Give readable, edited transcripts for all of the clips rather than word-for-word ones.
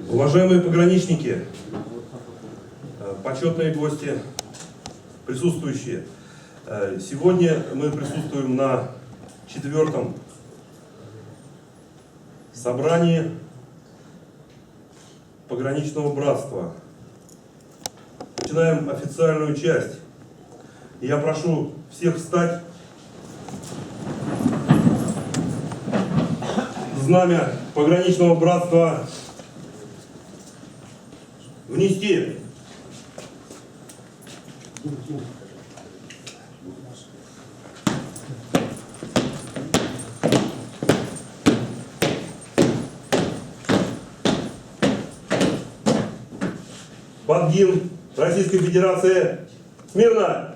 Уважаемые пограничники, почетные гости, присутствующие, сегодня мы присутствуем на 4-м собрании пограничного братства. Начинаем официальную часть. Я прошу всех встать. Знамя пограничного братства внести. Под гимн Российской Федерации. Смирно!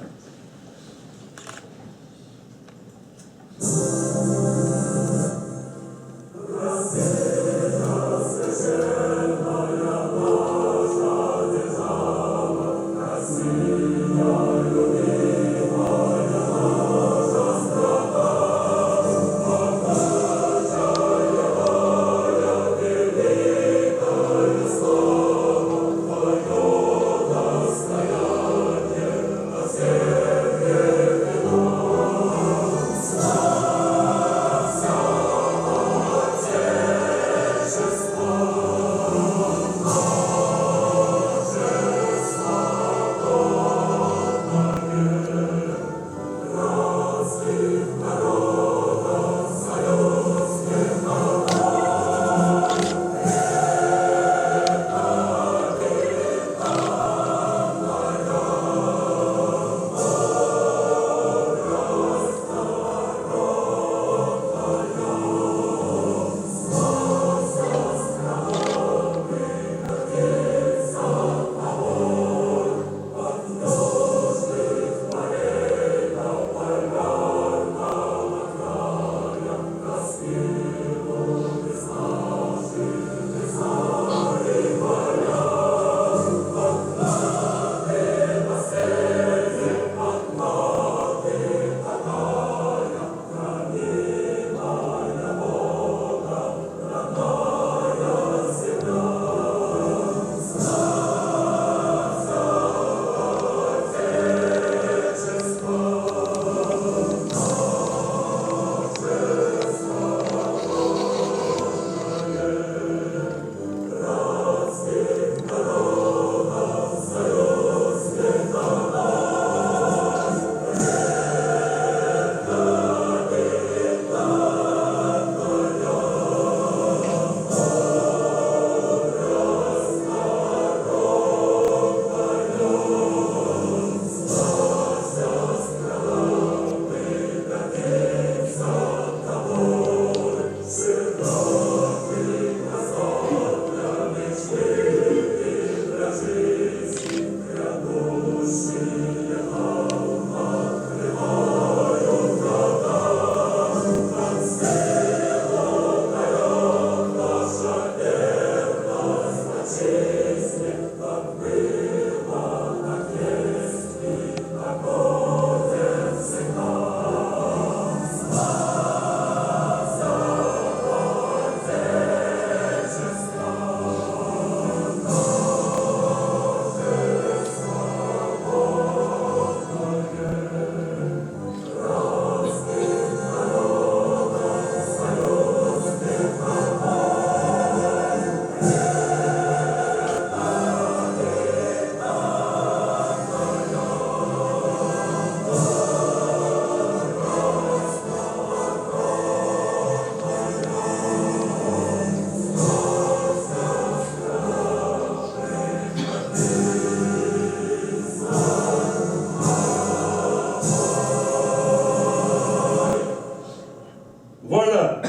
Вольно!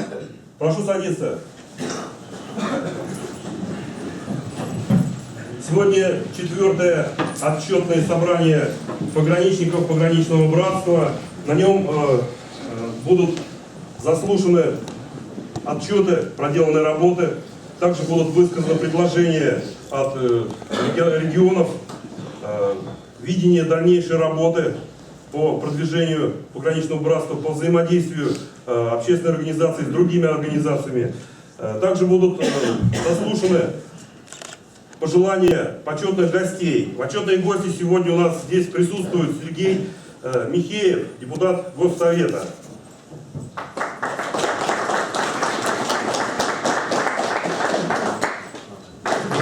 Прошу садиться. Сегодня 4-е отчетное собрание пограничников пограничного братства. На нем будут заслушаны отчеты проделанной работы. Также будут высказаны предложения от регионов, видение дальнейшей работы по продвижению пограничного братства, по взаимодействию общественной организации с другими организациями. Также будут заслушаны пожелания почетных гостей. Почетные гости сегодня у нас здесь присутствуют. Сергей Михеев, депутат Госсовета.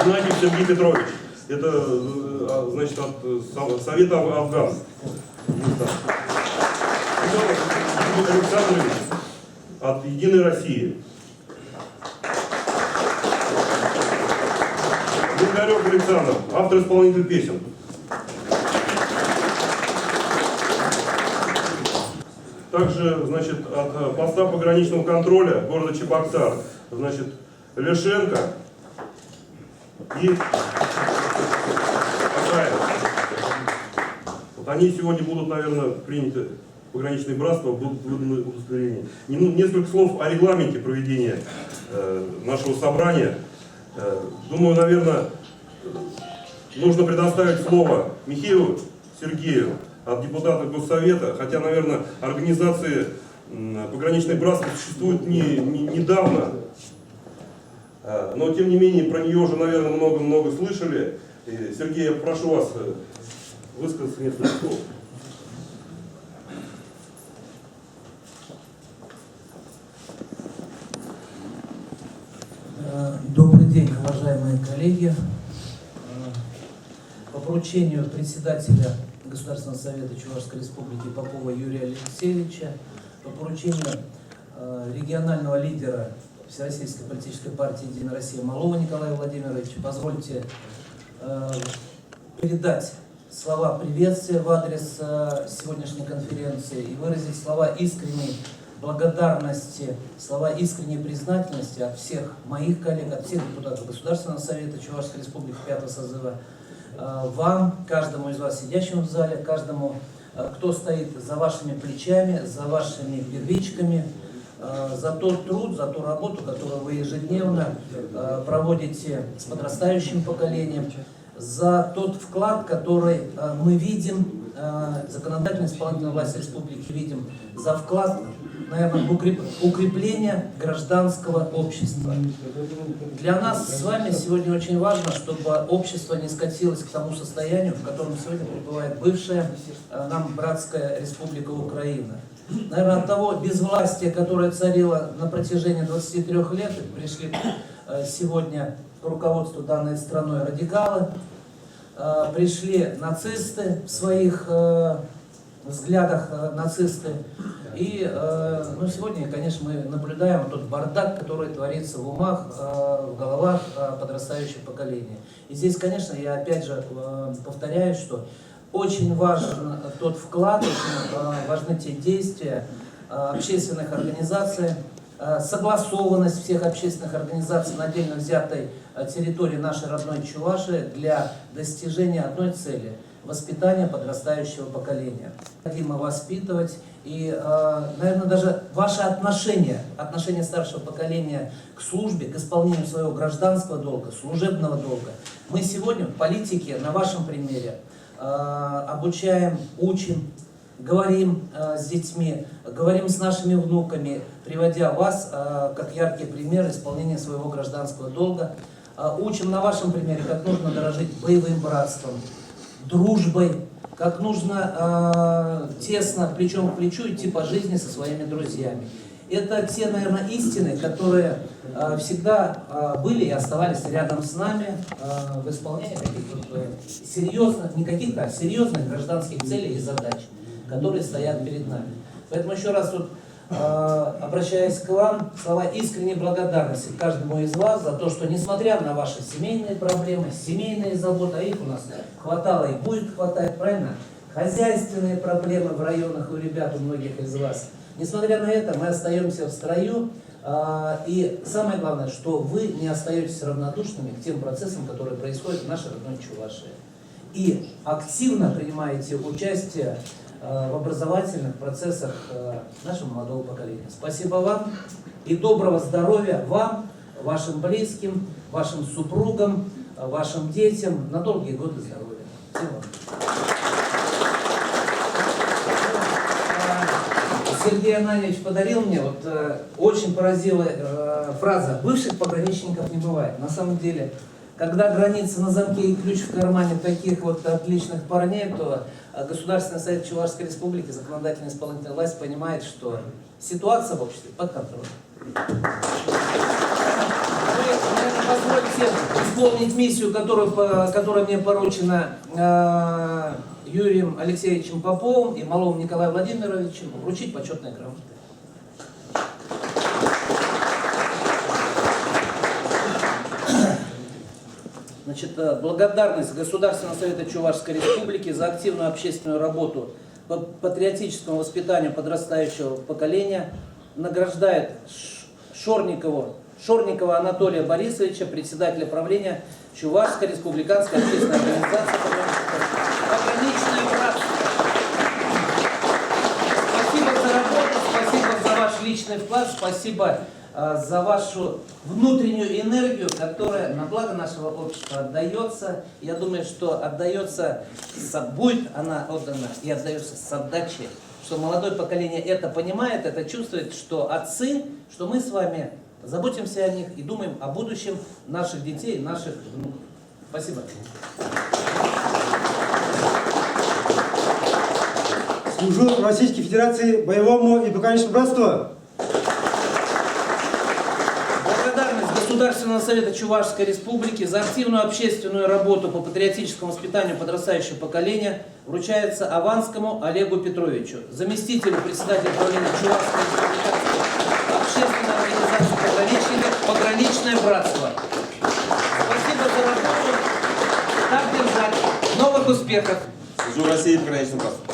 Геннадий Сергей Петрович. Это, значит, от Совета Афган. Александрович от Единой России. Бондарев Александр, автор-исполнитель песен. Также, значит, от поста пограничного контроля города Чебоксар, значит, Лешенко и Акаев. Вот они сегодня будут, наверное, приняты в пограничное братство, будут выданы удостоверения. Несколько слов о регламенте проведения нашего собрания. Думаю, наверное, нужно предоставить слово Михееву Сергею от депутата Госсовета, хотя, наверное, организации пограничной братства существуют недавно, но, тем не менее, про нее уже, наверное, много-много слышали. И, Сергей, я прошу вас высказаться несколько слов. Добрый день, уважаемые коллеги. По поручению председателя Государственного совета Чувашской Республики Попова Юрия Алексеевича, по поручению регионального лидера Всероссийской политической партии «Единая Россия» Малова Николая Владимировича, позвольте передать слова приветствия в адрес сегодняшней конференции и выразить слова искренней благодарности, слова искренней признательности от всех моих коллег, от всех депутатов Государственного совета Чувашской Республики 5-го созыва, вам, каждому из вас, сидящему в зале, каждому, кто стоит за вашими плечами, за вашими первичками, за тот труд, за ту работу, которую вы ежедневно проводите с подрастающим поколением, за тот вклад, который мы видим, законодательная исполнительная власть республики видим, за вклад, наверное, в укрепление гражданского общества. Для нас с вами сегодня очень важно, чтобы общество не скатилось к тому состоянию, в котором сегодня пребывает бывшая нам братская республика Украина. Наверное, от того безвластия, которое царило на протяжении 23 лет, пришли сегодня к руководству данной страной радикалы, пришли нацисты в своих взглядах, нацисты. И сегодня, конечно, мы наблюдаем тот бардак, который творится в умах, в головах подрастающего поколения. И здесь, конечно, я опять же повторяю, что очень важен тот вклад, очень важны те действия общественных организаций, согласованность всех общественных организаций на отдельно взятой территории нашей родной Чувашии для достижения одной цели – воспитания подрастающего поколения. Необходимо воспитывать и, наверное, даже ваше отношение старшего поколения к службе, к исполнению своего гражданского долга, служебного долга. Мы сегодня в политике, на вашем примере, обучаем, учим, говорим с детьми, говорим с нашими внуками, приводя вас как яркий пример исполнения своего гражданского долга. Учим на вашем примере, как нужно дорожить боевым братством, дружбой, как нужно тесно, плечом к плечу идти по жизни со своими друзьями. Это те, наверное, истины, которые всегда были и оставались рядом с нами в исполнении каких-то серьезных, не каких-то, а серьезных гражданских целей и задач, которые стоят перед нами. Поэтому еще раз тут, обращаясь к вам, слова искренней благодарности каждому из вас за то, что, несмотря на ваши семейные проблемы, семейные заботы, а их у нас хватало и будет хватать, правильно? Хозяйственные проблемы в районах у ребят, у многих из вас. Несмотря на это, мы остаемся в строю, и самое главное, что вы не остаетесь равнодушными к тем процессам, которые происходят в нашей родной Чувашии. И активно принимаете участие в образовательных процессах нашего молодого поколения. Спасибо вам и доброго здоровья вам, вашим близким, вашим супругам, вашим детям на долгие годы здоровья. Всем вам. Сергей Ананьевич подарил мне, очень поразила фраза: бывших пограничников не бывает. На самом деле, когда граница на замке и ключ в кармане таких вот отличных парней, то Государственный совет Чувашской Республики, законодательная и исполнительная власть понимает, что ситуация в обществе под контролем. Вы, наверное, позвольте исполнить миссию, которая мне поручена Юрием Алексеевичем Поповым и Маловым Николаем Владимировичем, вручить почетные грамоты. Значит, благодарность Государственного совета Чувашской Республики за активную общественную работу по патриотическому воспитанию подрастающего поколения награждает Шорникова Анатолия Борисовича, председателя правления Чувашской республиканской общественной организации «Пограничное братство». Спасибо за работу, спасибо за ваш личный вклад, спасибо за вашу внутреннюю энергию, которая на благо нашего общества отдается. Я думаю, что отдается, будет она отдана и отдается с отдачей, что молодое поколение это понимает, это чувствует, что отцы, что мы с вами заботимся о них и думаем о будущем наших детей, наших внуков. Спасибо. Служу Российской Федерации боевому и пограничному братству. Государственного совета Чувашской Республики за активную общественную работу по патриотическому воспитанию подрастающего поколения вручается Аванскому Олегу Петровичу, заместителю председателя правления Чувашской республиканской общественной организации пограничников «Пограничное братство». Спасибо за работу. Так держать. Новых успехов. Служу России в пограничном братстве.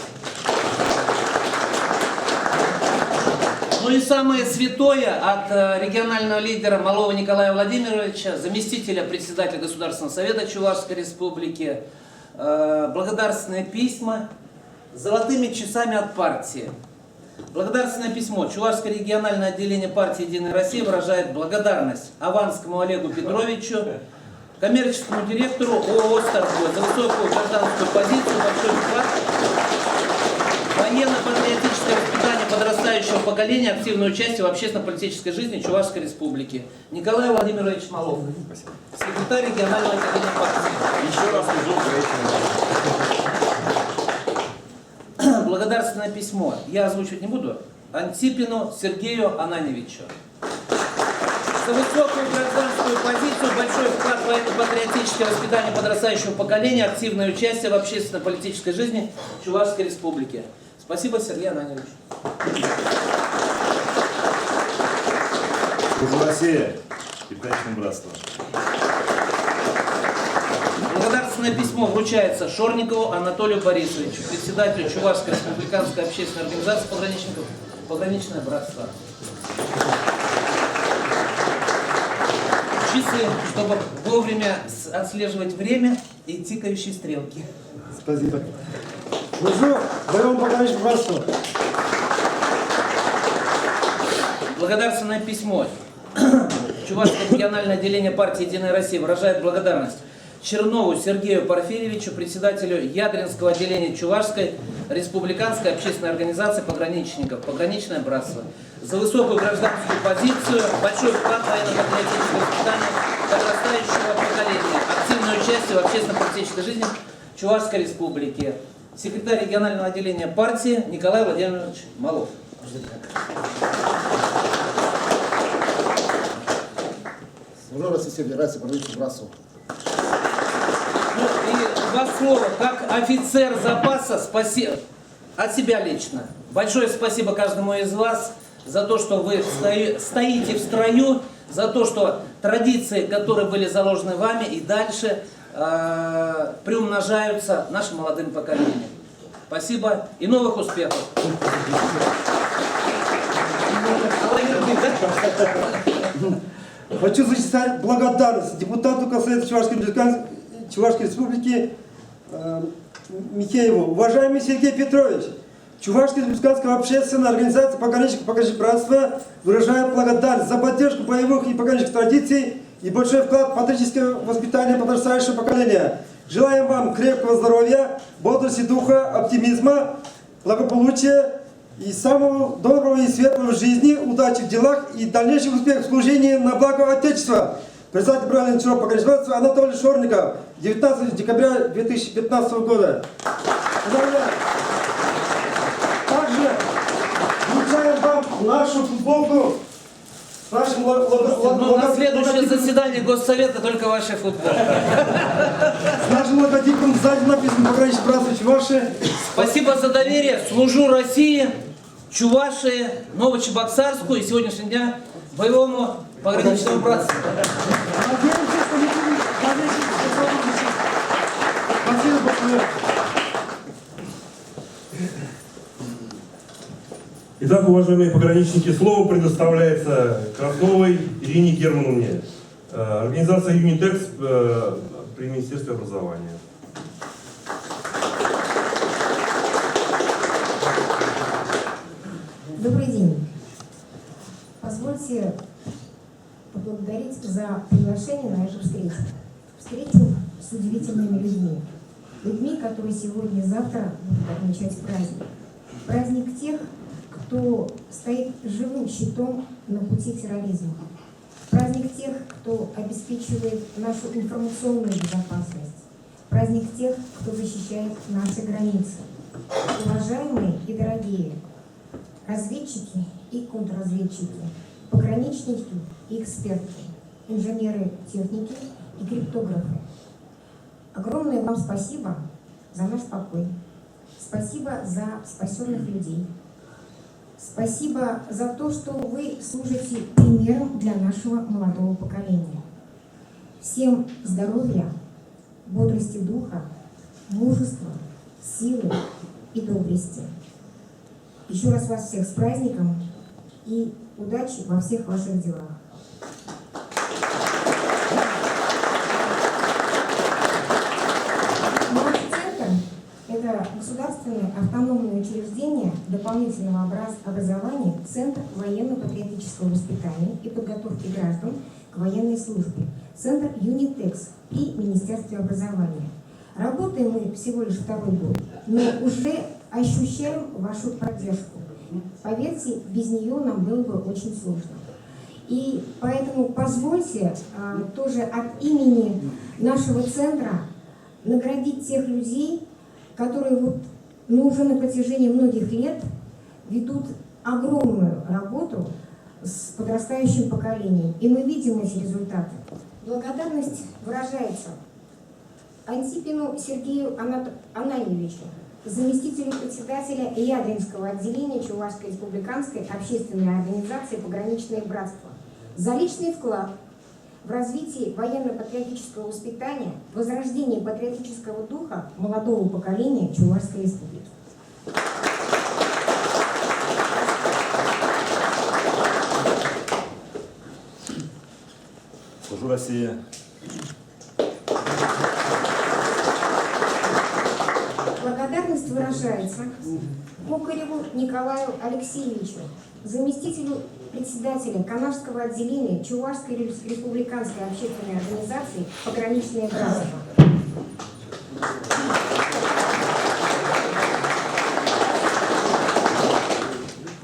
Ну и самое святое от регионального лидера Малова Николая Владимировича, заместителя председателя Государственного совета Чувашской Республики, благодарственные письма с золотыми часами от партии. Благодарственное письмо. Чувашское региональное отделение партии «Единая Россия» выражает благодарность Аванскому Олегу Петровичу, коммерческому директору ООО «Старбой» за высокую гражданскую позицию, большой вклад, военно-патриотическое воспитание подрастающего поколения, активное участие в общественно-политической жизни Чувашской Республики. Николай Владимирович Малов, секретарь регионального отделения партии. Еще раз служу в Благодарственное письмо. Я озвучивать не буду. Антипину Сергею Ананьевичу. За высокую гражданскую позицию, большой вклад в военно-патриотическое воспитание подрастающего поколения, активное участие в общественно-политической жизни Чувашской Республики. Спасибо, Сергей Ананьевич. Служу России и пограничному братству. Благодарственное письмо вручается Шорникову Анатолию Борисовичу, председателю Чувашской республиканской общественной организации пограничников «Пограничное братство». Часы, чтобы вовремя отслеживать время и тикающие стрелки. Спасибо. Служу боевому пограничному братству. Благодарственное письмо. Чувашское региональное отделение партии «Единая Россия» выражает благодарность Чернову Сергею Порфирьевичу, председателю Ядринского отделения Чувашской республиканской общественной организации пограничников «Пограничное братство» за высокую гражданскую позицию, большой вклад в военно-патриотическое воспитание подрастающего поколения, активное участие в общественно-политической жизни Чувашской Республики. Секретарь регионального отделения партии Николай Владимирович Малов. Служу Российской Федерации пограничному братству. Ну, и два слова, как офицер запаса, спасибо от себя лично. Большое спасибо каждому из вас за то, что вы стоите в строю, за то, что традиции, которые были заложены вами и дальше приумножаются нашим молодым поколением. Спасибо и новых успехов. Хочу зачитать благодарность депутату Совета Чувашской Республики Михееву. Уважаемый Сергей Петрович, Чувашская республиканская общественная организация «Пограничное братство» выражает благодарность за поддержку боевых и пограничных традиций и большой вклад в патриотическое воспитание подрастающего поколения. Желаем вам крепкого здоровья, бодрости духа, оптимизма, благополучия и самого доброго и светлого в жизни, удачи в делах и дальнейших успехов в служении на благо Отечества. Председатель правильного чего пограничного братства Анатолий Шорников, 19 декабря 2015 года. Поздравляю! Также вручаем вам нашу футболку с нашим Ну, на следующее заседание Госсовета только ваши футболки. с нашим логотипом сзади написано «Пограничное братство Чуваши». Спасибо за доверие. Служу России, Чувашии, Новочебоксарску и сегодняшнего дня боевому пограничному братству. Надеемся, что мы будем дальнейшим сотрудничать. Спасибо большое. Итак, уважаемые пограничники, слово предоставляется Красновой Ирине Германовне, организация Юнитекс при Министерстве образования. Добрый день. Позвольте поблагодарить за приглашение на эту встречу. Встречу с удивительными людьми. Людьми, которые сегодня и завтра будут отмечать праздник. Праздник тех, кто стоит живым щитом на пути терроризма. Праздник тех, кто обеспечивает нашу информационную безопасность. Праздник тех, кто защищает наши границы. Уважаемые и дорогие разведчики и контрразведчики, пограничники и эксперты, инженеры техники и криптографы. Огромное вам спасибо за наш покой. Спасибо за спасенных людей. Спасибо за то, что вы служите примером для нашего молодого поколения. Всем здоровья, бодрости духа, мужества, силы и доблести. Еще раз вас всех с праздником и удачи во всех ваших делах. Наш центр – это государственное автономное учреждение дополнительного образования, Центр военно-патриотического воспитания и подготовки граждан к военной службе, Центр Юнитекс при Министерстве образования. Работаем мы всего лишь второй год, но уже ощущаем вашу поддержку. Поверьте, без нее нам было бы очень сложно. И поэтому позвольте тоже от имени нашего центра наградить тех людей, которые уже на протяжении многих лет ведут огромную работу с подрастающим поколением. И мы видим эти результаты. Благодарность выражается Антипину Сергею Ананьевичу, заместителю председателя Ядринского отделения Чувашской республиканской общественной организации «Пограничное братство», за личный вклад в развитие военно-патриотического воспитания, возрождение патриотического духа молодого поколения Чувашской республики. Служу России. Благодарность выражается Кокареву Николаю Алексеевичу, заместителю председателя Канашского отделения Чувашской республиканской общественной организации «Пограничное братство».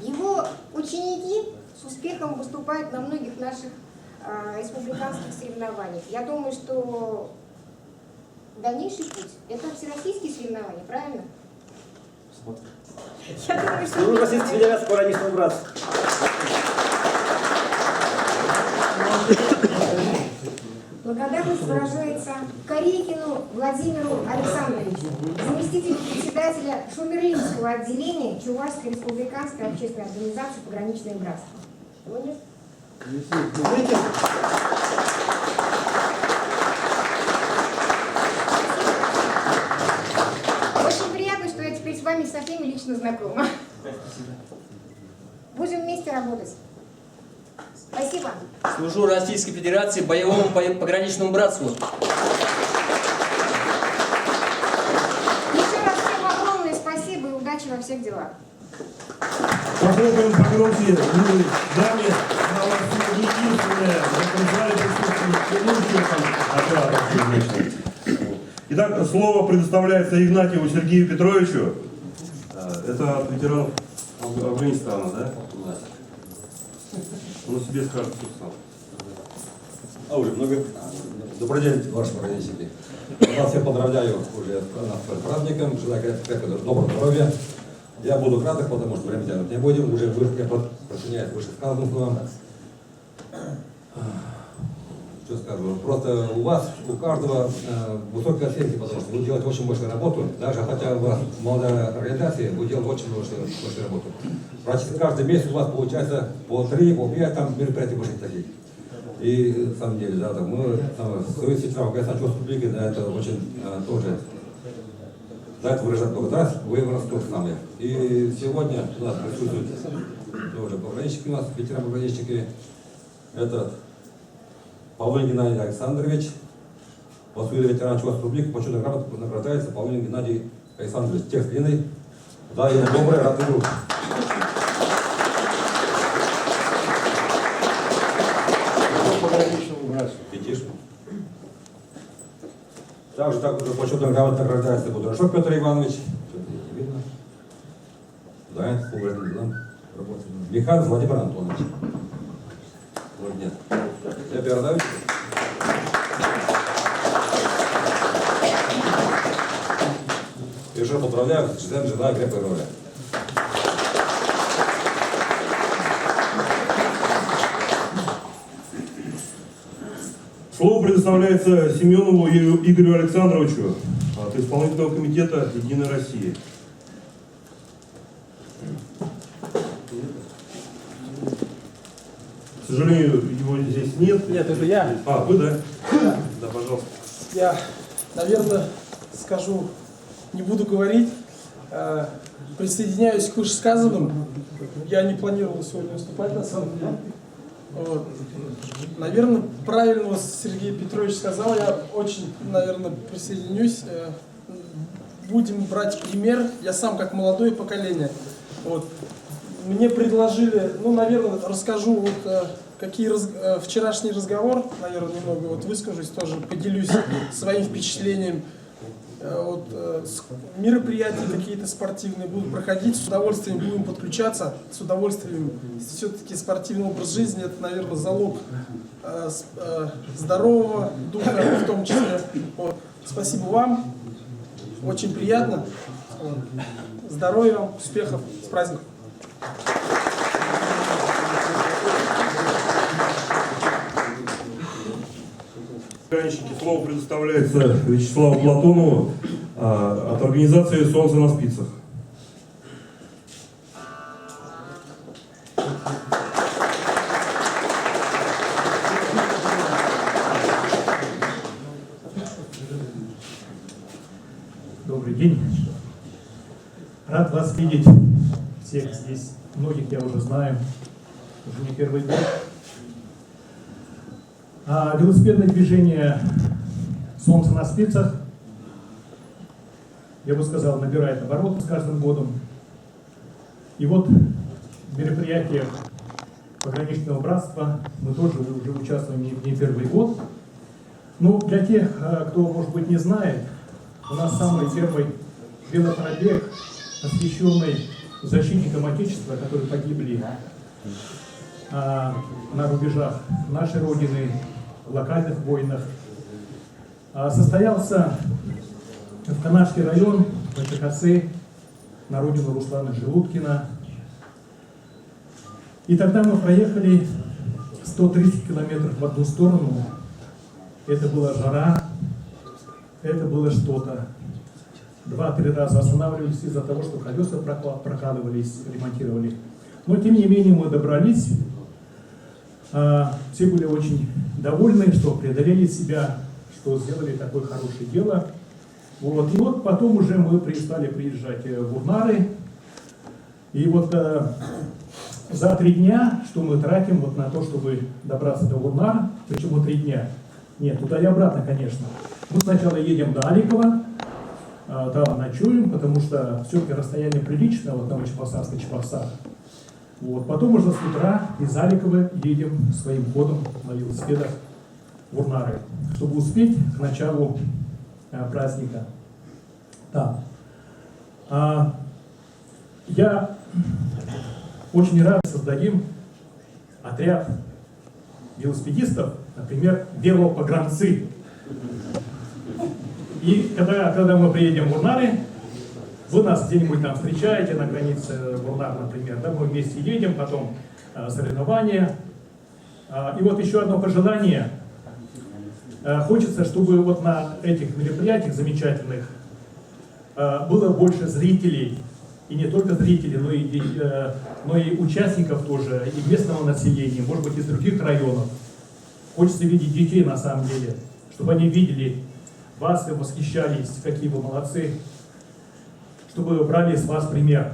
Его ученики с успехом выступают на многих наших республиканских соревнованиях. Я думаю, что дальнейший путь – это всероссийские соревнования, правильно? Я думаю, что... Ну, Российской Федерации пограничного братства. Благодарность выражается Корейкину Владимиру Александровичу, заместителю председателя Шумерлинского отделения Чувашской республиканской общественной организации «Пограничное братство». Его нет? Очень приятно, что я теперь с вами со всеми лично знакома. Будем вместе работать. Спасибо. Служу Российской Федерации боевому пограничному братству. Еще раз всем огромное спасибо и удачи во всех делах. Похлопаем по груди милой даме, она у нас сегодня единственная в этом зале присутствует. Итак, слово предоставляется Игнатьеву Сергею Петровичу. Это от ветеранов Афганистана, да? Он о себе скажет, что сам. А уже много? Добрый день, ваши пограничники. Вас всех поздравляю уже с праздником, желаю крепкого доброго здоровья. Я буду краток, потому что время тянуть не будем. Уже я присоединяюсь вышесказанным словам. Что скажу? Просто у вас, у каждого высокие оценки, потому что вы делаете очень большую работу. Даже хотя у вас молодая организация, вы делаете очень большую работу. Практически каждый месяц у вас получается по 3, по 5 там мероприятий больше таких. И на самом деле, да, так мы Союз ветеранов Казахстанской Республики, да, это очень тоже, за это выражать благодарность, вы у нас тоже самые. И сегодня у нас присутствуют тоже пограничники у нас, ветераны-пограничники. Это Павлин Геннадий Александрович, по Союзу ветеранов Чувашской Республики, почетной грамотой награждается Павлин Геннадий Александрович. Текст длинный. Да, я добрый, рад игру. Пятишку. Также почетной грамотой награждается Будрашов Петр Иванович. Что-то не видно. Да, по важным делам работает. Михайлов Владимир Антонович. Вот нет. Я передаю. Еще поздравляю, желаю крепкой роли. Слово предоставляется Семенову Игорю Александровичу от исполнительного комитета «Единой России». К сожалению, его здесь нет. Нет, это я. А, вы, да? Да, пожалуйста. Я, наверное, скажу, не буду говорить, присоединяюсь к вышесказанным. Я не планировал сегодня выступать, на самом деле. Вот. Наверное, правильно вот Сергей Петрович сказал, я очень, наверное, присоединюсь. Будем брать пример, я сам как молодое поколение. Вот. Мне предложили, ну, наверное, расскажу, вот, какие вчерашний разговор, наверное, немного вот выскажусь, тоже поделюсь своим впечатлением. Вот, мероприятия какие-то спортивные будут проходить, с удовольствием будем подключаться, с удовольствием. Все-таки спортивный образ жизни – это, наверное, залог здорового духа в том числе. Вот. Спасибо вам, очень приятно. Вот. Здоровья вам, успехов, с праздником. Пограничники, слово предоставляется Вячеславу Платонову от организации «Солнце на спицах». Добрый день. Рад вас видеть всех здесь. Многих я уже знаю, уже не первый год. Велосипедное движение «Солнце на спицах», я бы сказал, набирает обороты с каждым годом. И вот в мероприятиях пограничного братства мы тоже уже участвуем не первый год. Но для тех, кто, может быть, не знает, у нас самый первый велопробег, посвященный защитникам Отечества, которые погибли на рубежах нашей Родины, в локальных войнах, состоялся в Канашский район, в ВТКЦ, на родину Руслана Желудкина. И тогда мы проехали 130 километров в одну сторону. Это была жара, это было что-то. 2-3 раза останавливались из-за того, что колеса прокалывались, ремонтировали. Но тем не менее мы добрались. Все были очень довольны, что преодолели себя, что сделали такое хорошее дело. Вот. И вот потом уже мы стали приезжать в Урнары. И вот за 3 дня, что мы тратим вот на то, чтобы добраться до Урнар, почему 3 дня? Нет, туда и обратно, конечно. Мы сначала едем до Аликова, там ночуем, потому что все-таки расстояние приличное, вот Новочебоксарск и Чебоксар. Вот. Потом уже с утра из Аликова едем своим ходом на велосипедах в Урнары, чтобы успеть к началу праздника. Да. Я очень рад, создадим отряд велосипедистов, например, велопогранцы. И когда мы приедем в Урнары, вы нас где-нибудь там встречаете на границе Урнар, например, да, мы вместе едем, потом соревнования. И вот еще одно пожелание. Хочется, чтобы вот на этих мероприятиях замечательных было больше зрителей. И не только зрителей, но и участников тоже, и местного населения, может быть, из других районов. Хочется видеть детей на самом деле, чтобы они видели вас и восхищались, какие вы молодцы, чтобы брали с вас пример.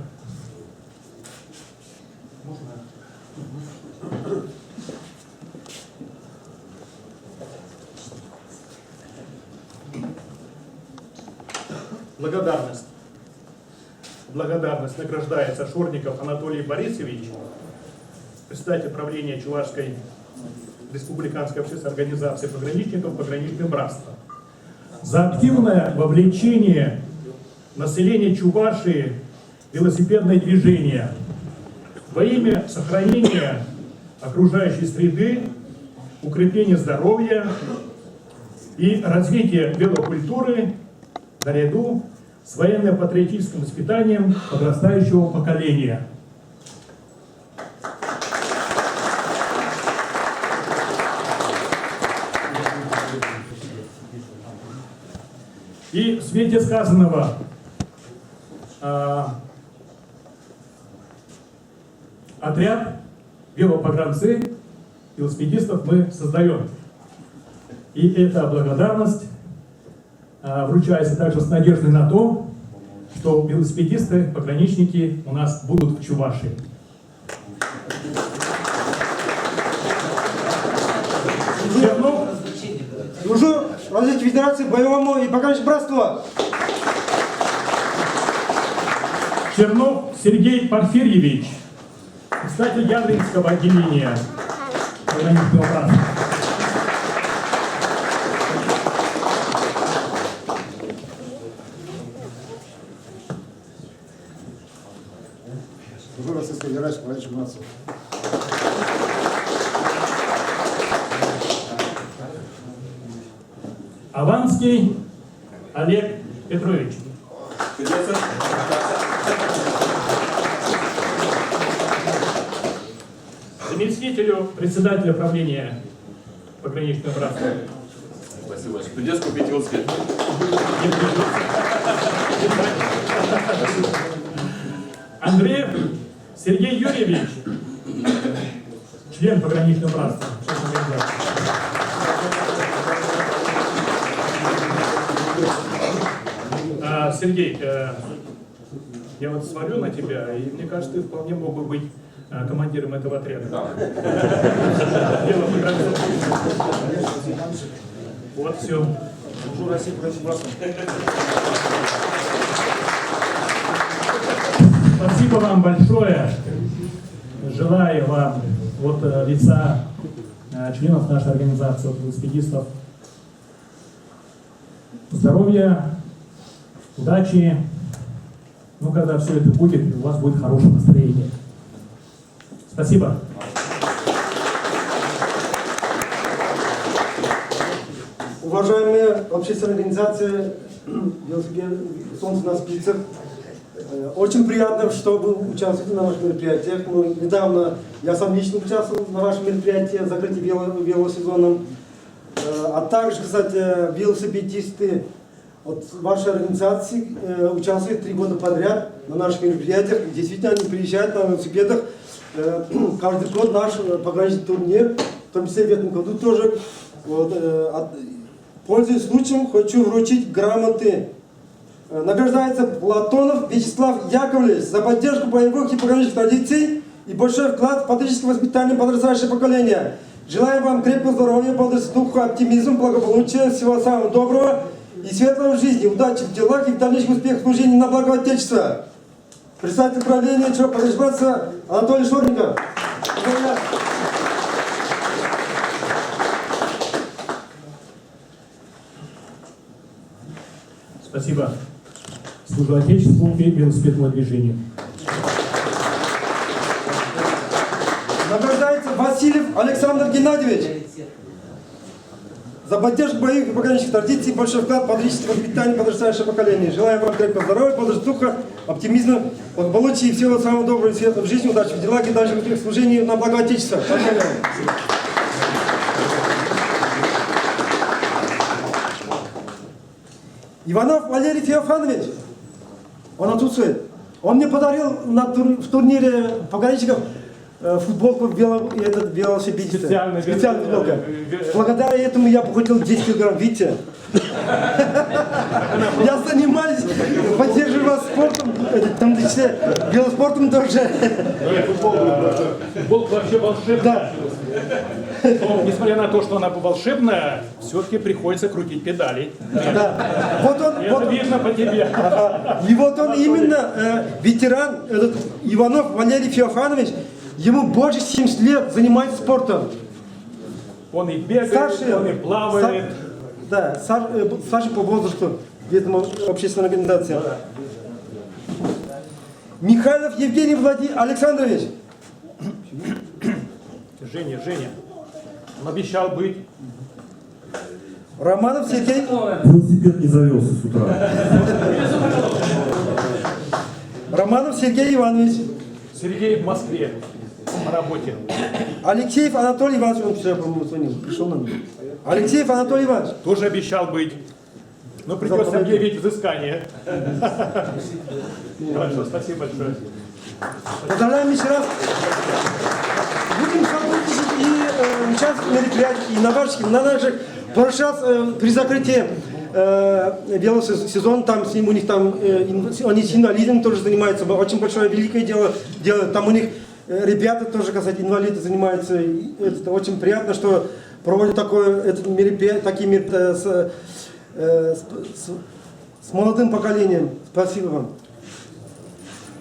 Благодарность. Благодарность награждается Шорников Анатолий Борисович, председатель правления Чувашской республиканской общественной организации пограничников «Пограничное братство», за активное вовлечение населения Чувашии в велосипедное движение во имя сохранения окружающей среды, укрепления здоровья и развития велокультуры наряду с военно-патриотическим воспитанием подрастающего поколения. И в свете сказанного отряд велопогранцы, велосипедистов мы создаем. И эта благодарность вручается также с надеждой на то, что велосипедисты, пограничники у нас будут в Чувашии. Служу развитию Федерации боевому и пограничному братству. Чернов Сергей Порфирьевич, председатель Ядринского отделения пограничного братства. Служу Российской Федерации пограничному братству. Аванский Олег Петрович. Заместителю председателя правления пограничного братства. Спасибо. Придется купить велосипед. Андреев Сергей Юрьевич, член пограничного братства. Сергей, я вот смотрю на тебя, и мне кажется, ты вполне мог бы быть командиром этого отряда. Вот все. Служу России пограничному братству. Спасибо вам большое. Желаю вам от лица членов нашей организации, от велосипедистов, здоровья, удачи. Ну, когда все это будет, у вас будет хорошее настроение. Спасибо. Уважаемые общественные организации, велосипед, солнце на спицах, очень приятно, что вы участвуете на наших мероприятиях. Недавно я сам лично участвовал на вашем мероприятии, закрытии велосезоном. А также, кстати, велосипедисты от вашей организации участвуют 3 года подряд на наших мероприятиях. Действительно, они приезжают на велосипедах. Каждый год наш пограничный турнир, в том числе в этом году тоже. Вот, пользуясь случаем, хочу вручить грамоты. Награждается Платонов Вячеслав Яковлевич за поддержку боевых и пограничных традиций и большой вклад в патриотическое воспитание подрастающего поколения. Желаю вам крепкого здоровья, бодрости духа, оптимизма, благополучия, всего самого доброго и светлого в жизни, удачи в делах и в дальнейших успехах служения на благо Отечества. Председатель правления Чувашского братства Анатолий Шорников. Спасибо. Служу Отечеству и велосипедному движению. Награждается Васильев Александр Геннадьевич за поддержку боевых и пограничных традиций, большой вклад в патриотическое воспитание подрастающего поколения. Желаю вам крепкого здоровья, бодрости духа, оптимизма, благополучия и всего самого доброго и светлого в жизни, удачи в делах и дальше в служении на благо Отечества. Спасибо. Иванов Валерий Феофанович, он отсутствует. Он мне подарил в турнире пограничников футболку велосипедиста. Специальная футболка. Благодаря этому я похудел 10 килограмм, видите? Я занимаюсь, поддерживаю вас спортом, там велоспортом тоже. Футболка вообще волшебная. Да. Но, несмотря на то, что она волшебная, все-таки приходится крутить педали. Да. Вот он, Это видно по тебе. И вот он именно ветеран, этот Иванов Валерий Феофанович, ему больше 70 лет занимается спортом. Он и бегает, Старший, он и плавает. Да, старший по возрасту, видимо, общественная организация. Михайлов Евгений Александрович. Женя. Он обещал быть. Романов Сергей. Велосипед не завелся с утра. Романов Сергей Иванович. Сергей в Москве по работе. Алексеев Анатолий Иванович, он вчера, по-моему, звонил, пришел на меня. Алексеев Анатолий Иванович. Тоже обещал быть. Но придется объявить взыскание. Хорошо, спасибо большое. Поздравляем еще раз. Будем сотрудничать и участвовать в мероприятиях, и на наших, в прошлый раз при закрытии велосезон, там с ним у них там, они с инвалидами тоже занимаются, очень большое, великое дело делают. Там у них ребята тоже, кстати, инвалиды занимаются. И это очень приятно, что проводят такие мероприятия с молодым поколением. Спасибо вам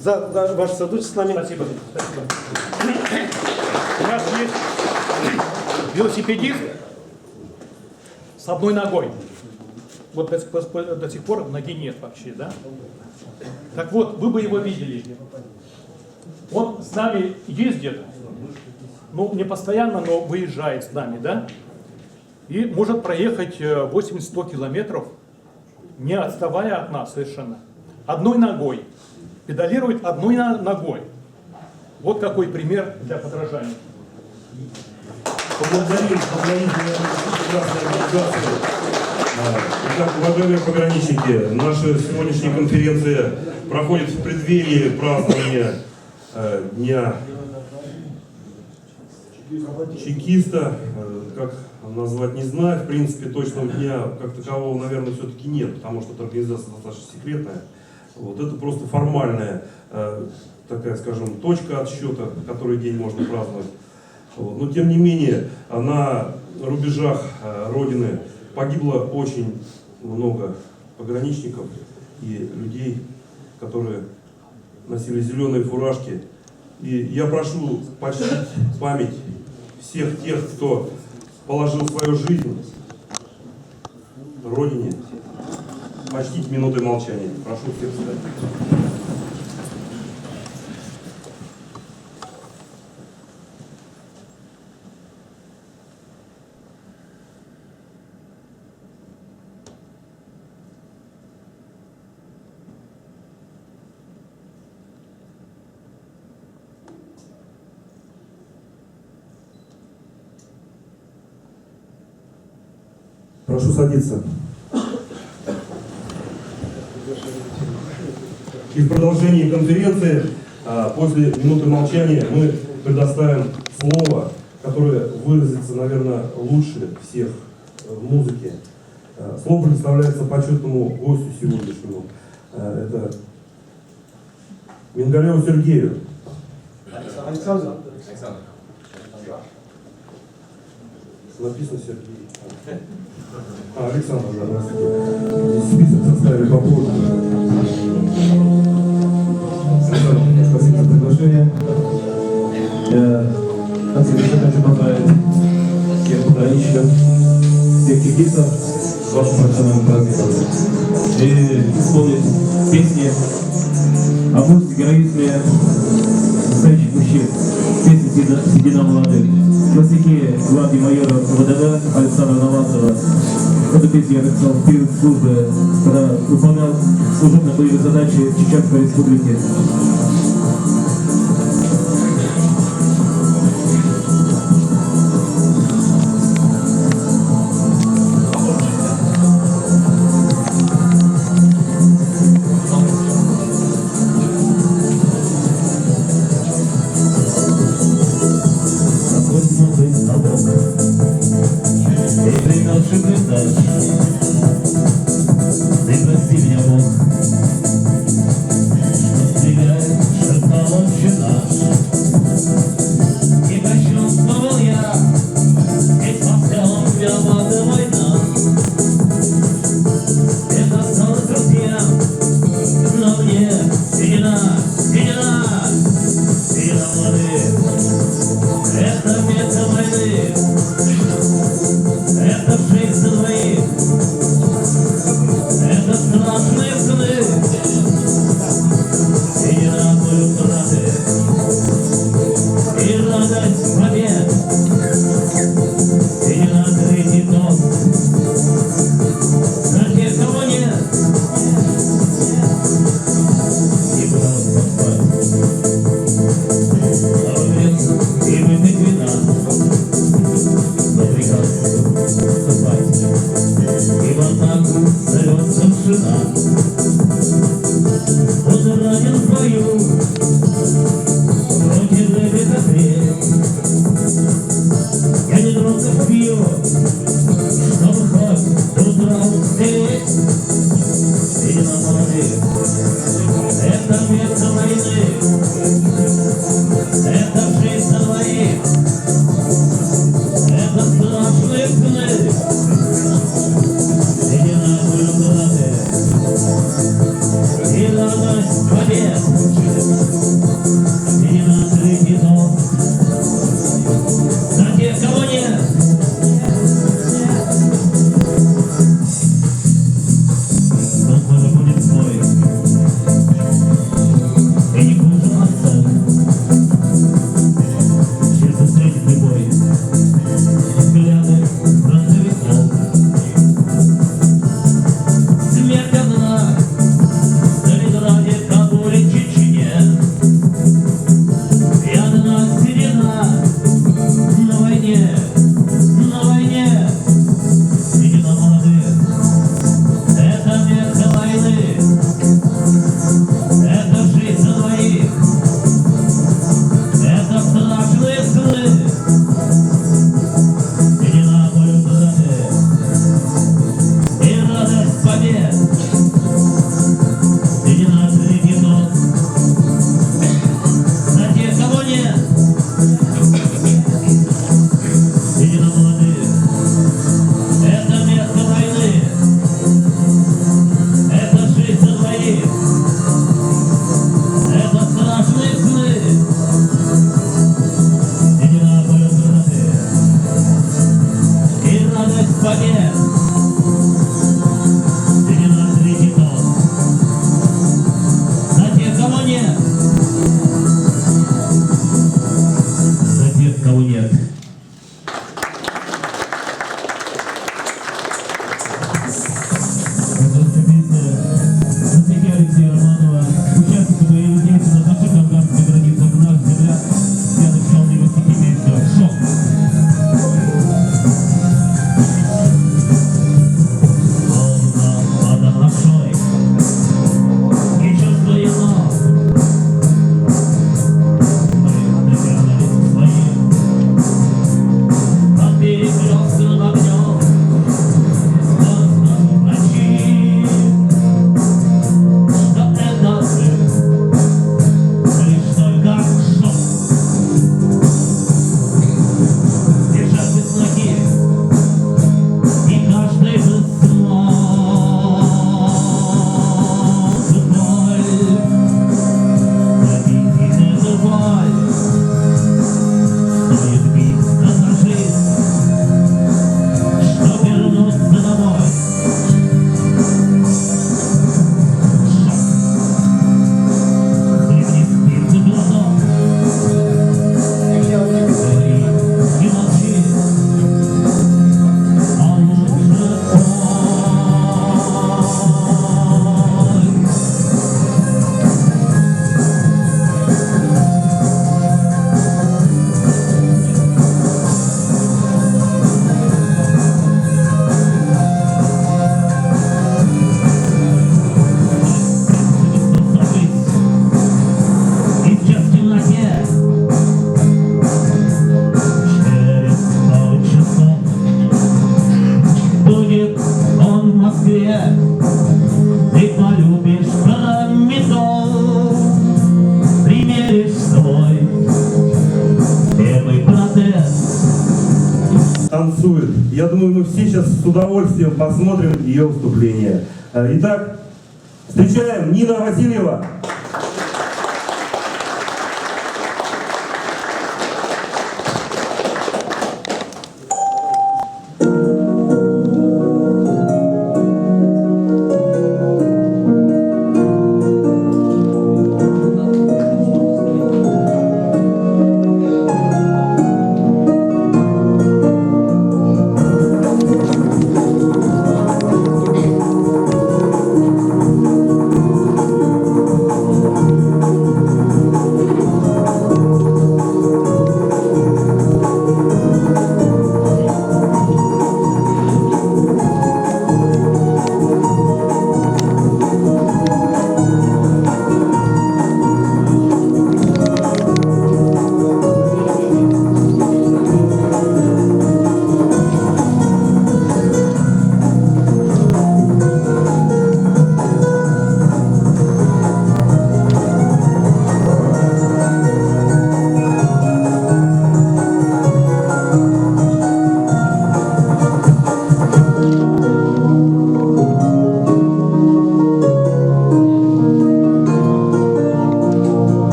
за ваше сотрудничество с нами. Спасибо. У нас есть велосипедист с одной ногой. Вот до сих пор ноги нет вообще, да? Так вот, вы бы его видели. Он с нами ездит, ну, не постоянно, но выезжает с нами, да? И может проехать 80-100 километров, не отставая от нас совершенно. Одной ногой. Педалирует одной ногой. Вот какой пример для подражания. Поблагодарим прекрасной организации. Итак, уважаемые пограничники, наша сегодняшняя конференция проходит в преддверии празднования Дня чекиста, как назвать не знаю, в принципе точного дня как такового, наверное, все-таки нет, потому что эта организация достаточно секретная. Вот это просто формальная, такая, скажем, точка отсчета, который день можно праздновать. Вот. Но тем не менее, на рубежах Родины погибло очень много пограничников и людей, которые носили зеленые фуражки. И я прошу почтить память всех тех, кто положил свою жизнь Родине, почтить минутой молчания. Прошу всех встать. Прошу садиться. И в продолжении конференции, после минуты молчания, мы предоставим слово, которое выразится, наверное, лучше всех в музыке. Слово представляется почетному гостю сегодняшнему. Это Мингалеву Сергею. Александр. Написано Сергей. Александр, да, здравствуйте. Список составили по поводу. Спасибо за приглашение. Я от себя хочу поздравить всех пограничников, всех чекистов с вашим профессиональным праздником. И исполнить песни о мужестве, героизме настоящих мужчин. Песни седина молодых. Классики гвардии майора ВДВ Александра Новаторова. Эту песню я написал в период службы, когда выполнял служебно-боевые задачи в Чеченской Республике. Ты прости меня, Бог, что стреляет шептал отче наш. Не почувствовал я, ведь по целом виновата война. Это осталось друзьям, но мне седина, седина, седина молодых. Это место войны, это жизнь двоих. Это страшные сны, и не радуют рады, и радость побед, и не накрытый дом. За тех, кого нет, и просто спать, а выпить и выпить вина, но приказ вступать, и в атаку зовет старшина. Он ранен в бою, руки дрыгает ответ. Я не дрогнув пью, чтобы хоть до утра успеть. Седина молодых, это место войны, это жизнь на двоих, это страшные сны. Седина молодых, и радость побед, и не накрытый дом. За тех, кого нет, он тоже будет свой, и не хуже отца. Сердце встретит любой, взгляды фронтовиков. Смерть одна, в Сталинграде, Кабуле, Чечне. И одна седина на войне, на войне. Седина молодых, это место войны, это жизнь за двоих, это страшные сны. Седина молодых, и радость побед. Седина открытый дом. За тех, кого нет, седина молодых, это место войны, это жизнь за двоих, это страшные сны. Седина молодых, и радость побед. Седина открытый дом. За тех, кого нет, за тех, кого нет. Пожалуйста, песня на стихи Алексея Романова, участника боевых действий на наших афганских границах, наша земля. Я написал его стихи песню «Шок». Волна под нашой, не чувствуя ног. Мы наверное свои. молодцы, ты полюбишь промесол, примеришь свой первый протез. Танцует. Я думаю, мы все сейчас с удовольствием посмотрим ее выступление. Итак, встречаем Нина Васильева.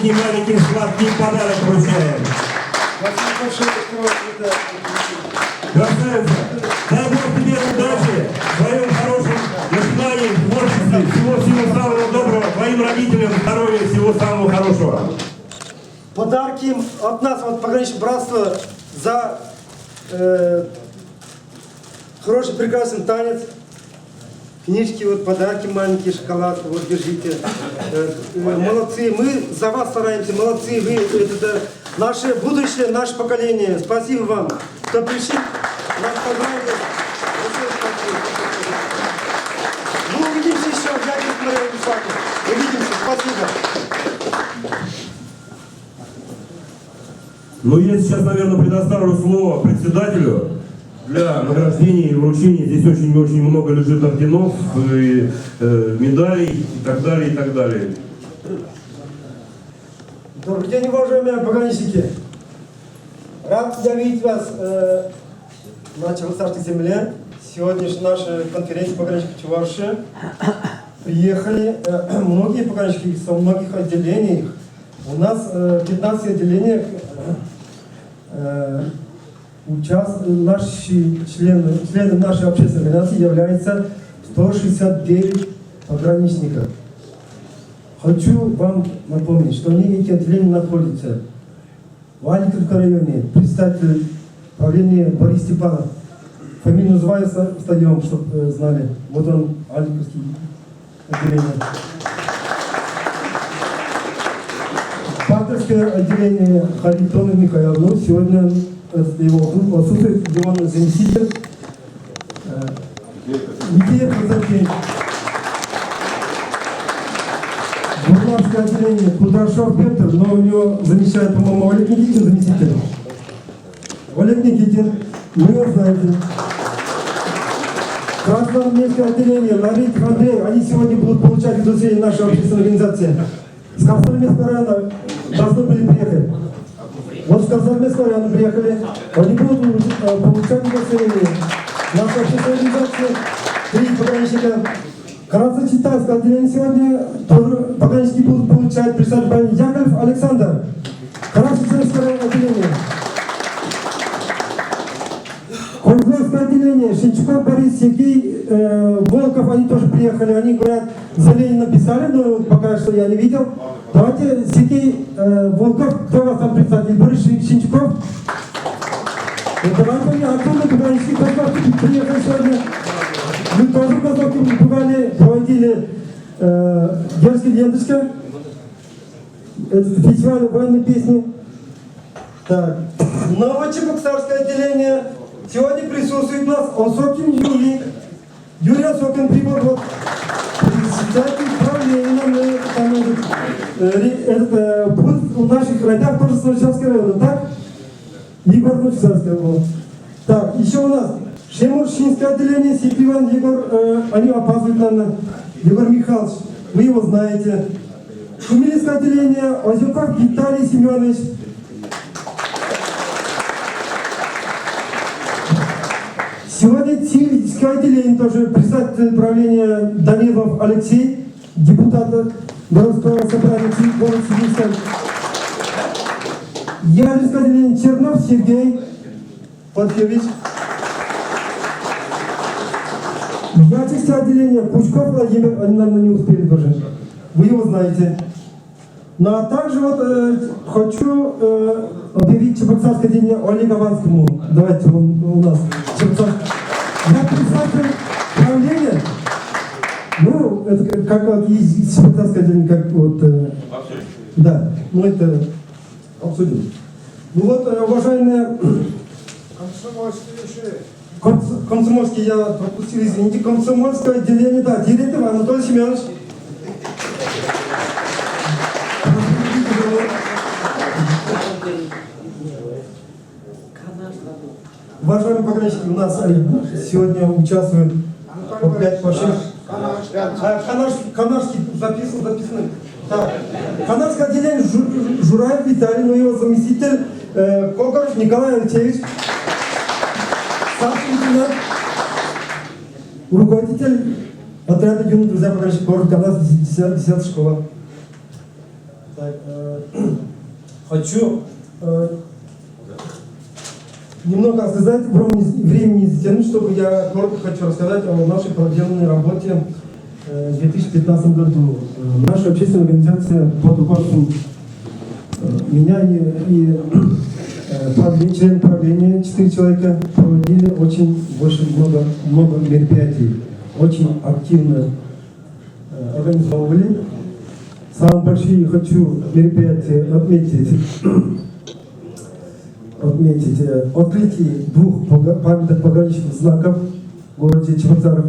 Маленький сладкий подарок вручаем. Красавица, дай Бог тебе удачи в твоем хорошем начинании, в творчестве. Всего самого доброго твоим родителям, здоровья, всего самого хорошего. Подарки от нас, от пограничного братства, за хороший, прекрасный танец. Книжки, вот подарки маленькие, шоколад, вот держите. Молодцы, мы за вас стараемся, молодцы, вы, это наше будущее, наше поколение. Спасибо вам, что пришли, нас поздравили. Ну, увидимся еще, дядя Мария Исааков. Увидимся, спасибо. Ну, я сейчас, наверное, предоставлю слово председателю. Для награждения и вручения здесь очень много лежит орденов, и, медалей и так далее, и так далее. Добрый день, уважаемые пограничники. Рад я видеть вас на Чебоксарской земле. Сегодняшняя наша конференция пограничников Чувашии. Приехали многие пограничники со многих отделений. У нас 15 отделениях. Члены нашей общественной организации являются 169 пограничников. Хочу вам напомнить, что они, эти отделения, находятся в Альниковском районе. Представитель правления Борис Степанов. Фамилию называю, встаем, чтобы знали. Вот он, Альниковский отделение. Паттерское отделение Харитона Михайловна. Сегодня его отсутствует, где он заместитель. Никеев Казакин. Бурлавское отделение Кудрашов Петр, но у него замещает, по-моему, Олег Никитин заместитель. Олег Никитин, вы его знаете. Красноармейское отделение Ларитов Андрей, они сегодня будут получать удостоверение нашей общественной организации. С Красноармейского района должны были приехать. Вот с Красноармейского района приехали, они будут получать удостоверение. Наша общественная организация, 3 пограничника. Красноармейское отделение сегодня тоже пограничники будут получать представитель Яковлев Александр. Красноармейское отделение. Кольцовское отделение, Шинчуков Борис, Сергей, Волков, они тоже приехали, они говорят, за Ленина написали, но пока что я не видел. Давайте, Сергей, Волков, кто у вас там представитель? Борис Шинчуков? Давайте, оттуда пограничники приехали сегодня. исполнители «Девушка ленточка». Это фестиваль военной песни. Так. Новочебоксарское отделение. Сегодня присутствует у нас Осокин Юрий. Юрий Осокин прибор. Вот. Председатель правления. Будет у наших родях тоже с Новочебоксарского района, так? Егор Новочебоксарский был. Так, еще у нас Шемуршинское отделение, Сикриван Егор, они опаздывают, наверное. Егор Михайлович, вы его знаете. Шумилинское отделение, Озюков Виталий Семенович. Сегодня Тильское отделение тоже председатель правления Данилов Алексей, депутат городского собрания города Сибирска. Ялинское отделение Чернов Сергей Панфилович. Ячинское отделение Пучков Владимир, они, наверное, не успели тоже. Вы его знаете. Ну а также вот хочу объявить Чебоксарское отделение Олегу Аванскому. Давайте он у нас Чебоксарское. Я председатель правления. Ну, это как вот есть Чебоксарское отделение, как вот... да, ну это обсудим. Ну вот, уважаемые... Комсомольский я пропустил, извините. Комсомольское отделение, да, директор Анатолий Семенович. Уважаемые пограничники, у нас сегодня участвуют по 5, по 6. Канарский записан. Так. Канарское отделение Жураев Виталий, но его заместитель Когоров Николай Алексеевич. Старший лейтенант, руководитель отряда юных друзья пограничников город Канас, 10 школа. Так, хочу немного сказать, времени не затянуть, чтобы я коротко хочу рассказать о нашей проделанной работе в 2015 году. Наша общественная организация под руководством меня и член правления, 4 человека, проводили очень много мероприятий, очень активно организовывали. Самые большие хочу мероприятия отметить открытие 2 памятных пограничных знаков в городе Чебоксарах.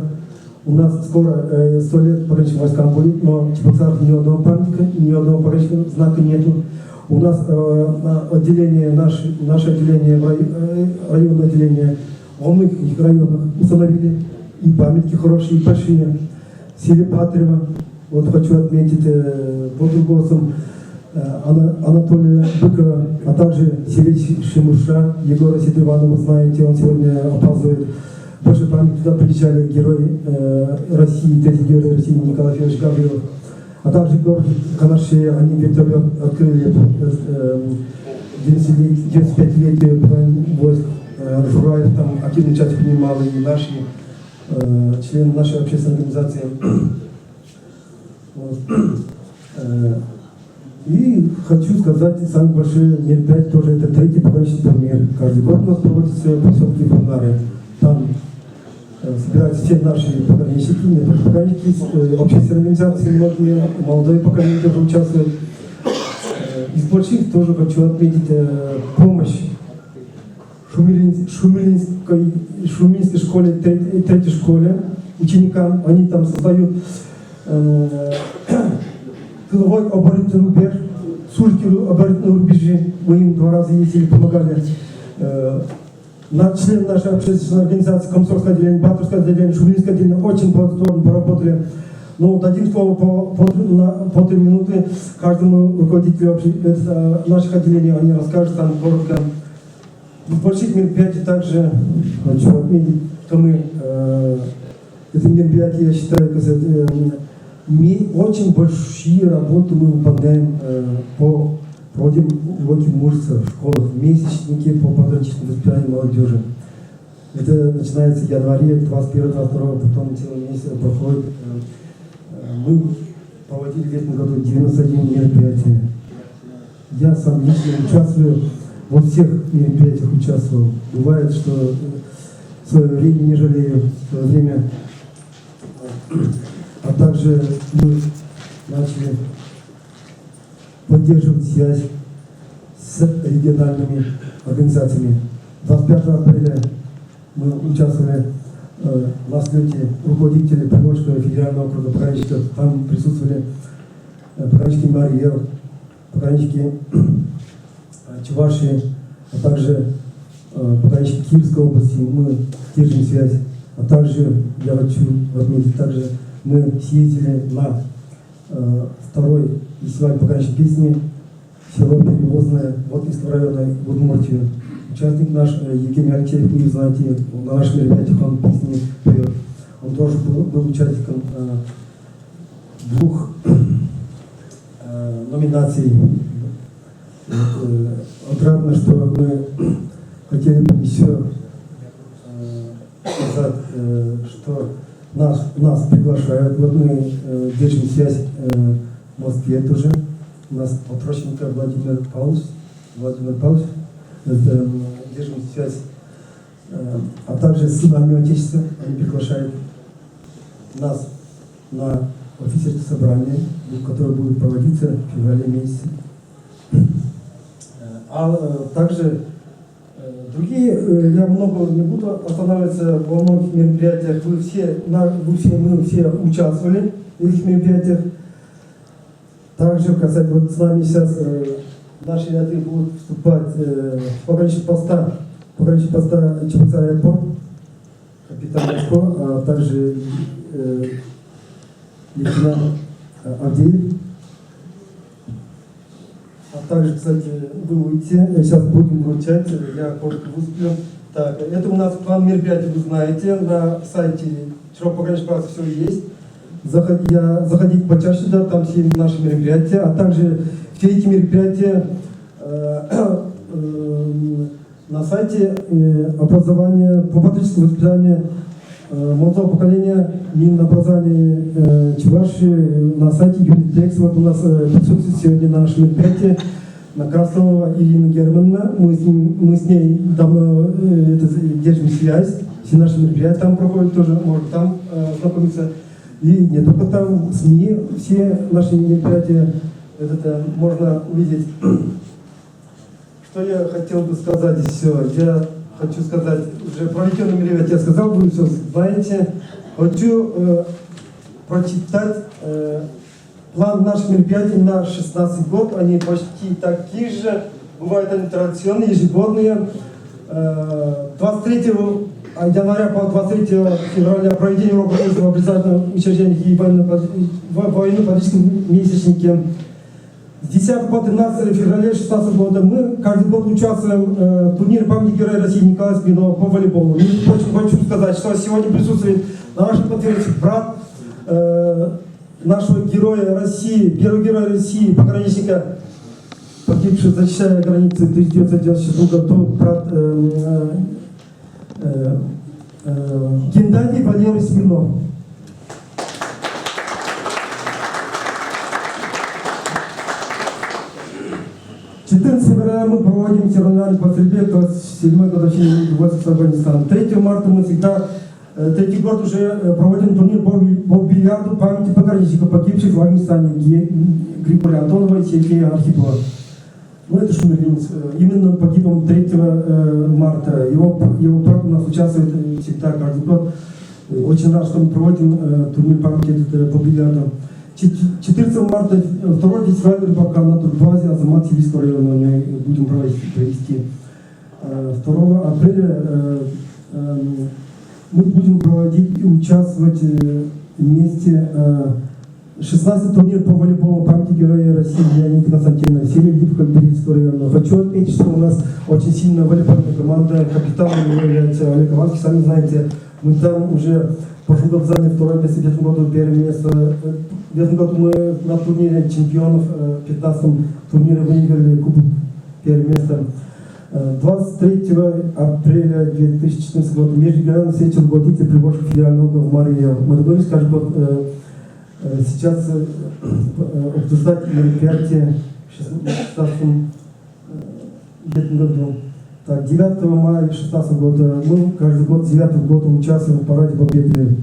У нас скоро 100 лет пограничным войскам будет, но в Чебоксарах ни одного памятника, ни одного пограничного знака нету. У нас отделение, наше отделение, районное отделение во многих районах установили и памятники хорошие, и большие. В селе Патрево, вот хочу отметить под руководством Анатолия Быкова, а также в селе Шемурша, Егора Сидриванова, знаете, он сегодня опаздывает. Больше памяти туда приезжали герои России, 3 герои России Николай Федорович Гаврилов. А также город Канарши, они вертолет открыли 95-летие войск Жураев, там активную часть принимал и наши члены нашей общественной организации. Вот. И хочу сказать, самые большие мероприятия тоже это 3-й пограничный турнир. Каждый год у нас проводится в поселке Фонары. Там собираются все наши пограничники, не только пограничники, общественные организации, многие, молодые поколения тоже участвуют. Из больших тоже хочу отметить помощь Шумилинской школе, 3-й школе, ученикам. Они там создают тыловой оборонительный рубеж, Сульский оборонительный рубежи. Мы им 2 раза ездили, помогали. Член нашей общественной организации, Комсомольское отделение, Батурское отделение, Шумилинское отделение очень плодотворно поработали. Ну, дадим слово по 3 минуты каждому руководителю наших отделений, они расскажут там коротко. В больших мероприятиях также хочу отметить, что мы это мероприятие, я считаю, очень большие работы мы выполняем проводим уроки мужества в школах, месячники по патриотическому воспитанию молодежи. Это начинается в январе, 21-22, потом целый месяц проходит. Мы проводили в этом году 91 мероприятия. Я сам лично участвую, во всех мероприятиях участвовал. Бывает, что в свое время не жалею, в свое время а также мы начали поддерживать связь с региональными организациями. 25 апреля мы участвовали на слете руководителей Приморского федерального округа пограничников. Там присутствовали пограничники Марьел, пограничники Чувашии, а также пограничники Киевской области. Мы держим связь. А также, я хочу отметить, также мы съездили на второй фестиваль пограничной песни в село Перевозное Воткинского района Удмуртии. Участник наш Евгений Алексеев, вы знаете, на наших мероприятиях он песни поет. Он тоже был участником двух номинаций. Отрадно, что мы хотели бы еще сказать, что нас приглашают. Вот мы держим связь в Москве тоже. У нас Отрощенко Владимир Павлович, держим связь, а также с сынами Отечества. Они приглашают нас на офицерское собрание, которое будет проводиться в феврале месяце. А также другие, я много не буду останавливаться во многих мероприятиях. Мы все участвовали в этих мероприятиях. Также, кстати, вот с нами сейчас наши ряды будут вступать в пограничные поста ЧПЦ «Аэропорт», капитан Лешко, а также лейтенант Авдеев. А также, кстати, вы будете, сейчас будем вручать, я коротко выступлю. Так, это у нас план мероприятий, вы знаете, на сайте Широкопограничный класс все есть. Заходите почаще туда, там все наши мероприятия, а также все эти мероприятия на сайте образования по патриотическому воспитанию молодого поколения Минобразования Чувашии на сайте Юнитекс. Вот у нас присутствует сегодня на нашем мероприятии Красова Ирина Германовна. Мы с ней давно держим связь. Все наши мероприятия там проходят тоже, может там знакомиться. И не только там, СМИ, все наши мероприятия можно увидеть. Что я хотел бы сказать еще? Я хочу сказать, уже про лечебное мероприятие я сказал, вы все знаете. Хочу прочитать план наших мероприятий на 16 год. Они почти такие же, бывают они традиционные, ежегодные. 23 января по 23 февраля проведение уроков в образовательных учреждениях и военно-политическом месячнике. С 10 по 13 февраля 2016 года мы каждый год участвуем в турнире памяти Героя России Николая Спинова по волейболу. И очень хочу сказать, что сегодня присутствует на нашей конференции брат нашего героя России, первого героя России, пограничника, погибший, защищая границы в 1996 году, брат Геннадий Валерий Смирнов. В 14 февраля мы проводим соревнования по стрельбе к 27-й годовщине войск Афганистана. 3 марта мы всегда, третий год уже проводим турнир по бильярду памяти пограничников, погибших в Афганистане, Григория Антонова и Сергея Архипова. Ну, это Шумерлинец. Именно погиб он 3 марта. Его брат у нас участвует всегда, каждый год. Очень рад, что мы проводим турнир памяти по бильярду. 14 марта второй фестиваль рыбака на турбазе Азамат Сибирского района мы будем провести. 2 апреля мы будем проводить и участвовать вместе 16 турнир по волейболу памяти Героя России Леонида Константина, селе Липка Бердского района. Хочу отметить, что у нас очень сильная волейбольная команда, капитаном является Олег Ивановский, сами знаете, мы там уже в прошлом году заняли второе место, в этом году первое место. В этом году мы на турнире чемпионов, в 15-м турнире выиграли кубок первое место. 23 апреля 2014 года межрегиональная встреча руководителей Приморского федерального округа в Марье. Мы договорились каждый год сейчас обсуждать мероприятие в 2016 году. Так, 9 мая 2016 года мы каждый год 9 года участвуем в параде Победы.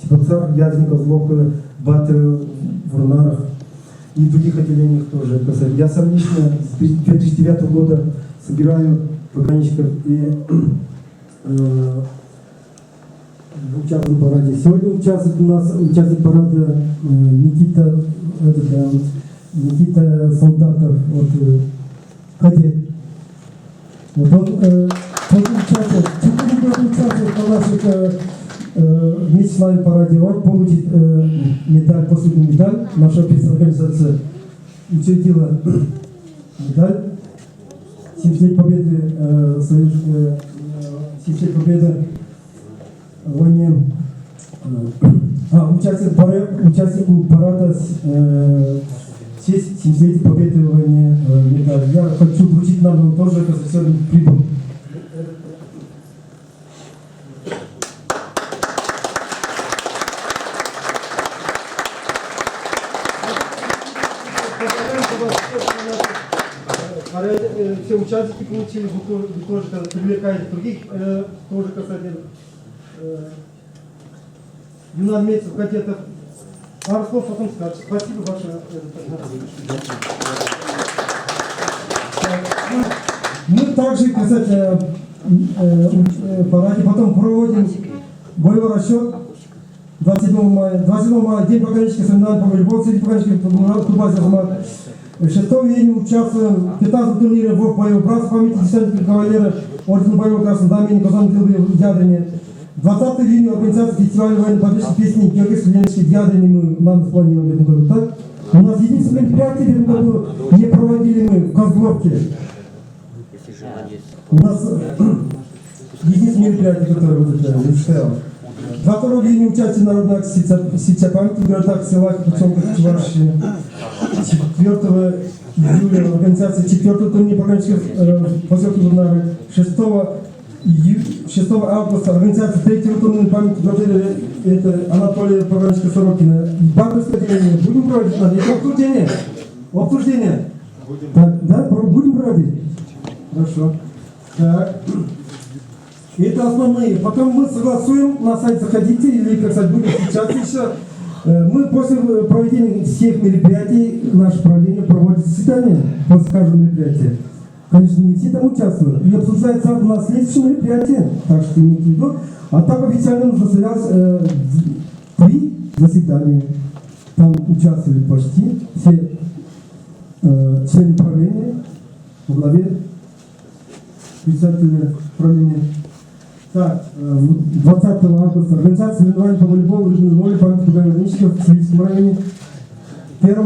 ЧПЦ Ядерников, Злока, БАТы в Рунарах и других отделениях тоже. Я сам лично с 2009 года собираю пограничников и участвую в параде. Сегодня участвует у нас участник парада Никита Солдатов, вот, кадет. Вот он участвует, 4 года участвует на наших вместе с нами параде. Он получит медаль, последнюю медаль. Наша общественная организация учредила медаль 70 лет победы, 70 лет победы в войне. Участнику парада 70 лет победы в войне медаль. Я хочу вручить нам тоже, как сегодня прибыл. Все участники получили, вы тоже привлекаете других, тоже касательно юноармейцев, кадетов. Пару слов потом скажешь. Спасибо большое. Мы также касательно параде потом проводим боевой расчет 27 мая. 27 мая день пограничных соревнований по волейболу среди пограничников Кубани Азамат. 6 июня участвуем в 15-м турнире в боевой братств памяти десантников кавалера ордена боевого красного знамени Казан в Ядрине. 20 июня организация фестиваля военно-подвижной песни Георгиевской Ленинской в Ядрине мы надо спланировали в этом году. Так? У нас единственное мероприятие в этом году не проводили мы в Козловке. У нас единственное мероприятие, которое вот это, 2 июня участие в народной акции «Сетя памяти» в городах села Путевка Чувашия. 4 июля организация 4-го турнира пограничников в поселке Бурнары. 6 августа организация 3-го турнира памяти это Анатолия Пограничка Сорокина. Банковское отделение. Будем проводить надо. Это обсуждение. Обсуждение. Так, да, будем проводить. Хорошо. Так. Это основные. Потом мы согласуем, на сайт заходите, или, как сказать, будем сейчас еще. Мы после проведения всех мероприятий, наше правление проводит заседание после каждого мероприятия. Конечно, не все там участвуют. И обсуждается на следующее мероприятие, так что имейте в виду. А так официально нужно создать 3 заседания. Там участвовали почти все члены правления во главе председателя правления. Так, 20 августа организация соревнований по волейболу в режиме воли памяти пограничников в Сибирском районе. 1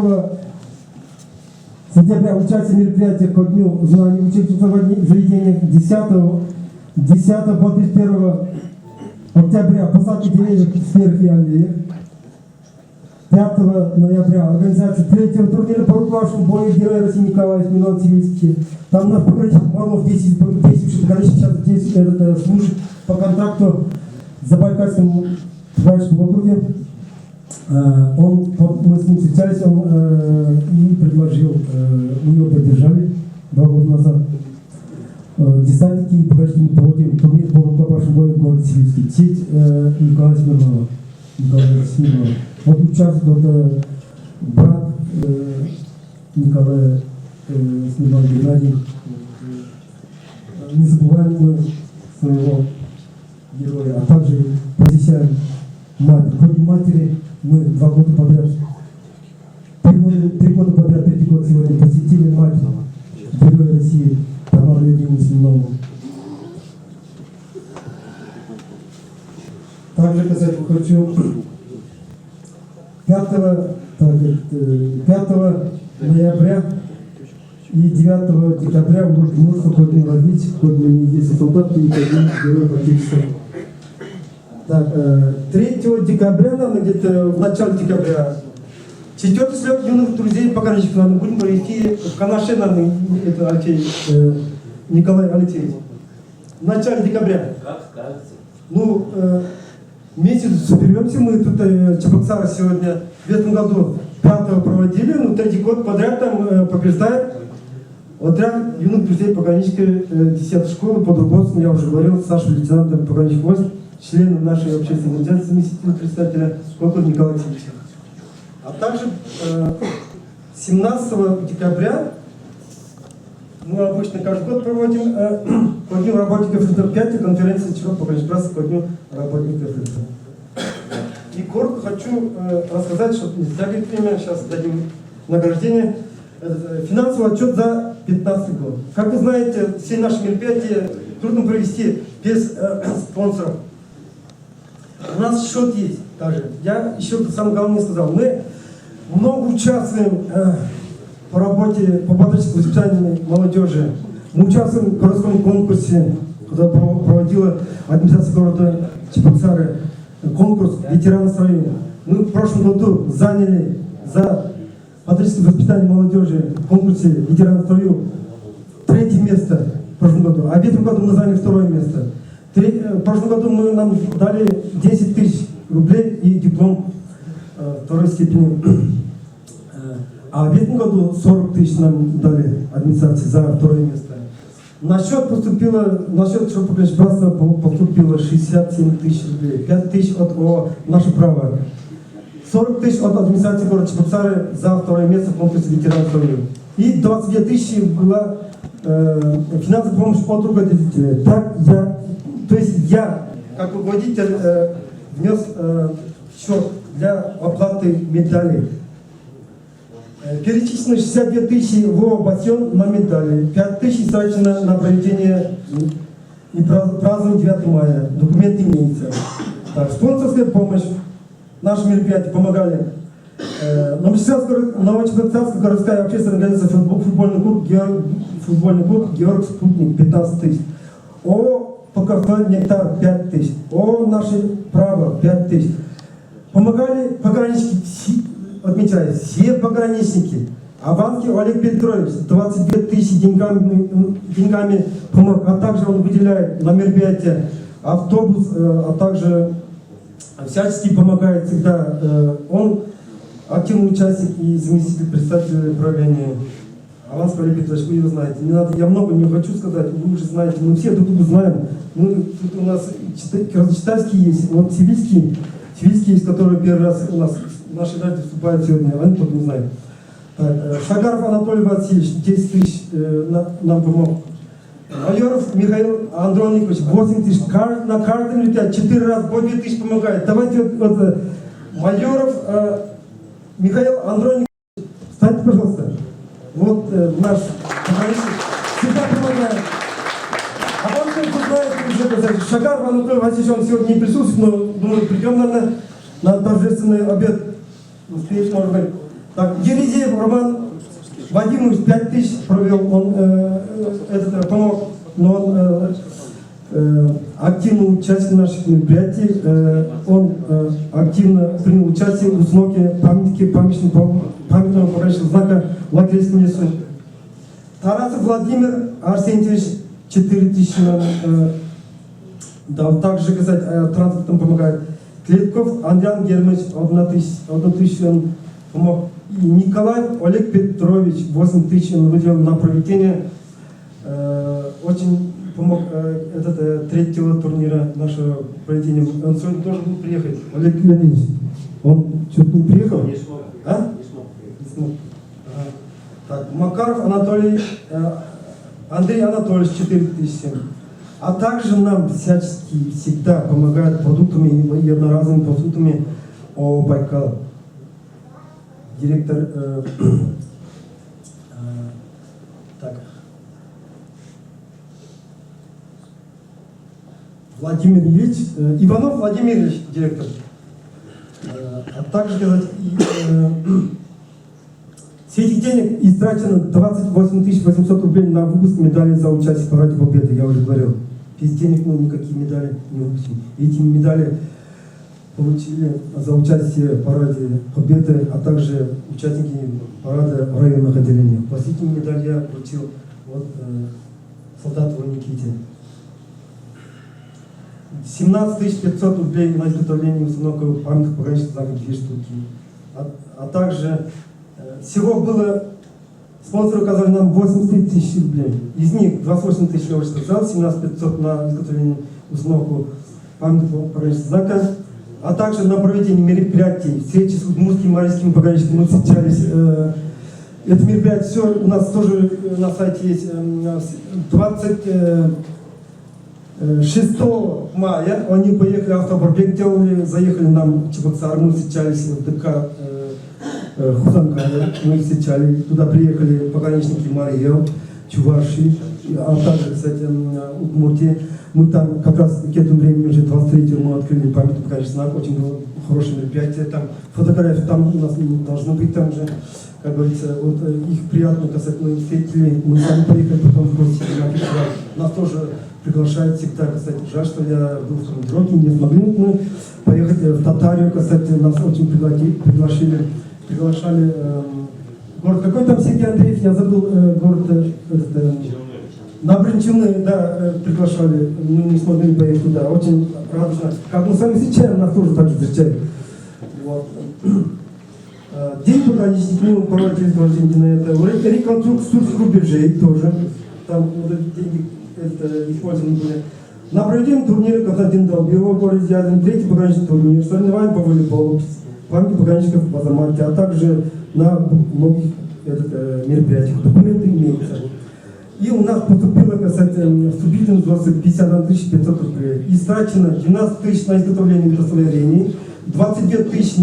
сентября участие в мероприятиях ко дню знаний в учебных заведениях. 10 по 31 октября посадки деревьев в скверах и аллеях. 5 ноября организация 3-го турнира по рукопашному бою Героя России Николая Миллион Сибирский. Там на пограничных Марлов 10 количество сейчас служит по контракту в Забайкальском Забайкальском округе. Мы с ним встречались, он и предложил, мы его поддержали 2 года назад. Десантники и пограничники проводим турнир по рукопашному бою в городе Сибирский. Сеть Николая Смирнова. Вот участвует брат Николая Смирнова Геннадий. Не забываем мы своего героя, а также посещаем мать. В ходе матери мы 2 года подряд, 3 года подряд, 3 года сегодня посетили мать Героя России Тамару Леонидовну Смирнову. Также, кстати, хочу 5 ноября и 9 декабря мы спокойно развить кодные неизвестные солдаты и кодные героев Отечества. Так, 3 декабря, наверное, где-то в начале декабря, 4-й слет юных друзей пограничников, наверное, будем провести в Канаше, наверное, это Алексей, Николай Алексеевич. В начале декабря. Как скажете. Ну, месяц соберемся, мы тут Чебоксары сегодня в этом году 5-го проводили, ну 3-й год подряд там побеждает отряд юных друзей пограничников 10-й школы под руководством, я уже говорил, старшего лейтенанта пограничных войск, членом нашей общественной организации, заместителя председателя Скотова Николая Алексеевича. А также 17 декабря мы обычно каждый год проводим ко дню работников ФЛТ 5 конференции Чего пограничных братств ко дню работников ФЛТ. И коротко хочу рассказать, чтобы не затягивать время, сейчас дадим награждение. Финансовый отчет за 2015 год. Как вы знаете, все наши мероприятия трудно провести без спонсоров. У нас счет есть также. Я еще самое главное сказал. Мы много участвуем по работе по патриотическому воспитанию молодежи. Мы участвуем в городском конкурсе, куда проводила администрация города Чебоксары конкурс ветеранов района. Мы в прошлом году заняли за патриотическое воспитание молодежи в конкурсе ветеранов района 3-е место в прошлом году. А в этом году мы заняли 2-е место. В прошлом году нам дали 10 тысяч рублей и диплом 2-й степени. А в этом году 40 тысяч нам дали администрации за 2-е место. На счет Чего пограничных братства поступило 67 тысяч рублей. 5 тысяч от ООО «Наше право». 40 тысяч от администрации города Чебоксары за 2-е место в конкурсе ветеранов района. И 22 тысячи была финансовая помощь от руководителя. То есть я, как руководитель, внес счет для оплаты медалей. Перечислено 62 тысячи в ООО на медали, 5 тысяч истрачено на проведение и празднование 9 мая. Документ имеется. Так, спонсорская помощь. Наши мероприятия помогали. Новочебоксарская городская общественная организация футбольный клуб «Георг Спутник» 15 тысяч. ООО «ПКФ Нектар» 5 тысяч. ООО «Наше право» 5 тысяч. Помогали пограничники, отмечаю, все пограничники. Аванский Олег Петрович 22 тысячи деньгами помог, а также он выделяет на мероприятие автобус, а также всячески помогает всегда. Он активный участник и заместитель председателя правления. Аванский Олег Петрович, вы его знаете. Не надо, я много не хочу сказать, вы уже знаете, мы все друг друга знаем. Тут у нас красночитальские есть, вот сибирские есть, которые первый раз у нас в нашей дате вступают сегодня, они только не знают. Шагаров Анатолий Васильевич 10 тысяч нам помог. Майоров Михаил Андроникович 8 тысяч. На каждом летят 4 раза по 2 тысячи помогает. Давайте вот Майоров Михаил Андроникович, встаньте, пожалуйста. Вот наш всегда помогает. А вам кто знает, уже сказать, Шагаров Анатолий Васильевич, он сегодня не присутствует, но думаю, придем, наверное, на торжественный обед. Успеешь, может быть. Так, Ерезеев Роман Вадимович 5 тысяч провел, он помог, но он активный участник наших мероприятий, он активно принял участие в установке памятного пограничного знака в Лакрейском лесу. Тарасов Владимир Арсентьевич 4 тысячи нам дал, также, сказать, транспортом помогает. Клетков Андриан Германович 1 тысячу он помог. И Николай Олег Петрович 8 тысяч он выделил на проведение. Очень помог третьего турнира нашего проведения. Он сегодня должен был приехать. Олег Леонидович, он что-то не приехал? Не смог. А? Не смог. Так, Макаров Андрей Анатольевич 4 тысячи. А также нам всячески всегда помогают продуктами и одноразовыми продуктами ООО «Байкал». Директор Владимир Ильич, Иванов Владимир Ильич, директор. А также, сказать, с этих денег истрачено 28 800 рублей на выпуск медалей за участие в параде Победы, я уже говорил. Без денег мы никакие медали не выпустим. Эти медали получили за участие в параде Победы, а также участники парада районных отделений. Последнюю медаль я получил от Солдатову Никите. 17 500 рублей на изготовление и установку памятных пограничных знаков 2 штуки. А также всего было, спонсоры указали нам 83 тысячи рублей. Из них 28 тысяч, я уже сказал, 17 500 на изготовление и установку памятных пограничных знаков. а также на проведение мероприятий, встречи с удмуртскими, марийскими пограничниками мы встречались. Это мероприятие все у нас тоже на сайте есть. 26 мая они поехали, автопробег делали, заехали нам Чебоксар, мы встречались в ДК Хузанкая, мы встречали, туда приехали пограничники Мария, Чуваши, а также, кстати, Удмуртии. Мы там как раз к этому времени уже 23-го мы открыли памятный пограничный знак, очень было хорошее мероприятие, там фотографии там у нас не должно быть, там же, как говорится, вот их приятно, кстати, мы встретили, мы сами поехали потом в гости на фестиваль. Нас тоже приглашают всегда, кстати, жаль, что я был в командировке, не смогли мы поехать в Татарию, кстати, нас очень приглашали. Город какой там Сергей Андреев, я забыл, город Набринчины, да, приглашали, мы не смогли поехать туда, очень радостно. Как мы сами встречаем, нас тоже так же встречают. Вот. День пограничников, мы проводили тоже деньги на это. Реконструкцию рубежей тоже, там вот эти деньги использованы были. На проведение турнира Константин Долбилова в городе Язань, третий пограничный турнир, соревнования по волейболу, памяти пограничников в Азамате, а также на многих мероприятиях. Документы имеются. И у нас поступило, кстати, вступительных взносов 51 500 рублей. Истрачено 12 тысяч на изготовление удостоверений, 22 тысячи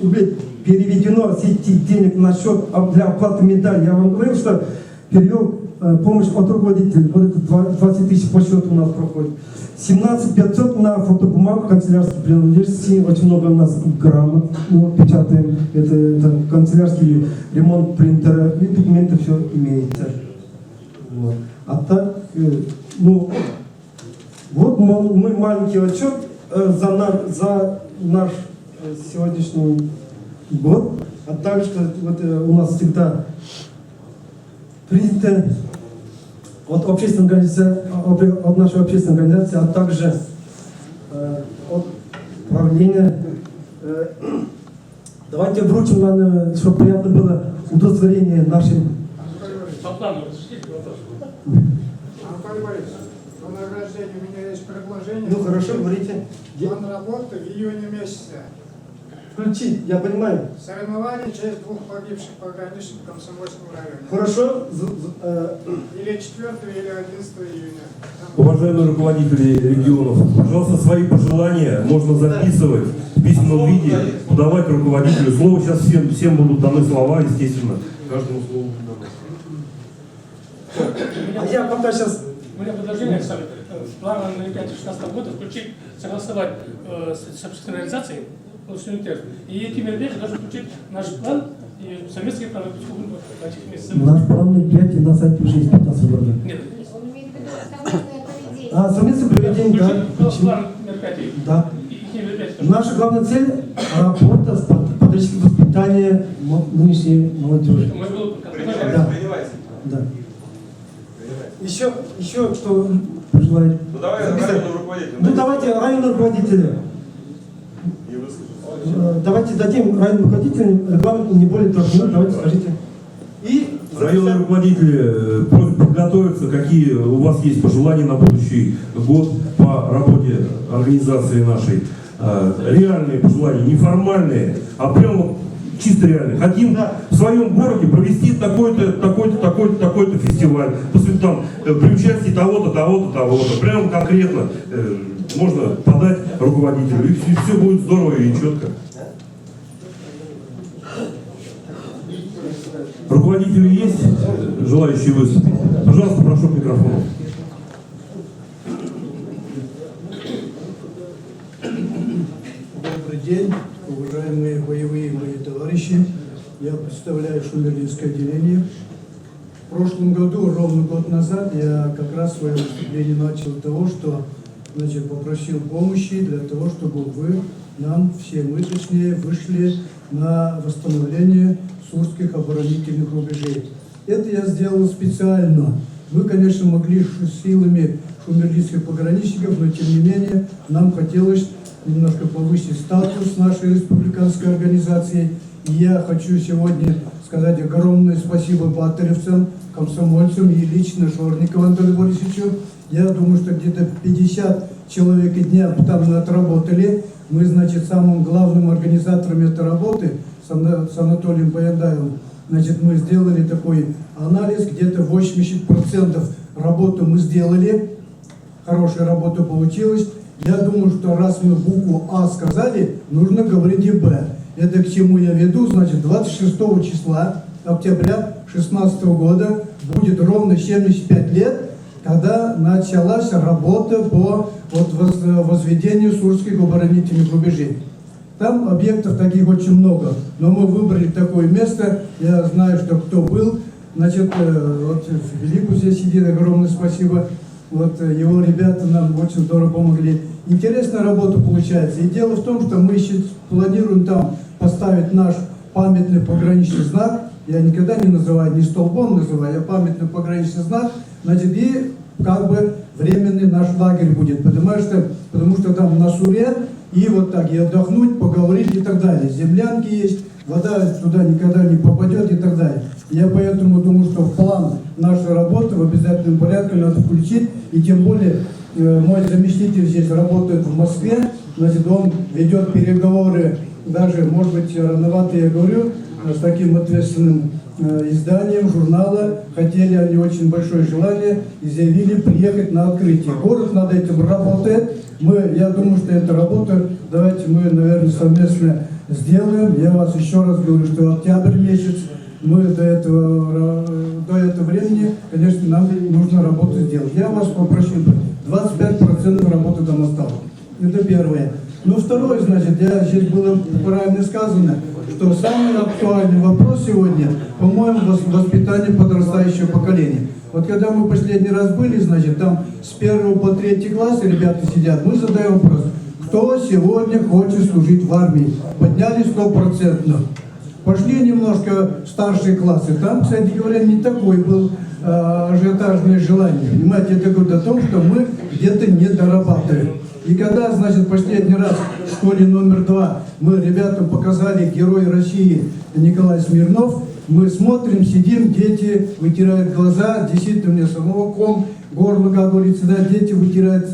рублей переведено с этих денег на счет для оплаты медали. Я вам говорил, что перевел помощь от руководителей. Вот это 20 тысяч по счету у нас проходит. 17 500 на фотобумагу, канцелярские принадлежности. Очень много у нас грамот. Мы печатаем. Это канцелярский ремонт принтера. И документы все имеется. Вот. А так, ну, вот мой маленький отчет за наш сегодняшний год. А также вот, у нас всегда принято от общественной организации, от нашей общественной организации, а также от правления. Давайте вручим, наверное, чтобы приятно было удостоверение нашим. Анатолий Борисович, по награждению у меня есть предложение. Ну хорошо, говорите. План работы в июне месяце. Включить, я понимаю. Соревнования в честь 2 погибших пограничников в Комсомольском районе. Хорошо. Или 4 или 11 июня. Уважаемые руководители регионов, пожалуйста, свои пожелания можно записывать в письменном виде, подавать руководителю. Слово сейчас всем будут даны слова, естественно. Каждому слову дано. А я пока сейчас... У меня предложение, Александр, в план на 2016 года включить, согласовать с общественной организацией, и эти мероприятия должны включить наш план и совместный план этих месяцев. Наш план мероприятий на сайте уже есть 15 года. Нет. Он имеет в виду совместное проведение. Совместное проведение, да. План мероприятий. Да. Наша главная цель – работа с патриотическим воспитанием нынешней молодежи. Да. Да. Еще что пожелаете? Ну давай районным руководителям. Ну давайте районным руководителям. Давайте дадим районным руководителям регламент не более 3 минут. Давайте скажите. И районные руководители просят подготовиться, какие у вас есть пожелания на будущий год по работе организации нашей. Реальные пожелания, неформальные, а прямо чисто реальные. Хотим в своем городе провести такой-то фестиваль, там, при участии того-то, того-то, того-то. Прямо конкретно можно подать руководителю, и все будет здорово и четко. Руководители есть, желающие выступить? Пожалуйста, прошу к микрофону. Добрый день, уважаемые боевые мои товарищи. Я представляю Шумерлинское отделение. В прошлом году, ровно год назад, я как раз свое выступление начал с того, что попросил помощи для того, чтобы вы, все мы точнее, вышли на восстановление сурских оборонительных рубежей. Это я сделал специально. Мы, конечно, могли силами шумерлинских пограничников, но тем не менее нам хотелось немножко повысить статус нашей республиканской организации И я хочу сегодня сказать огромное спасибо батыревцам, комсомольцам и лично Шорникову Анатолию Борисовичу. Я думаю, что где-то 50 человек и дня там мы отработали. Мы, значит, самым главным организатором этой работы с Анатолием Баяндаевым, значит, мы сделали такой анализ, где-то 80% работы мы сделали, хорошая работа получилась. Я думаю, что раз мы букву А сказали, нужно говорить и Б. Это к чему я веду, значит, 26 числа октября 2016 года будет ровно 75 лет, когда началась работа по возведению сурских оборонительных рубежей. Там объектов таких очень много, но мы выбрали такое место, я знаю, что кто был, значит, вот Велику здесь сидит, огромное спасибо, вот его ребята нам очень здорово помогли. Интересная работа получается, и дело в том, что мы еще планируем там поставить наш памятный пограничный знак, я никогда не называю, не столбом называю, а памятный пограничный знак, значит, и как бы временный наш лагерь будет, потому что там на Суре, и вот так, и отдохнуть, поговорить и так далее. Землянки есть, вода туда никогда не попадет и так далее. Я поэтому думаю, что в план нашей работы в обязательном порядке надо включить, и тем более мой заместитель здесь работает в Москве, значит, он ведет переговоры, даже, может быть, рановато я говорю, с таким ответственным изданием журнала, хотели они очень большое желание и заявили приехать на открытие. Город над этим работает. Я думаю, что эта работа, давайте мы, наверное, совместно сделаем. Я вас еще раз говорю, что октябрь месяц, мы до этого времени, конечно, нам нужно работу сделать. Я вас попрошу, 25% работы там осталось. Это первое. Ну, второе, значит, здесь было правильно сказано, что самый актуальный вопрос сегодня, по-моему, воспитание подрастающего поколения. Вот когда мы последний раз были, значит, там с 1 по 3 класс ребята сидят, мы задаем вопрос, кто сегодня хочет служить в армии? Подняли 100%. Пошли немножко в старшие классы. Там, кстати говоря, не такой был ажиотажное желание. Понимаете, это говорит о том, что мы где-то не дорабатываем. И когда, значит, последний раз в школе номер 2 мы ребятам показали Герой России Николай Смирнов, мы смотрим, сидим, дети вытирают глаза, действительно, у меня самого ком, горло, как говорится, да, дети вытирают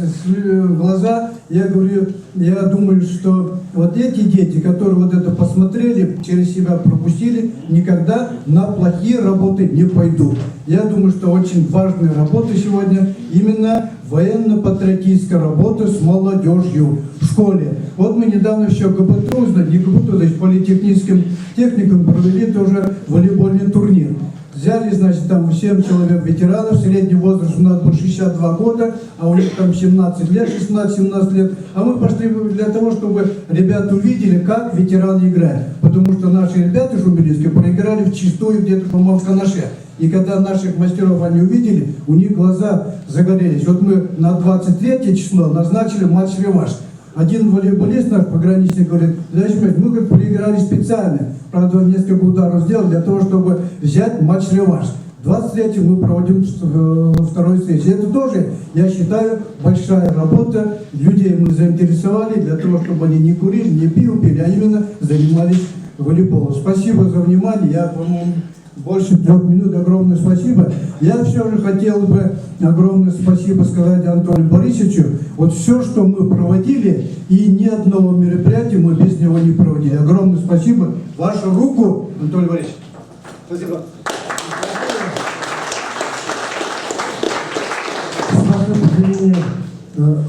глаза. Я говорю, я думаю, что вот эти дети, которые вот это посмотрели, через себя пропустили, никогда на плохие работы не пойдут. Я думаю, что очень важная работа сегодня именно военно-патриотическая работа с молодежью в школе. Вот мы недавно еще ГПТУ, не ГПТУ, значит, политехническим техникум провели тоже волейбольный турнир. Взяли, значит, там 7 человек ветеранов, средний возраст у нас был 62 года, а у них там 17 лет, 16-17 лет. А мы пошли для того, чтобы ребята увидели, как ветераны играют. Потому что наши ребята журналистские проиграли вчистую где-то, по-моему, в Канаше. И когда наших мастеров они увидели, у них глаза загорелись. Вот мы на 23 число назначили матч-реванш. Один волейболист наш пограничник говорит, мы как проиграли специально. Правда, несколько ударов сделали для того, чтобы взять матч-реванш. 23 мы проводим второй встречи. Это тоже, я считаю, большая работа. Людей мы заинтересовали для того, чтобы они не курили, не пили, а именно занимались волейболом. Спасибо за внимание. Я, по-моему, больше 3 минут. Огромное спасибо. Я все же хотел бы огромное спасибо сказать Анатолию Борисовичу. Вот все, что мы проводили, и ни одного мероприятия мы без него не проводили. Огромное спасибо. Вашу руку, Анатолий Борисович. Спасибо. С вашего позволения,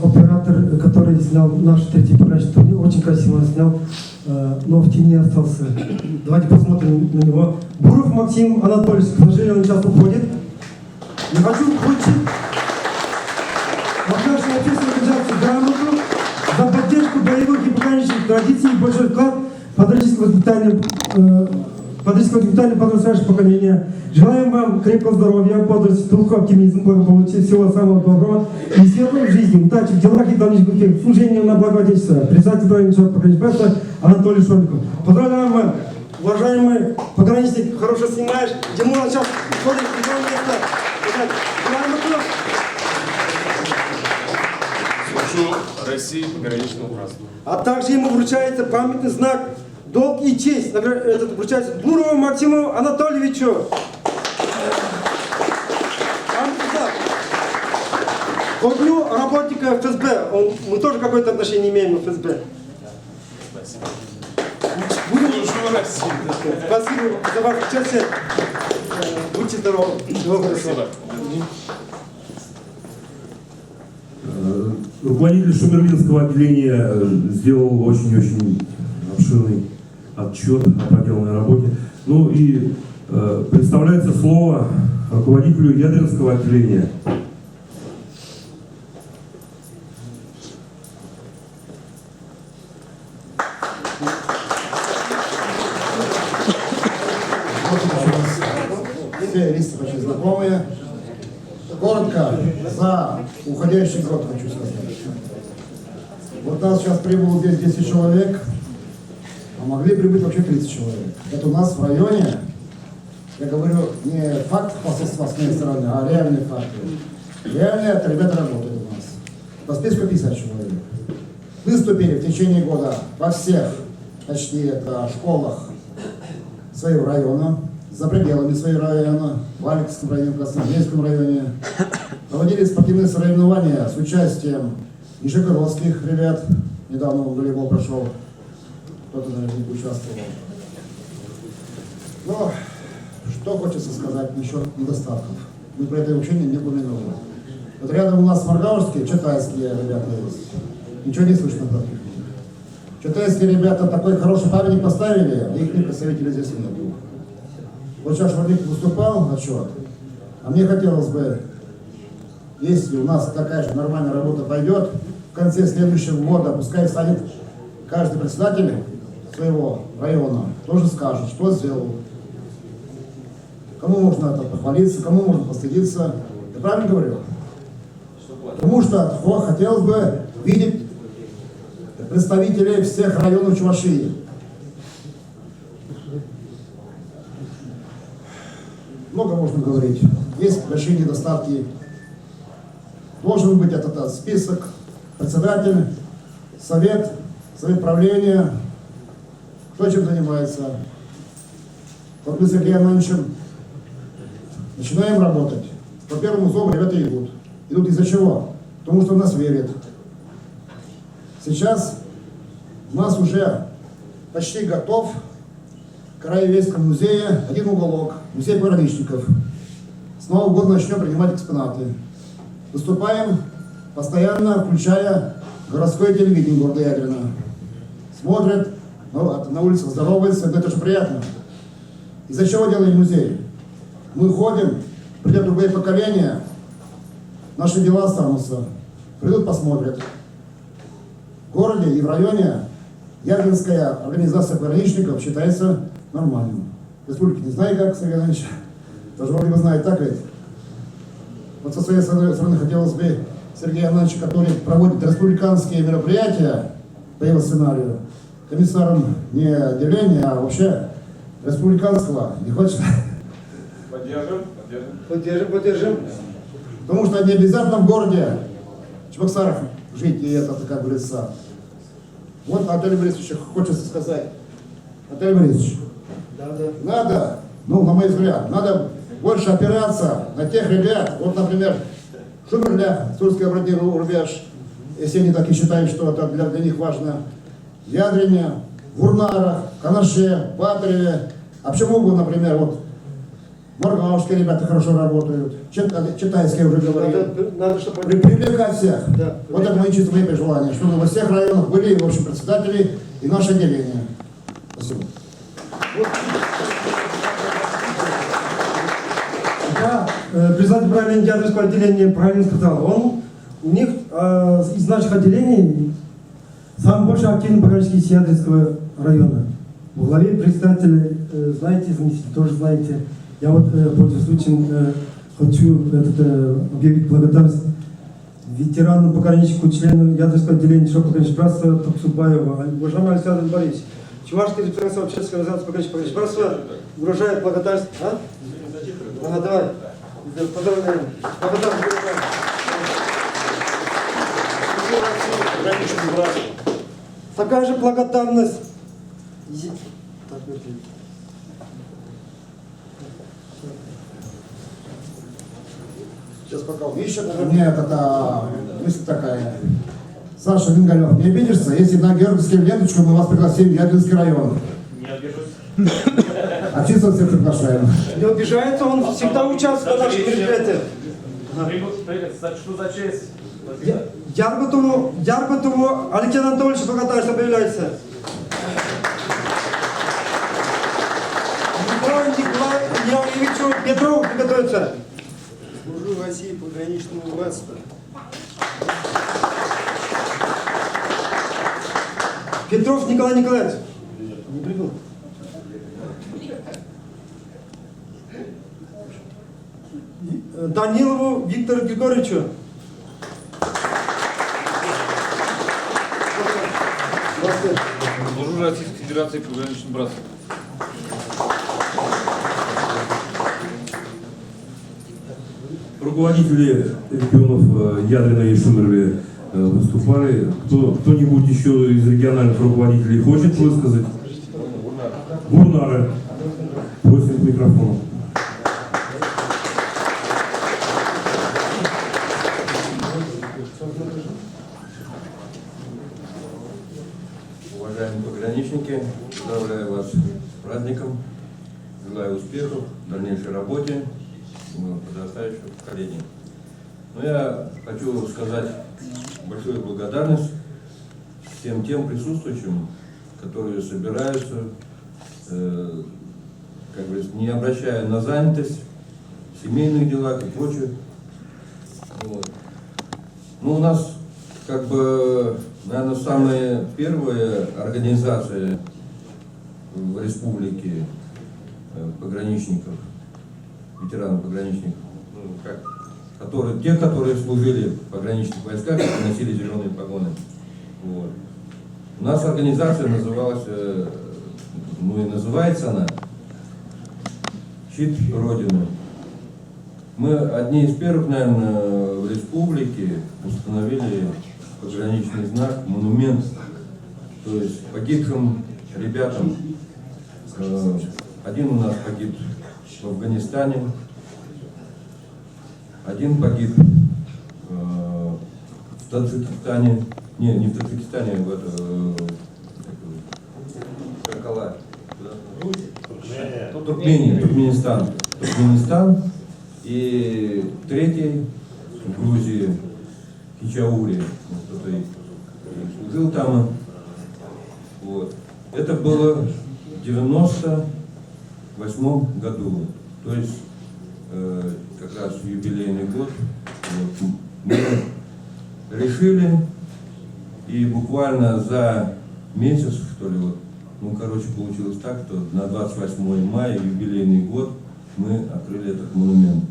оператор, который снял наш третий пограничный турнир, очень красиво снял, но в тени остался. Давайте посмотрим на него. Буров Максим Анатольевич, к сожалению, он сейчас уходит. Я хочу получить от нашей общественной организации грамоту за поддержку боевых и пограничных традиций и большой вклад в патриотическое воспитание подрастающего поколения. Желаем вам крепкого здоровья, бодрости, духа, оптимизма, благополучия, всего самого доброго и светлой жизни, удачи в делах и дальнейших служениях на благо Отечества. Председатель правительства пограничного Анатолий Шорников. Поздравляем вас, уважаемый пограничник, хорошо снимаешь. Тимур сейчас ходит в другое место. Служу России пограничного братства. А также ему вручается памятный знак долг и честь вручается Бурову Максиму Анатольевичу. По дню работника ФСБ. Мы тоже какое-то отношение имеем к ФСБ. Спасибо за ваше участие. Будьте здоровы. Всего хорошего. Руководитель Шумерлинского отделения сделал очень-очень обширный отчет о проделанной работе. Ну и представляется слово руководителю Ядринского отделения. Все листы очень знакомые. Коротко за уходящий год хочу сказать. Вот нас сейчас прибыло здесь 10 человек, а могли прибыть вообще 30 человек. Это у нас в районе, я говорю, не факт посольства с моей стороны, а реальные факты. Реально это ребята работают у нас. По списку 50 человек. Выступили в течение года во всех, почти это, школах своего района, за пределами своего района, в Алексском районе, в Красноармейском районе. Проводили спортивные соревнования с участием нижегородских ребят. Недавно волейбол прошел, кто-то наверняка участвовал. Но что хочется сказать насчет недостатков. Мы про это вообще не упомянули. Вот рядом у нас маргаушские, чатайские ребята есть. Ничего не слышно про них. Чатайские ребята такой хороший памятник поставили, а их представителей здесь нет. Вот сейчас Шварник выступал, отчет, а мне хотелось бы, если у нас такая же нормальная работа пойдет, в конце следующего года пускай станет каждый председатель своего района, тоже скажет, что сделал. Кому можно это похвалиться, кому можно постыдиться. Я правильно говорю? Потому что хотелось бы видеть представителей всех районов Чувашии. Много можно говорить. Есть большие недостатки. Должен быть этот список, председатель, совет правления, кто чем занимается. Вот мы с Сергеем Ивановичем начинаем работать. По первому зову ребята идут. Идут из-за чего? Потому что в нас верят. Сейчас у нас уже почти готов в Краеведческом музее один уголок, музей пограничников. С Нового года начнем принимать экспонаты. Выступаем постоянно, включая городское телевидение города Ядрина. Смотрят, на улицах здороваются, это же приятно. Из-за чего делаем музей? Мы ходим, придет другое поколение, наши дела останутся. Придут, посмотрят. В городе и в районе Ядринская организация пограничников считается нормальным. Республики не знаю как, Сергей Иванович, даже вроде бы знает, так ведь? Вот со своей стороны хотелось бы Сергея Ивановича, который проводит республиканские мероприятия по его сценарию, комиссаром не отделения, а вообще республиканского, не хочешь? Поддержим. Потому что не обязательно в городе Чебоксарах жить, и это, как говорится. Вот Анатолий Борисович хочется сказать. Анатолий Борисович, надо, на мой взгляд, надо больше опираться на тех ребят, вот, например, Шумерля, Сурский обратный рубеж, если они так и считают, что это для них важно, в Ядрине, в Урнарах, Канаше, Батареве. А почему бы, например, вот Маргаушские ребята хорошо работают, читайские уже говорил. Надо, чтобы привлекать всех. Да, вот это мои чисто мои пожелания, чтобы во всех районах были, в общем, председатели и наше отделение. Спасибо. Да, председатель правления Ядринского отделения правильно сказал. У них из наших отделений самый большой активный пограничник из Ядринского района. В главе председателя, знаете, заместитель, тоже знаете. Я вот, пользуясь случаем, хочу объявить благодарность ветерану пограничнику, члену Ядринского отделения Широкого пограничного братства Токсубаева, уважаемый Александр Борисович. Чувашская республиканская общественная организация пограничного братства выражает благодарность. Давай. Поздравляем. Такая же благодарность Сейчас пока он ищет, у меня это мысль такая. Саша Мингалев, не обидишься, если на георгиевскую ленточку мы вас пригласим в Ядринский район? Не обижусь. А чисто всех приглашаем. Не обижается, он всегда участвует в наших мероприятиях. Что за честь? Ярбатову Алексей Анатольевич Богатарь объявляется. Николаю Леонидовичу Петрову приготовиться. Служу России пограничному братству. Петров Николай Николаевич. Не придумал. Данилову Виктору Григорьевичу. Служу Российской Федерации пограничному братству. Руководители регионов Ядрина и Шумерли выступали. Кто-нибудь еще из региональных руководителей хочет высказать? Бурнары. Просим к микрофону. Уважаемые пограничники, поздравляю вас с праздником, желаю успехов в дальнейшей работе подрастающего поколения. Но я хочу сказать большую благодарность всем тем присутствующим, которые собираются, как говорится, не обращая на занятость, в семейных делах и прочее. Вот. Ну, у нас, как бы, наверное, самая первая организация в республике пограничников, ветеранов пограничников, те, которые служили в пограничных войсках и носили зеленые погоны. Вот. У нас организация называлась, ну и называется она «Щит Родины». Мы одни из первых, наверное, в республике установили пограничный знак, монумент, то есть погибшим ребятам. Один у нас погиб в Афганистане, один погиб в Таджикистане, не в Таджикистане, в Туркменистан. И третий в Грузии, Хичаури, кто-то служил там. Вот. Это было в 98 году, то есть как раз юбилейный год. Вот. Мы решили, и буквально за месяц, что ли, вот, ну, короче, получилось так, что на 28 мая, юбилейный год, мы открыли этот монумент,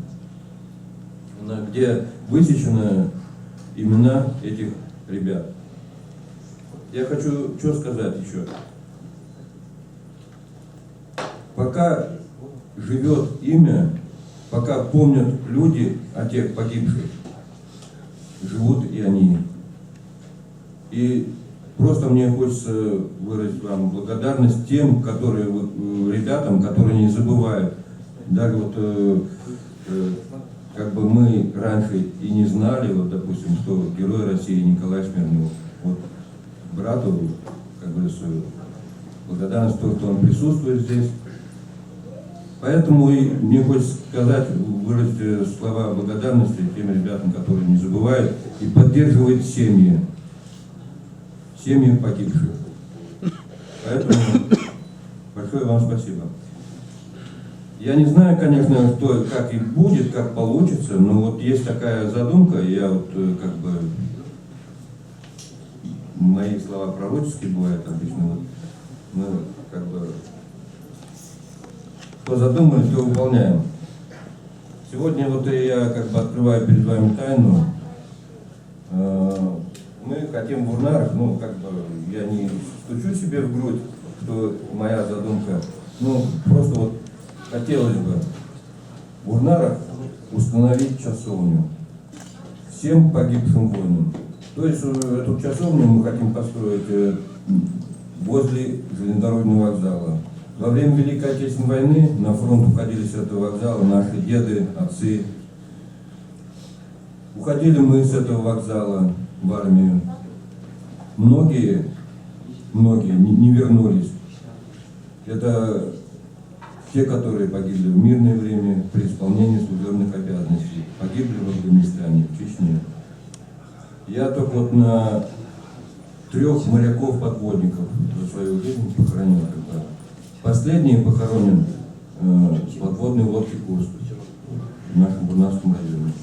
где высечены имена этих ребят. Я хочу что сказать еще. Пока живет имя, пока помнят люди о тех погибших, живут и они. И просто мне хочется выразить вам благодарность тем, ребятам, которые не забывают. Даже вот как бы мы раньше и не знали, вот, допустим, что герой России Николай Смирнов. Вот брату, как говорится, благодарность за то, что он присутствует здесь. Поэтому и мне хочется сказать, выразить слова благодарности тем ребятам, которые не забывают и поддерживают семьи погибших. Поэтому большое вам спасибо. Я не знаю, конечно, что, как и будет, как получится, но вот есть такая задумка, я вот как бы, мои слова пророческие бывают обычно, вот, мы как бы, что задумали, то выполняем. Сегодня вот я как бы открываю перед вами тайну. Мы хотим в Бурнарах, ну как бы я не стучу себе в грудь, что моя задумка, ну просто вот хотелось бы в Бурнарах установить часовню всем погибшим воинам. То есть эту часовню мы хотим построить возле железнодорожного вокзала. Во время Великой Отечественной войны на фронт уходили с этого вокзала наши деды, отцы. Уходили мы с этого вокзала в армию. Многие не вернулись. Это те, которые погибли в мирное время при исполнении служебных обязанностей. Погибли в Афганистане, в Чечне. Я только вот на 3 моряков-подводников за свою жизнь похоронил. Последний похоронен с подводной лодки «Курск» в нашем Бурнасском районе.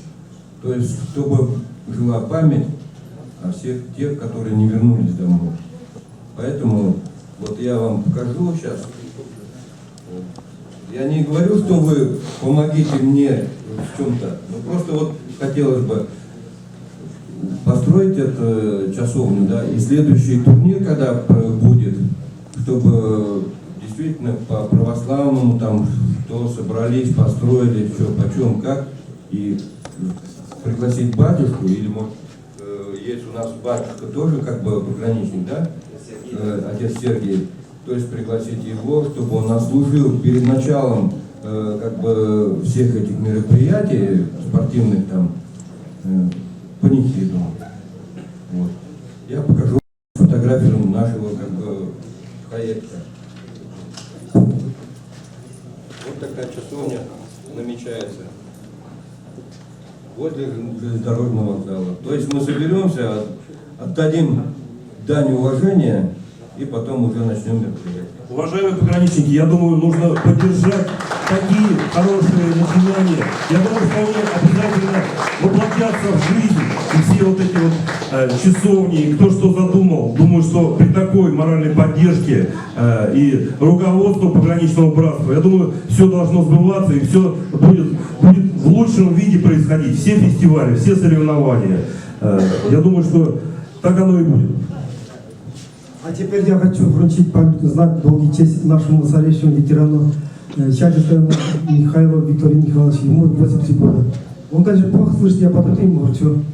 То есть, чтобы жила память о всех тех, которые не вернулись домой. Поэтому вот я вам покажу сейчас. Я не говорю, что вы помогите мне в чем-то, но просто вот хотелось бы построить эту часовню, да, и следующий турнир, когда будет, чтобы действительно по православному там, что собрались, построили, что, почем, как, и пригласить батюшку, или может, есть у нас батюшка тоже как бы пограничник, да, отец Сергий, то есть пригласить его, чтобы он нас служил перед началом как бы всех этих мероприятий спортивных там панихиду. Вот. Я покажу фотографию нашего как бы проекта. Вот такая часовня намечается возле железнодорожного вокзала. То есть мы соберемся, отдадим дань уважения и потом уже начнем мероприятие. Уважаемые пограничники, я думаю, нужно поддержать такие хорошие начинания. Я думаю, что они обязательно воплотятся в жизнь. И все вот эти вот часовни, и кто что задумал. Думаю, что при такой моральной поддержке и руководству пограничного братства, я думаю, все должно сбываться и все будет в лучшем виде происходить. Все фестивали, все соревнования. Я думаю, что так оно и будет. А теперь я хочу вручить памятный знак долгой чести нашему старейшему ветерану Чатинскому Михаилу Виктору Михайловичу. Ему 83 года. Он, конечно, плохо слышит, я по ему вручу.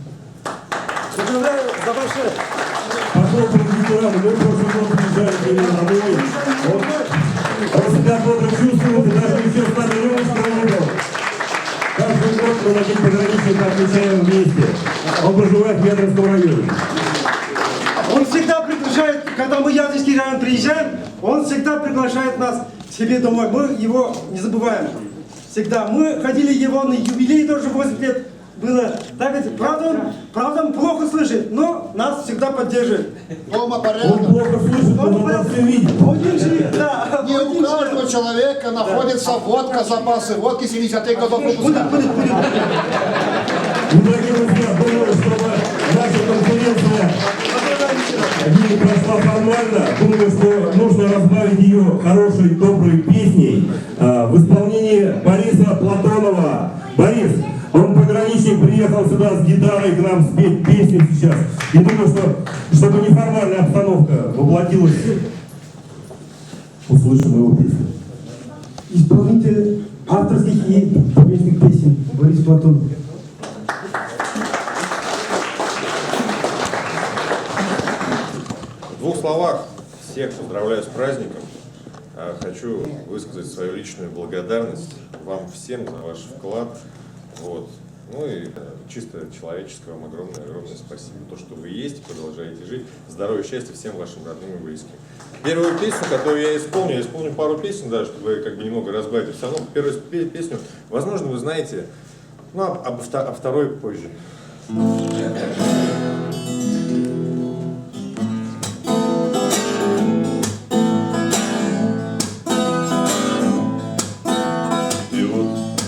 Поздравляю за ваше... Похлопаем ветерану, мы в прошлом году приезжали домой. Он себя бодро чувствует, и даже еще с нами Лёвочка не был. Каждый год мы на День пограничника отмечаем вместе. Он проживает в Ядровском районе. Он всегда приглашает, когда мы в Ядерский район приезжаем, он всегда приглашает нас к себе домой. Мы его не забываем. Всегда. Мы ходили его на юбилей, тоже 8 лет было. Так ведь, правда, он плохо слышит, но нас всегда поддерживает. Дома Он порядок. плохо слышит, но он нас все видит. Один живет, да. Не у каждого человека находится водка, запасы водки 70-х годов выпуска. Дорогие друзья, думаю, чтобы наша конференция не прошла формально. Думаю, что нужно разбавить ее хорошей, доброй песней в исполнении Бориса Платонова. Борис, он пограничник, приехал сюда с гитарой к нам спеть песню сейчас. И думаю, что чтобы неформальная обстановка воплотилась, услышим его песню. Исполнитель авторских и памятных песен Борис Платонов. В двух словах всех поздравляю с праздником. Хочу высказать свою личную благодарность вам всем за ваш вклад. Вот. Ну и чисто человеческое вам огромное спасибо. То, что вы есть, продолжаете жить. Здоровья, счастья всем вашим родным и близким. Первую песню, которую я исполню пару песен, да, чтобы как бы немного разбавить обстановку. Первую песню, возможно, вы знаете, ну, а второй позже.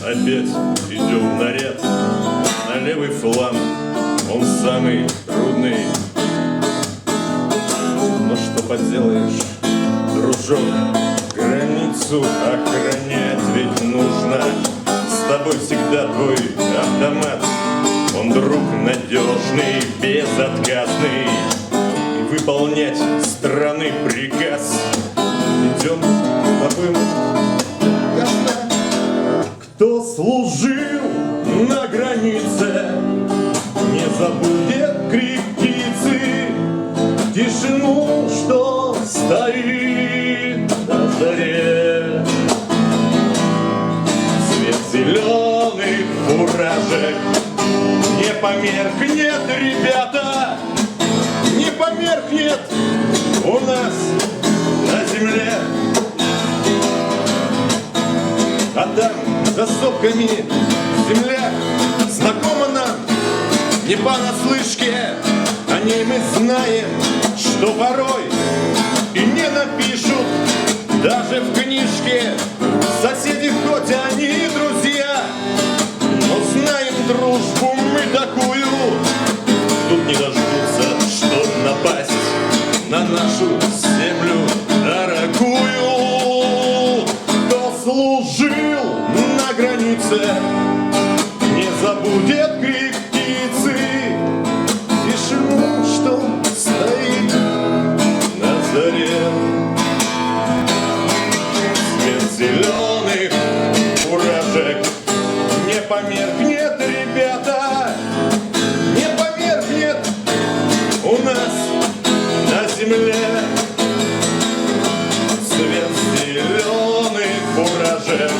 Опять идем наряд на левый фланг, он самый трудный. Но что поделаешь, дружок, границу охранять ведь нужно. С тобой всегда твой автомат, он друг надежный, безотказный. И выполнять страны приказ. Идем с тобой. Кто служил на границе, не забудет крик птицы, тишину, что стоит померкнет, ребята, не померкнет у нас на земле. А там, за сопками, земля знакома нам не понаслышке. О ней мы знаем, что порой и не напишут даже в книжке. Соседи, хоть они и друзья, но знаем дружбу мы такую. Тут не дождутся, чтоб напасть на нашу землю дорогую. Кто служил на границе, не забудет крик птицы, тишину, что стоит на заре. Свет зеленых фуражек не померкнет, ребята, не померкнет у нас на земле. Свет зеленых фуражек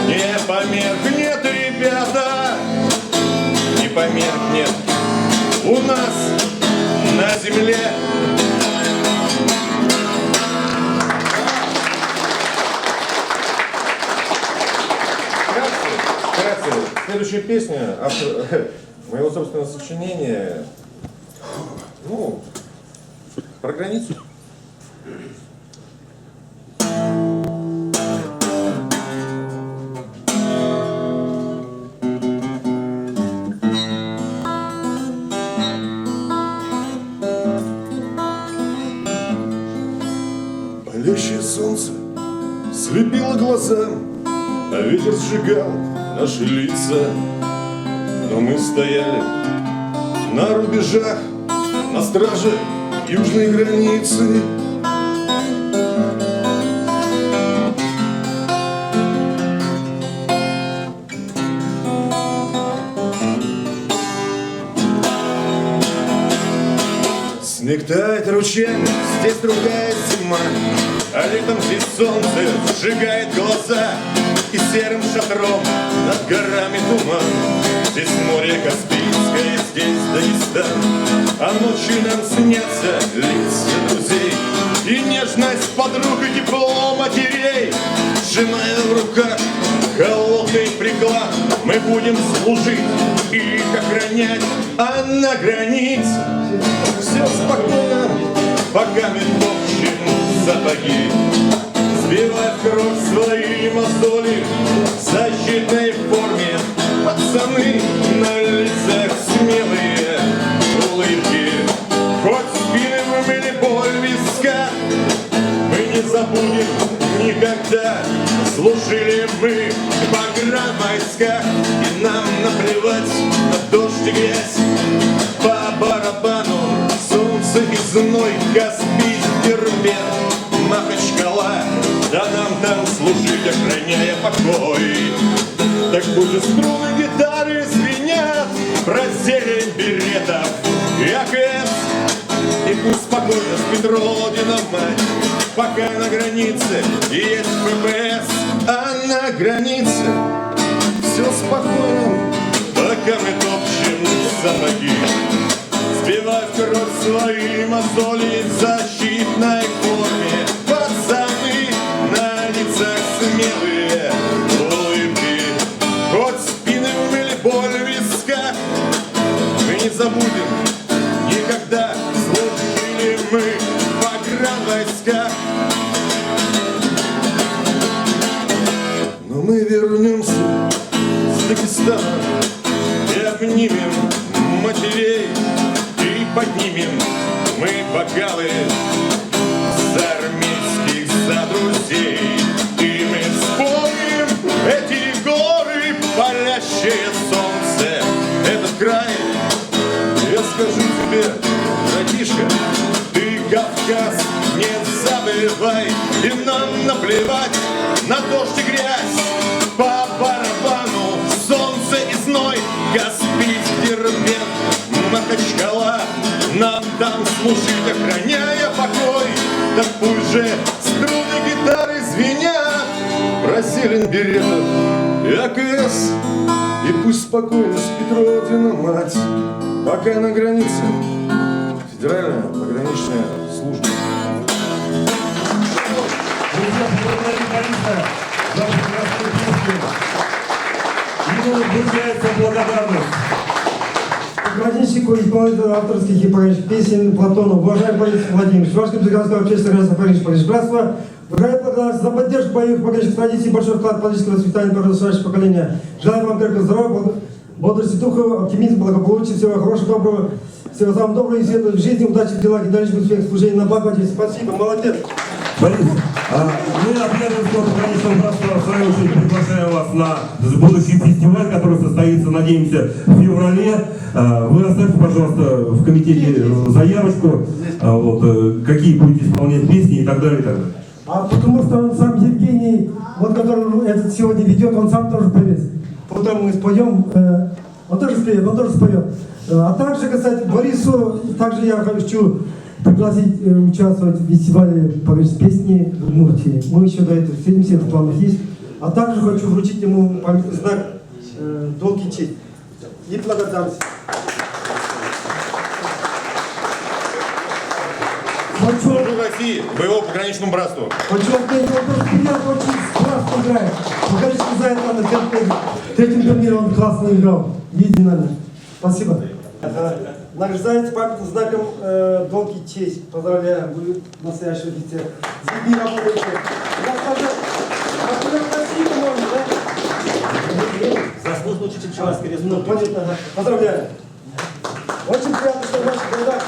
не померкнет, ребята, не померкнет у нас на земле. Вкратце, следующая песня, автор моего собственного сочинения, ну, про границу. Палящее солнце слепило глаза, а ветер сжигал наши лица. Но мы стояли на рубежах, на страже южной границы. Снег тает ручьями, здесь другая зима, а летом здесь солнце сжигает глаза, и серым шатром над горами туман. Здесь море Каспийское, здесь Дагестан, а ночью нам снятся лица друзей, и нежность подруг, и тепло матерей. Сжимая в руках холодный приклад, мы будем служить и их охранять, а на границе все спокойно, пока мы топчем сапоги, сбивая в кровь свои мозоли в защитной форме. Пацаны на лицах смелые улыбки, хоть спины вымыли боль виска, мы не забудем никогда. Служили мы в погранвойсках, и нам наплевать на дождь и грязь. По барабану солнце и зной, Каспий, Дербент, Махачкала, да нам там служить, охраняя покой. Так пусть струны гитары звенят про зелень беретов и АКС, и пусть спокойно спит Родина мать, пока на границе есть ФПС. А на границе все спокойно, пока мы топчем сапоги, сбивая в кровь свои мозоли в защитной форме. Пацаны на лицах смелые улыбки, хоть спины умели боль виска, мы не забудем никогда. Служили мы в погранвойсках, но мы вернемся с Дагестана и обнимем матерей, и поднимем мы бокалы за армейских, за друзей. И мы вспомним эти горы, палящее солнце, этот край. Я скажу тебе, братишка, ты Кавказ не забывай, и нам наплевать на дождь и грязь. По барабану солнце и зной, Каспий, Дербент, Махачкала, нам там служить, охраняя покой. Так пусть же струны гитары звенят про зелень беретов и АКС, И пусть спокойно спит Родина мать, пока на границе Федеральная пограничная служба. Ему вручается благодарность. Пограничнику, исполнителю авторских и пограничных песен Платону, уважаемый Борис Владимирович, Чувашское республиканское общественное пограничное братство, выражает благодарность за поддержку боевых пограничных традиций, большой вклад в политическое воспитание подрастающего поколения. Желаю вам крепкого здоровья, бодрости духа, оптимизма, благополучия, всего хорошего, доброго, всего самого доброго и светлого в жизни, удачи в делах и дальнейших успехов служения на благо Отечеству. Спасибо, молодец. Борис, мы от Первенского пограничного братства в свою очередь приглашаем вас на будущий фестиваль, который состоится, надеемся, в феврале. Вы оставьте, пожалуйста, в комитете заявочку, вот, какие будете исполнять песни и так далее, и так далее. А потому что он сам Евгений, вот который этот сегодня ведет, он сам тоже певец. Потом мы споем, он тоже споет, он тоже споет. А также, кстати, Борису, также я хочу пригласить участвовать в фестивале пограничной песни в Удмуртии. Мы еще до этого встретимся, это в планах есть. А также хочу вручить ему знак «Долг и честь» и благодарность. Служу России, боевому пограничному братству. Очень приятно, очень классно играет. Пограничный знает, на третьем турнире он классно играл. Единально. Спасибо. Награждается памятным знаком «Долг и честь». Поздравляю, вы настоящий офицер. С людьми работаете. Спасибо, можно, да? Заслуженный учитель Чувашской республики. Понятно, поздравляю. Очень приятно, что в наших городах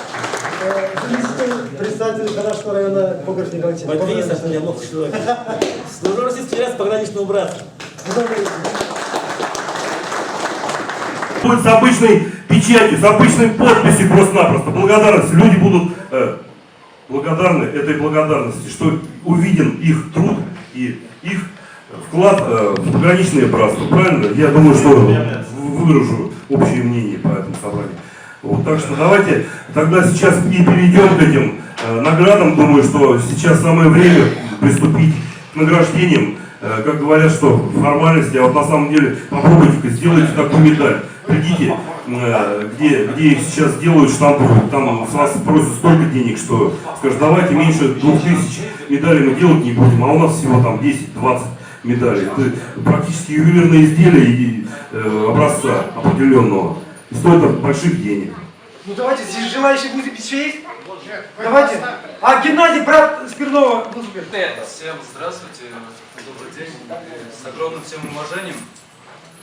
представитель Канашского района пограничного комитета. Матвей, Саша, я много человек. Служу Российской Федерации пограничного братства. Будет с обычной печатью, с обычной подписью просто-напросто. Благодарность. Люди будут благодарны этой благодарности, что увиден их труд и их вклад в пограничное братство. Правильно? Я думаю, что выражу общее мнение по этому собранию. Вот, так что давайте тогда сейчас и перейдем к этим наградам. Думаю, что сейчас самое время приступить к награждениям. Как говорят, что формальности, а вот на самом деле попробуйте-ка, сделайте такую медаль. Придите, где их сейчас делают, штампуют, там с вас просят столько денег, что скажут, давайте меньше 2000 медалей мы делать не будем, а у нас всего там 10-20 медалей. Это практически ювелирное изделие и образца определенного. И стоит больших денег. Ну давайте, здесь желающие будет еще есть? Давайте. А Геннадий, брат Смирнова, выступит. Всем здравствуйте, добрый день. С огромным всем уважением.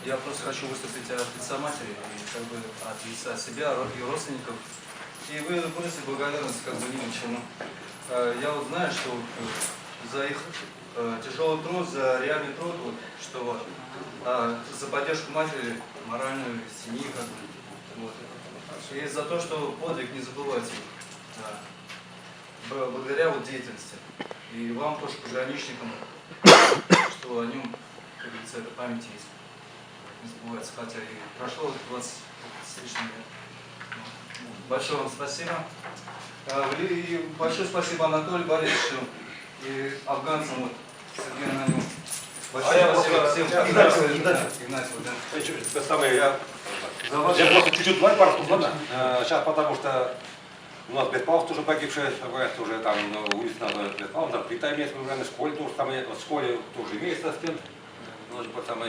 Я просто хочу выступить от лица матери, и как бы от лица себя и родственников. И вы будете благодарность как бы ни чему. Я вот знаю, что за их тяжелый труд, за реальный труд, вот, что вот, за поддержку матери, моральную, семьи, как бы, вот. И за то, что подвиг не забывайте, благодаря вот деятельности. И вам тоже, пограничникам, что о нем, как говорится, эта память есть. Не забывается, хотя и прошло 20 с лишним лет. Большое вам спасибо. И большое спасибо Анатолию Борисовичу и афганцам, вот, Сергею Ананю. Большое спасибо всем. Игнатьев, да. Я просто чуть-чуть пару слов, ладно? Сейчас, потому что у нас Бетпалов тоже погибший, уже там улица надо Бетпалов, там плита имеется, в школе тоже, там в школе тоже имеется стен.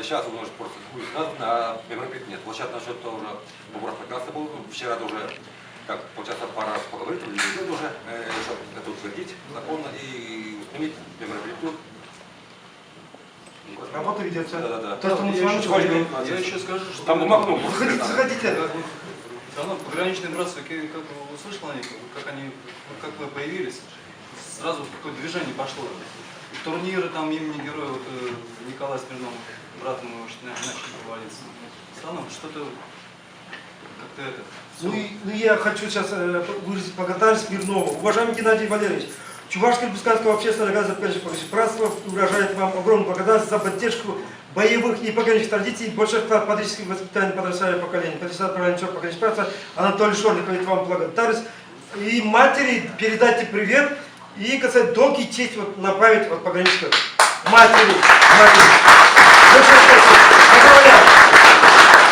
Сейчас у нас просто улица надо, а мемориалов нет. Вот сейчас насчет того уже вопрос прекрасно был, вчера тоже, как получается, пора поговорить, уже это утвердить законно и установить мемориал. Работа ведется. Да. То, что мы с вами Я еще скажу, что... Там бумагу. Заходите. Давно пограничные братства, как услышал о них, как вы появились, сразу какое-то движение пошло. Турниры там имени героя вот, Николая Смирнова, брата моего, начали проводиться. Странно, что-то как-то это... Ну я хочу сейчас выразить благодарность Смирнову. Уважаемый Геннадий Валерьевич, Чувашское республиканское общественное пограничное братство выражает вам огромную благодарность за поддержку боевых и пограничных традиций, большой вклад в патриотическое воспитание подрастающего поколения. Председатель пограничного братства Анатолий Шорлик говорит вам благодарность. И матери передайте привет. И, кстати, долг и честь вот, на память вот, пограничных матери. Поздравляю.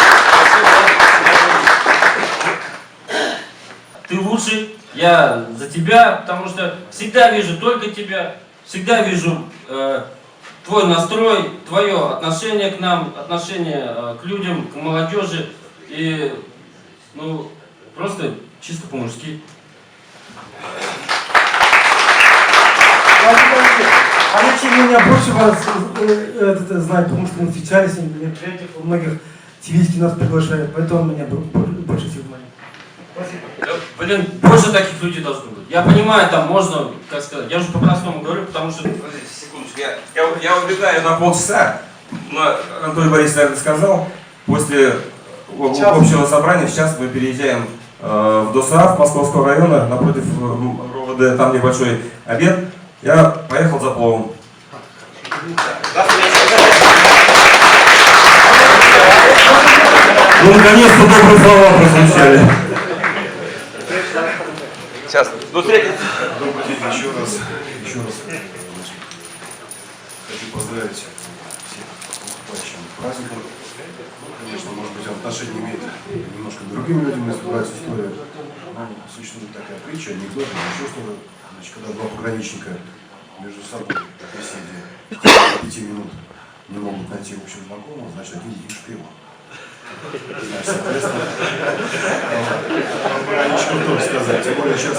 ты лучший, я за тебя, потому что всегда вижу только тебя, всегда вижу твой настрой, твое отношение к нам, отношение к людям, к молодежи. И, ну, просто чисто по-мужски. А лично меня больше вас знать, потому что мы встречались на мероприятиях, у многих ТВ-ки нас приглашают, поэтому меня больше всего внимания. Спасибо. Блин, больше таких людей должно быть. Я понимаю, там можно, как сказать, я уже по-простому говорю, потому что... Секундочку, я убегаю на полчаса, но Анатолий Борисович, наверное, сказал, после общего собрания сейчас мы переезжаем в ДОСААФ Московского района, напротив РОВД, там небольшой обед. Я поехал за пловом. Ну, наконец-то добрые слова прозвучали. Сейчас, до встречи. Добрый день еще раз. Хочу поздравить всех с наступающим праздником. Конечно, может быть, отношение имеет немножко к другим людям, если брать историю. Но существует такая притча, анекдот, еще что-то. Значит, когда два пограничника между собой в беседе в течение 5 минут не могут найти общего знакомого, значит, один из них шпион. Значит, соответственно, пограничникам тоже сказать, тем более сейчас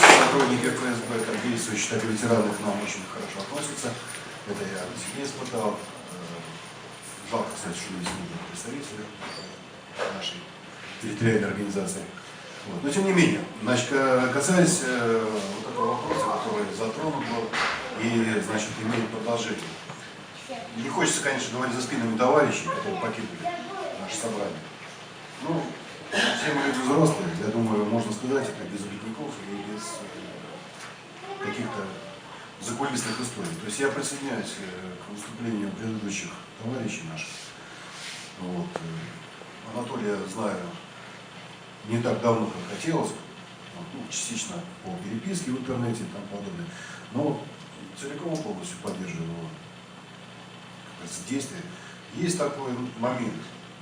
сотрудники ФСБ, как действующие, так и ветераны к нам очень хорошо относятся. Это я себе испытал. Жалко, кстати, что здесь не было представителей нашей территориальной организации. Вот. Но тем не менее, значит, касаясь вот этого вопроса, который затронут был, и, значит, имеет продолжение. Не хочется, конечно, говорить за спинами товарищей, которые покинули наше собрание. Ну, все мы люди взрослые, я думаю, можно сказать это без обидников и без каких-то закулисных историй. То есть я присоединяюсь к выступлению предыдущих товарищей наших. Вот. Анатолия знаю не так давно, как хотелось, ну, частично по переписке в интернете и тому подобное, но целиком и полностью поддерживаю его действия. Есть такой момент,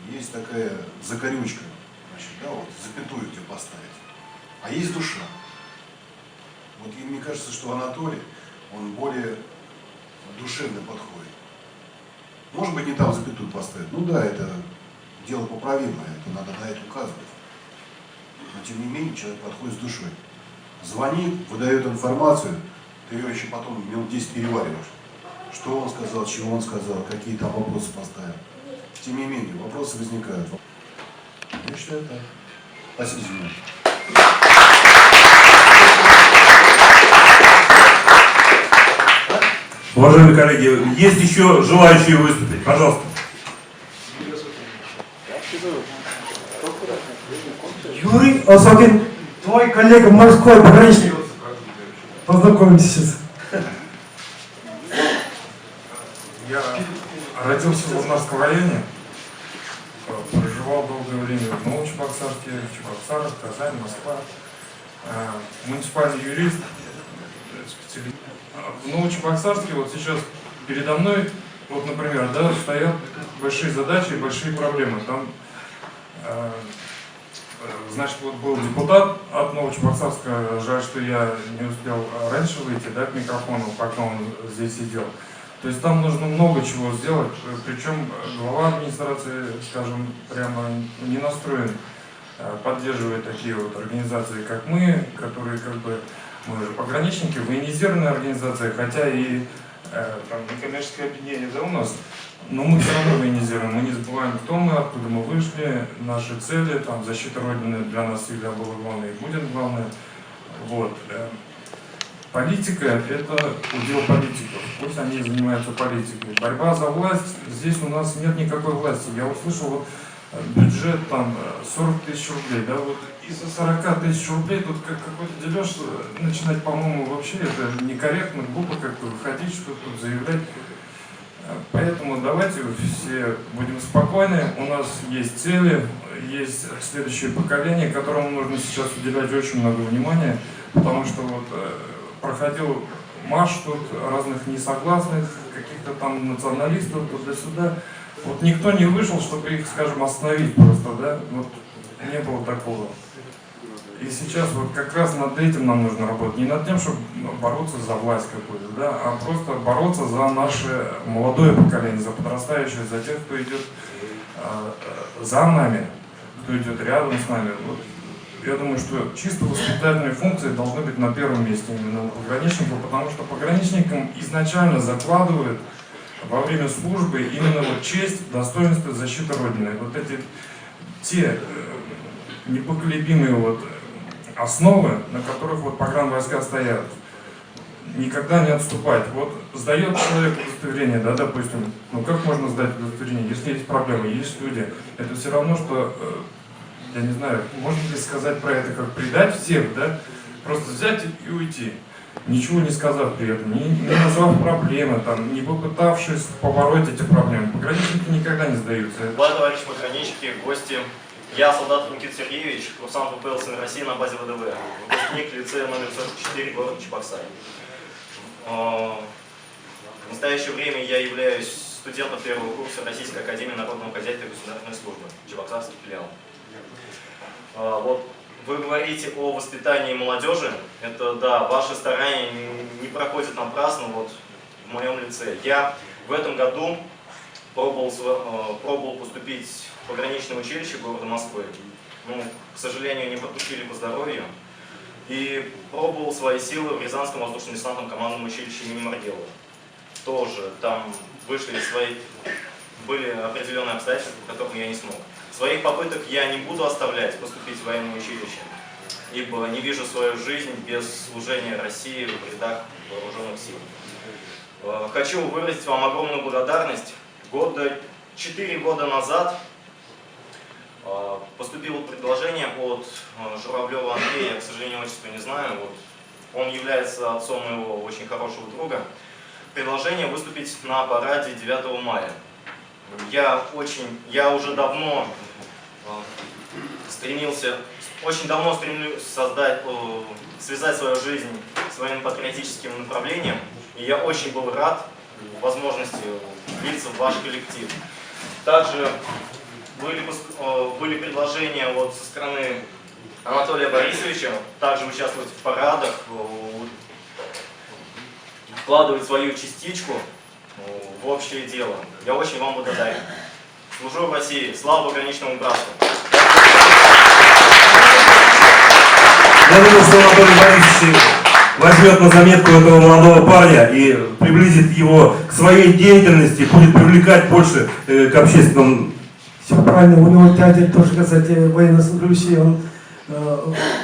есть такая закорючка, значит, да, вот, запятую где поставить, а есть душа. Вот и мне кажется, что Анатолий, он более душевно подходит. Может быть, не там запятую поставить, ну да, это дело поправимое, это надо на это указывать. Но тем не менее человек подходит с душой. Звонит, выдает информацию, ты ее еще потом минут 10 перевариваешь. Что он сказал, чего он сказал, какие там вопросы поставил. Тем не менее, вопросы возникают. Я считаю так. Спасибо за внимание. Уважаемые коллеги, есть еще желающие выступить? Пожалуйста. Юрий Осокин, твой коллега морской пограничник. Познакомимся сейчас. Я родился в Лузнарском районе, проживал долгое время в Новочебоксарске, в Чебоксарах, Казань, Москва. Муниципальный юрист, специалист. В Новочебоксарске вот сейчас передо мной, вот, например, да, стоят большие задачи и большие проблемы. Там, значит, вот был депутат от Новочебоксарска, жаль, что я не успел раньше выйти, да, к микрофону, пока он здесь сидел. То есть там нужно много чего сделать, причем глава администрации, скажем, прямо не настроен поддерживать такие вот организации, как мы, которые как бы, мы же пограничники, военизированная организация, хотя и там некоммерческое объединение, да, у нас, но мы все равно военизируем, мы не забываем, кто мы, откуда мы вышли, наши цели, там, защита Родины для нас всегда была главной и будет главной. Вот. Политика – это удел политиков, пусть они занимаются политикой. Борьба за власть, здесь у нас нет никакой власти. Я услышал, вот, бюджет там 40 тысяч рублей, да, вот из-за 40 тысяч рублей тут какой-то дележ начинать, по-моему, вообще это некорректно, глупо как-то выходить, что-то тут заявлять. Поэтому давайте все будем спокойны, у нас есть цели, есть следующее поколение, которому нужно сейчас уделять очень много внимания, потому что вот проходил марш тут разных несогласных, каких-то там националистов туда-сюда. Вот никто не вышел, чтобы их, скажем, остановить просто, да? Вот не было такого. И сейчас вот как раз над этим нам нужно работать. Не над тем, чтобы бороться за власть какую-то, да, а просто бороться за наше молодое поколение, за подрастающее, за тех, кто идет за нами, кто идет рядом с нами. Вот, я думаю, что чисто воспитательные функции должны быть на первом месте именно у пограничников, потому что пограничникам изначально закладывают во время службы именно вот честь, достоинство, защита Родины. Вот эти те непоколебимые вот основы, на которых вот погранвойска стоят. Никогда не отступать. Вот сдает человек удостоверение, да, допустим, ну как можно сдать удостоверение, если есть проблемы, есть люди. Это все равно, что, я не знаю, можно ли сказать про это, как предать всех, да, просто взять и уйти, ничего не сказав при этом, не назвав проблемы, там, не попытавшись побороть эти проблемы. Пограничники никогда не сдаются. Уважаемые товарищи пограничники, гости. Я, солдат Никита Сергеевич, курсант ВПЛ России на базе ВДВ, выпускник лицея номер 44 города Чебоксары. В настоящее время я являюсь студентом первого курса Российской академии народного хозяйства и государственной службы, Чебоксарский филиал. Вот вы говорите о воспитании молодежи. Это да, ваши старания не проходят напрасно вот, в моем лице. Я в этом году пробовал поступить в пограничное училище города Москвы. Ну, к сожалению, не пропустили по здоровью. И пробовал свои силы в Рязанском воздушно-десантном командном училище имени Маргелова. Тоже там были определенные обстоятельства, по которым я не смог. Своих попыток я не буду оставлять поступить в военное училище, ибо не вижу свою жизнь без служения России в рядах вооруженных сил. Хочу выразить вам огромную благодарность. 4 года назад поступило предложение от Журавлева Андрея, я, к сожалению, отчества не знаю, вот. Он является отцом моего очень хорошего друга. Предложение выступить на параде 9 мая. Я уже давно стремлюсь связать свою жизнь с военным патриотическим направлением, и я очень был рад возможности влиться в ваш коллектив. Также были предложения вот со стороны Анатолия Борисовича также участвовать в парадах, вкладывать свою частичку в общее дело. Я очень вам благодарен. Служу в России. Слава пограничному братству. Я думаю, что Анатолий Борисович возьмет на заметку этого молодого парня и приблизит его к своей деятельности, будет привлекать больше к общественному. Все правильно, у него дядя тоже, кстати, военнослужащий, он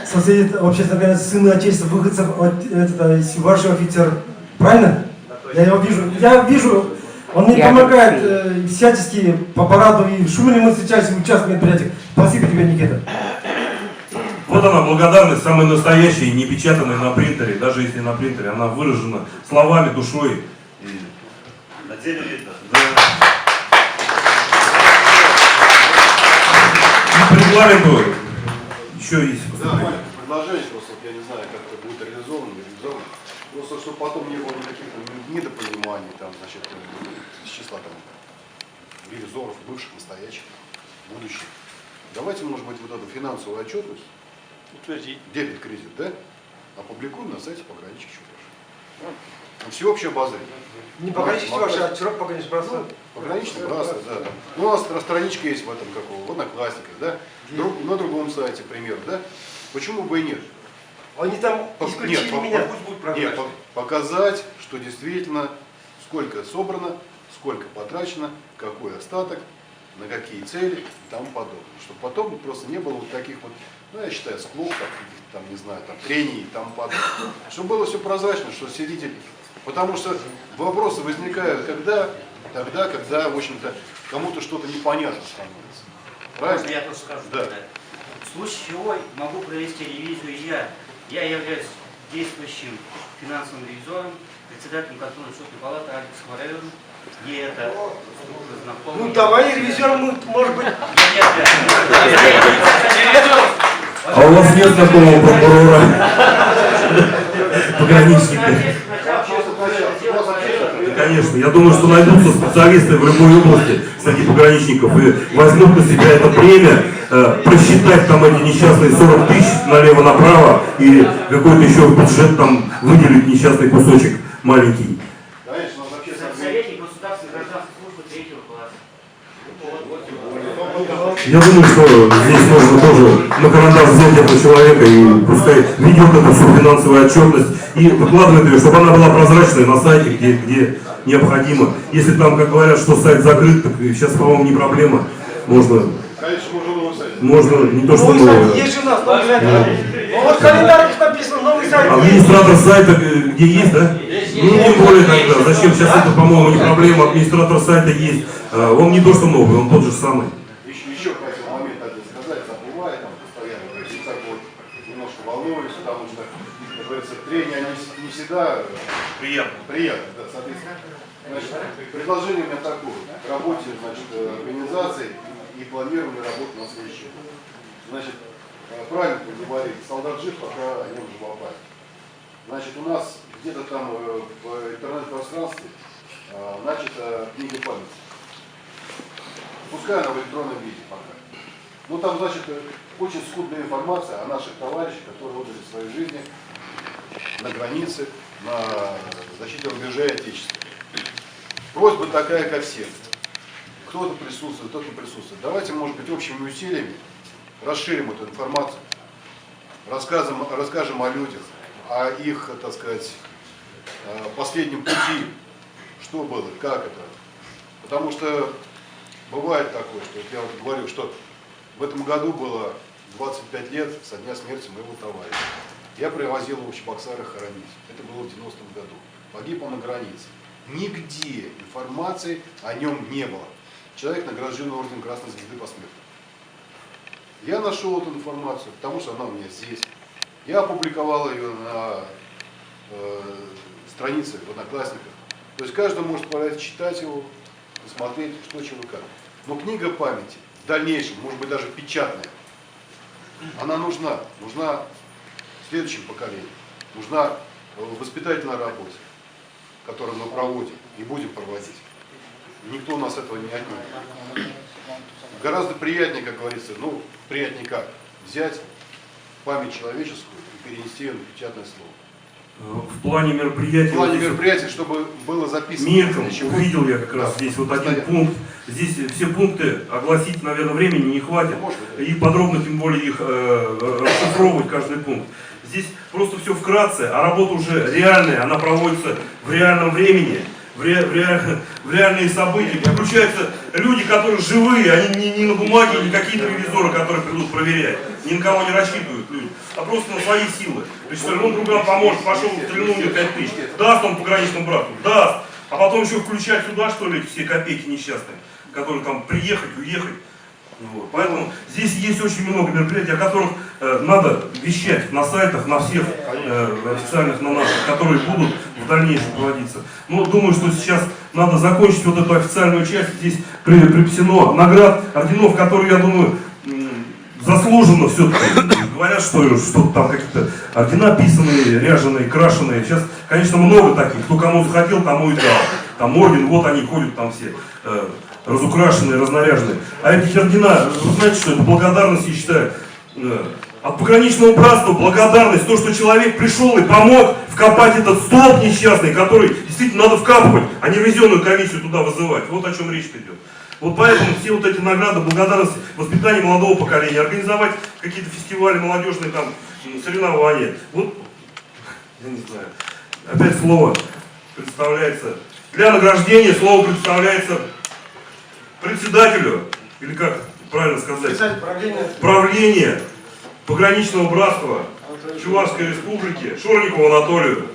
состоит в общественной организации «Сыны Отечества», выходцев из вашего офицера. Правильно? Я его вижу, он мне помогает всячески по параду, и в Шумиле мы встречались в участке мероприятий. Спасибо тебе, Никита. Вот она, благодарность, самая настоящая, не печатанная на принтере, даже если на принтере, она выражена словами, душой. На деле видно. Да. И по регламенту еще есть. Да, предложение просто, я не знаю, как это будет реализовано, просто чтобы потом не было никаких недопониманий, там, значит, из числа там ревизоров, бывших, настоящих, будущих. Давайте, может быть, вот эту финансовую отчетность, дебет кредит, да, опубликуем на сайте пограничных ЧП. Всеобщее обозрение. Не пограничный ваш, а чирок пограничный братство. Пограничный братство, да. Ну, у нас страничка есть в этом, какого, в Одноклассниках, да, на другом сайте, пример, да. Почему бы и нет? Они там исключили меня, пусть будет прозрачно. Нет, показать, что действительно, сколько собрано, сколько потрачено, какой остаток, на какие цели и тому подобное. Чтобы потом просто не было вот таких вот, ну, я считаю, склок, там, не знаю, там, трений и тому подобное. Чтобы было все прозрачно, что сидите. Потому что вопросы возникают тогда, когда, в общем-то, кому-то что-то непонятно становится. Правильно? Можно я тоже скажу? Да. В случае чего могу провести ревизию я. Я являюсь действующим финансовым ревизором, председателем контрольно-счетной палаты Альбинского района. И это знакомый. Ну давай ревизором мы, может быть. А у вас нет такого прокурора? Пограничника. Конечно, я думаю, что найдутся специалисты в любой области среди пограничников и возьмут на себя это бремя просчитать там эти несчастные 40 тысяч налево-направо и какой-то еще бюджет там выделить несчастный кусочек маленький. Советник государственной гражданской службы 3-го класса. Я думаю, что здесь можно тоже на карандаш взять этого человека и пускай ведет эту всю финансовую отчетность и выкладывает ее, чтобы она была прозрачной на сайте, где необходимо. Если там, как говорят, что сайт закрыт, так сейчас, по-моему, не проблема. Можно не то, что новый. Есть же у нас новый сайт. Вот в календарях написано новый сайт. Администратор сайта где есть, да? Ну, тем более тогда. Зачем сейчас это, по-моему, не проблема. Администратор сайта есть. Он не то, что новый, он тот же самый. Еще хотел момент один сказать, забываю там постоянно, говорить, так вот немножко волнуюсь, потому что, как говорится, трения не всегда приятно, да, соответственно. Значит, предложение у меня такое, к работе, значит, организации и планированной работы на следующий год. Значит, правильно говорит, солдат жив, пока о нем жива память. Значит, у нас где-то там в интернет-пространстве начата книга памяти. Пускай она в электронном виде пока. Ну там, значит, очень скудная информация о наших товарищах, которые отдали свои жизни на границе, на защите рубежей Отечества. Просьба такая ко всем. Кто-то присутствует, кто-то не присутствует. Давайте, может быть, общими усилиями расширим эту информацию, расскажем о людях, о их, так сказать, последнем пути, что было, как это. Потому что бывает такое, что я вот говорю, что в этом году было 25 лет со дня смерти моего товарища. Я привозил его в Чебоксары хоронить. Это было в 90-м году. Погиб он на границе. Нигде информации о нем не было. Человек награжден орденом Красной Звезды посмертно. Я нашел эту информацию, потому что она у меня здесь. Я опубликовал ее на странице в Одноклассниках. То есть каждый может читать его, посмотреть, что, чего, как. Но книга памяти в дальнейшем, может быть даже печатная, она нужна следующим поколениям, нужна в воспитательной работе, которую мы проводим и будем проводить. Никто у нас этого не отнимет. Гораздо приятнее, как говорится, приятнее как, взять память человеческую и перенести ее на печатное слово. В плане мероприятия, чтобы было записано. Мельком увидел я как раз здесь вот один пункт. Здесь все пункты огласить, наверное, времени не хватит. И подробно, тем более, их расшифровывать каждый пункт. Здесь просто все вкратце, а работа уже реальная, она проводится в реальном времени, в реальные события. Включаются люди, которые живые, они не на бумаге, не какие-то ревизоры, которые придут проверять. Ни на кого не рассчитывают люди, а просто на свои силы. То есть, он другам поможет, пошел, стрельнул мне 5 тысяч. Даст он пограничному брату? Даст. А потом еще включать сюда, что ли, все копейки несчастные, которые там приехать, уехать. Вот. Поэтому здесь есть очень много мероприятий, о которых надо вещать на сайтах, на всех официальных, на наших, которые будут в дальнейшем проводиться. Но думаю, что сейчас надо закончить вот эту официальную часть. Здесь припасено наград, орденов, которые, я думаю, заслуженно все-таки. Говорят, что там какие-то ордена писанные, ряженые, крашеные. Сейчас, конечно, много таких. Кто кому захотел, тому и дал. Там орден, вот они ходят там все. Разукрашенные, разнаряженные. А эти ордена, вы знаете, что это благодарность, я считаю, от пограничного братства благодарность, то, что человек пришел и помог вкопать этот столб несчастный, который действительно надо вкапывать, а не ревизионную комиссию туда вызывать. Вот о чем речь идет. Вот поэтому все вот эти награды, благодарность, воспитание молодого поколения, организовать какие-то фестивали молодежные, там, соревнования. Вот, я не знаю, опять слово представляется, для награждения слово представляется председателю, или как правильно сказать, правления пограничного братства Чувашской Республики Шорникову Анатолию.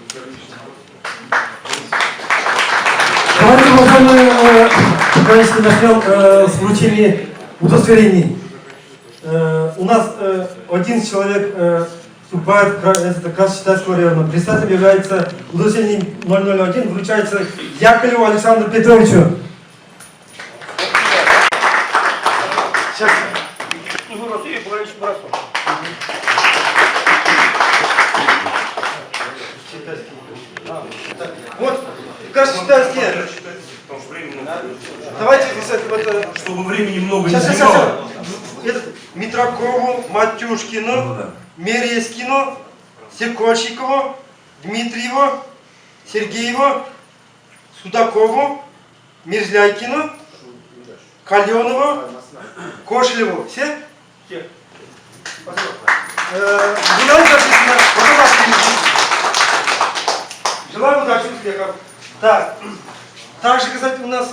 Давайте, уважаемые, конечно, начнем с вручения удостоверений. У нас 11 человек вступает в Красноярского района. Председателем является удостоверение 001, вручается Яковлеву Александру Петровичу. Вот, Красноярские не Сейчас. снимал. Этот, Митракову, Матюшкину, Мерескину, Секольщикову, Дмитриеву, Сергееву, Судакову, Мерзляйкину, Каленову, Кошелеву. Все? Все. Желаю удачи, успехов. Так. Также, кстати, у нас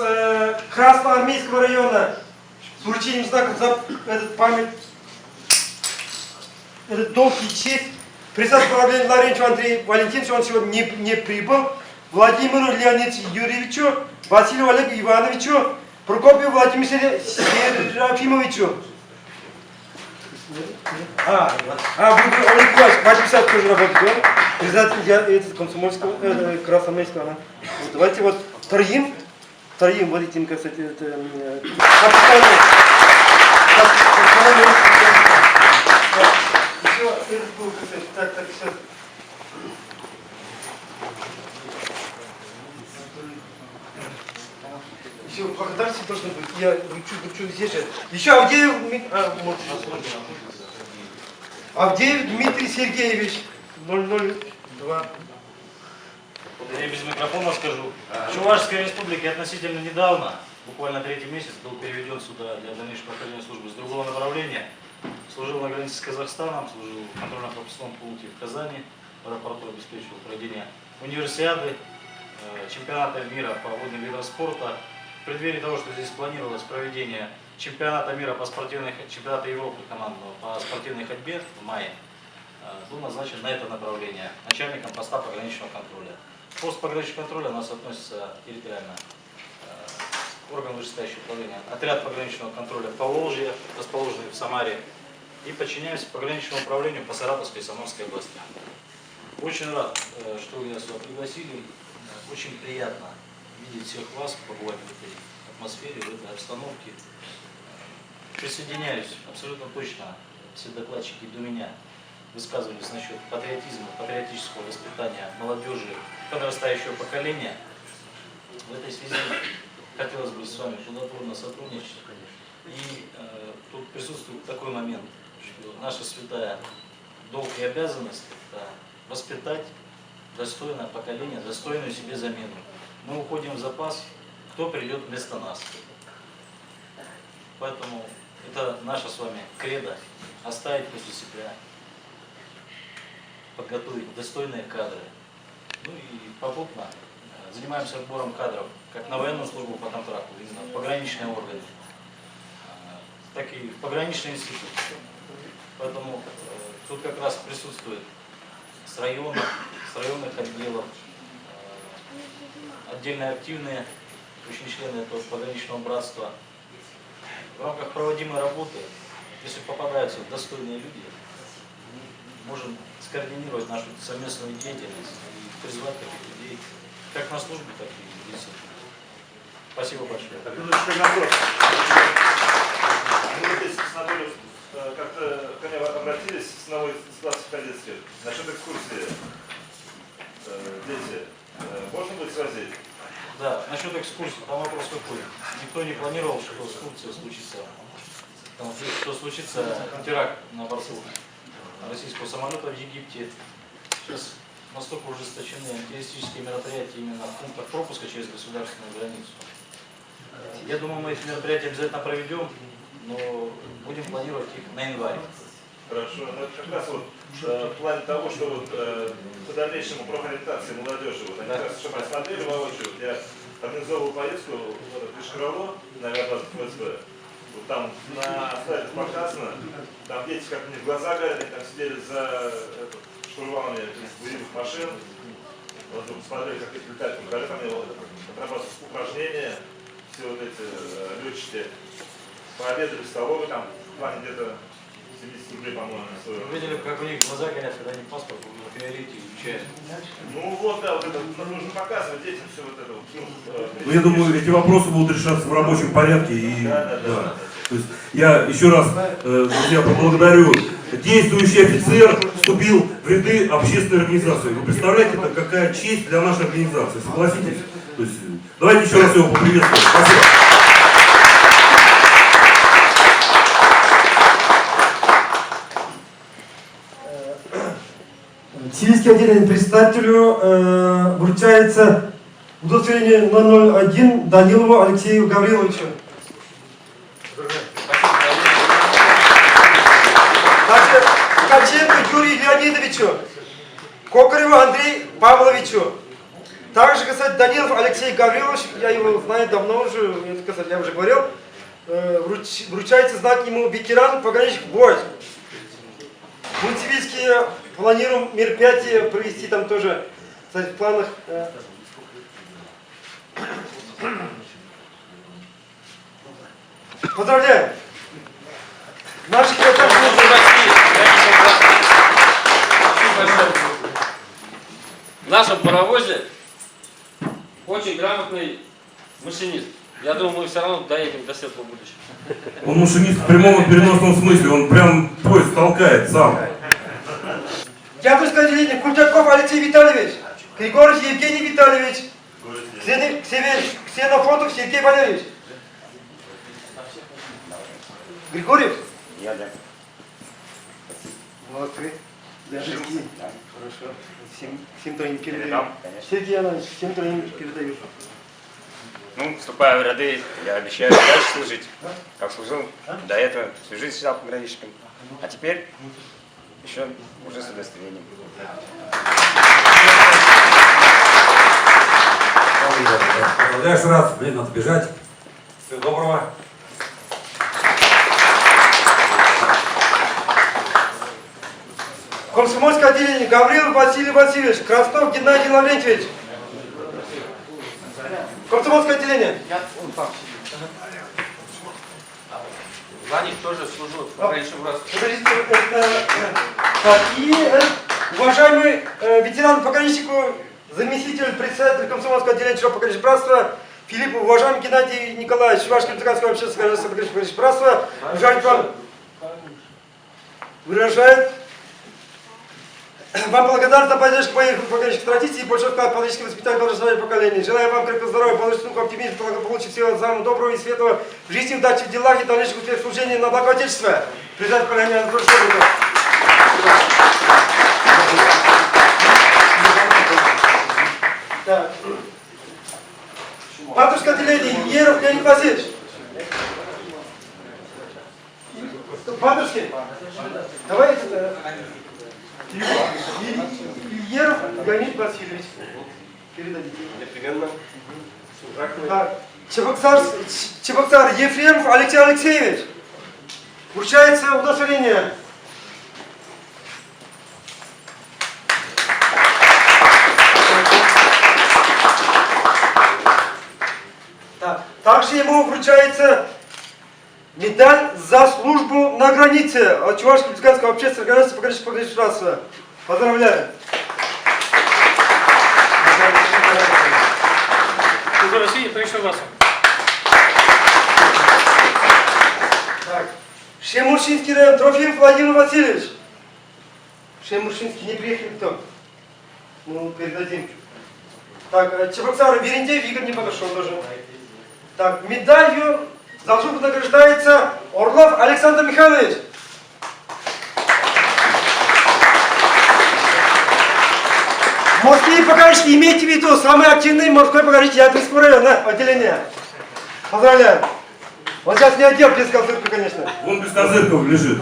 Красноармейского района с вручением знаков за этот память, этот долг и честь. Председатель правления Лаврентьев Андрей Валентинович, он сегодня не прибыл. Владимиру Леонидовичу Юрьевичу, Василию Олегу Ивановичу, Прокопию Владимиру Серафимовичу. Олег Иванович, 850 тоже работает, да? Председатель комсомольского, Красноармейского. Вот, давайте вот вторым вот этим, как сказать, это... Еще этот был, как сказать, так, сейчас. Еще благодарность должен быть. Я вручу здесь же. Еще Авдеев Дмитрий Сергеевич, 002. Я без микрофона скажу. Чувашская республика относительно недавно, буквально 3-й месяц, был переведен сюда для дальнейшего прохождения службы с другого направления. Служил на границе с Казахстаном, служил в контрольно-пропускном пункте в Казани, в аэропорту обеспечивал проведение универсиады, чемпионата мира по водным видам спорта. В преддверии того, что здесь планировалось проведение чемпионата мира по чемпионата Европы командного по спортивной ходьбе в мае, был назначен на это направление начальником поста пограничного контроля. Пост пограничного контроля у нас относится территориально орган вышестоящего управления, отряд пограничного контроля Поволжья, расположенный в Самаре, и подчиняемся пограничному управлению по Саратовской и Самарской области. Очень рад, что вы нас сюда пригласили. Очень приятно видеть всех вас, побывать в этой атмосфере, в этой обстановке. Присоединяюсь абсолютно точно, все докладчики до меня высказывались насчет патриотизма, патриотического воспитания молодежи, подрастающего поколения. В этой связи хотелось бы с вами плодотворно сотрудничать. И тут присутствует такой момент, что наша святая долг и обязанность – это воспитать достойное поколение, достойную себе замену. Мы уходим в запас, кто придет вместо нас. Поэтому это наша с вами кредо – оставить после себя, подготовить достойные кадры. Ну и попутно занимаемся отбором кадров как на военную службу по контракту, именно в пограничные органы, так и в пограничные институты. Поэтому тут как раз присутствует с районных отделов, отдельные активные очень члены этого пограничного братства. В рамках проводимой работы, если попадаются достойные люди, мы можем скоординировать нашу совместную деятельность и призвать таких людей как на службу, так и в институт. Спасибо большое. Как-то ко мне обратились с новой ситуации кадетской насчет экскурсии. Дети, можно будет свозить? Да, насчет экскурсии, там вопрос какой. Никто не планировал, что экскурсия случится. Что случится теракт на борту российского самолета в Египте. Сейчас настолько ужесточены террористические мероприятия именно в пунктах пропуска через государственную границу. Я думаю, мы эти мероприятия обязательно проведем, но будем планировать их на январь. Хорошо. Ну, как раз вот в плане того, что вот по дальнейшему профориентации молодежи, вот они как раз еще посмотрели воочию. Я организовывал поездку в Ишкарало, на авиабазу ФСБ. Вот там на слайдах показано, там дети как мне в глаза горели, там сидели за штурвалами боевых машин. Вот посмотрели, как эти летают вертолетами, отрабатывают упражнения, все вот эти летчики пообедали в столовой, там в плане где-то 70 рублей, по-моему, стоило. Вы видели, как у них глаза горят, когда они паспорт на приорите изучают? Ну вот, да, вот это нужно показывать детям все вот это вот. Ну, я думаю, эти вопросы будут решаться в рабочем порядке. И, да. То есть, я еще раз, друзья, поблагодарю. Действующий офицер вступил в ряды общественной организации. Вы представляете, это какая честь для нашей организации, согласитесь? То есть, давайте еще раз его поприветствуем. Спасибо. Сибирский отделение председателю вручается удостоверение 001 Данилову Алексею Гавриловичу. Также Ткаченко Юрию Леонидовичу, Кокареву Андрею Павловичу. Также, кстати, Данилов Алексей Гаврилович, я его знаю давно уже, это, кстати, я уже говорил, вручается знак ему ветеран пограничных войск. Мы сибирские планируем мероприятие провести там тоже, кстати, в планах. Поздравляем! Наши В нашем паровозе очень грамотный машинист. Я думаю, мы все равно доедем до светлого будущего. Он машинист в прямом и переносном смысле, он прям поезд толкает сам. Театрское отделение Культяков Алексей Витальевич, Григорьев Евгений Витальевич, Ксенофонтов Сергей Валерьевич. Григорьев? Я, да. Молодцы. Даже хорошо. Всем троим передаю. Передам, конечно. Сергей Иванович, всем троим передаю. Ну, вступая в ряды, я обещаю дальше служить, как служил до этого, всю жизнь считал пограничником. А теперь еще уже с удостоверением. Поздравляешь раз, блин, надо бежать. Всего доброго. Комсомольское отделение Гаврилов Василий Васильевич, Краснов Геннадий Лаврентьевич. Комсомольское отделение. За них тоже служу. Пограничный брат. И уважаемый ветеран пограничнику, заместитель председателя Комсомольского отделения Чужого пограничного братства Филиппов, уважаемый Геннадий Николаевич, Чувашский Республиканского общественного пограничного братства, выражает вам благодарность за поддержку моих пограничных традиций и большой вклад в политическое воспитание подрастающего поколения. Желаю вам крепкого здоровья, получить оптимизм, благополучия, всего самого доброго и светлого в жизни, удачи в делах и дальнейших успехов служения на благо Отечества. Председатель поколения Анатолий Школьников. Так. Матушка отделение Еров Леонид Васильевич. Матушки, давай это... Ильеров Леонид Васильевич. Передадите. Непременно. Так. Чебоксар Ефремов Алексей Алексеевич. Вручается удостоверение. Так. Также ему вручается медаль за службу на границе от Чувашского республиканского общественного организации пограничного братства. Поздравляю. России, пришлю вас. Так. Шемуршинский район Трофимов Владимир Васильевич. Шемуршинский не приехал кто? Ну, передадим. Так, Чебоксар Берендеев Игорь не подошел тоже. Так, медалью за службу награждается Орлов Александр Михайлович. Морские пограничники, имейте в виду, самый активный морской пограничник Ядринского района отделения. Поздравляю. Он сейчас не отдел без козырка, конечно. Он без козырков лежит.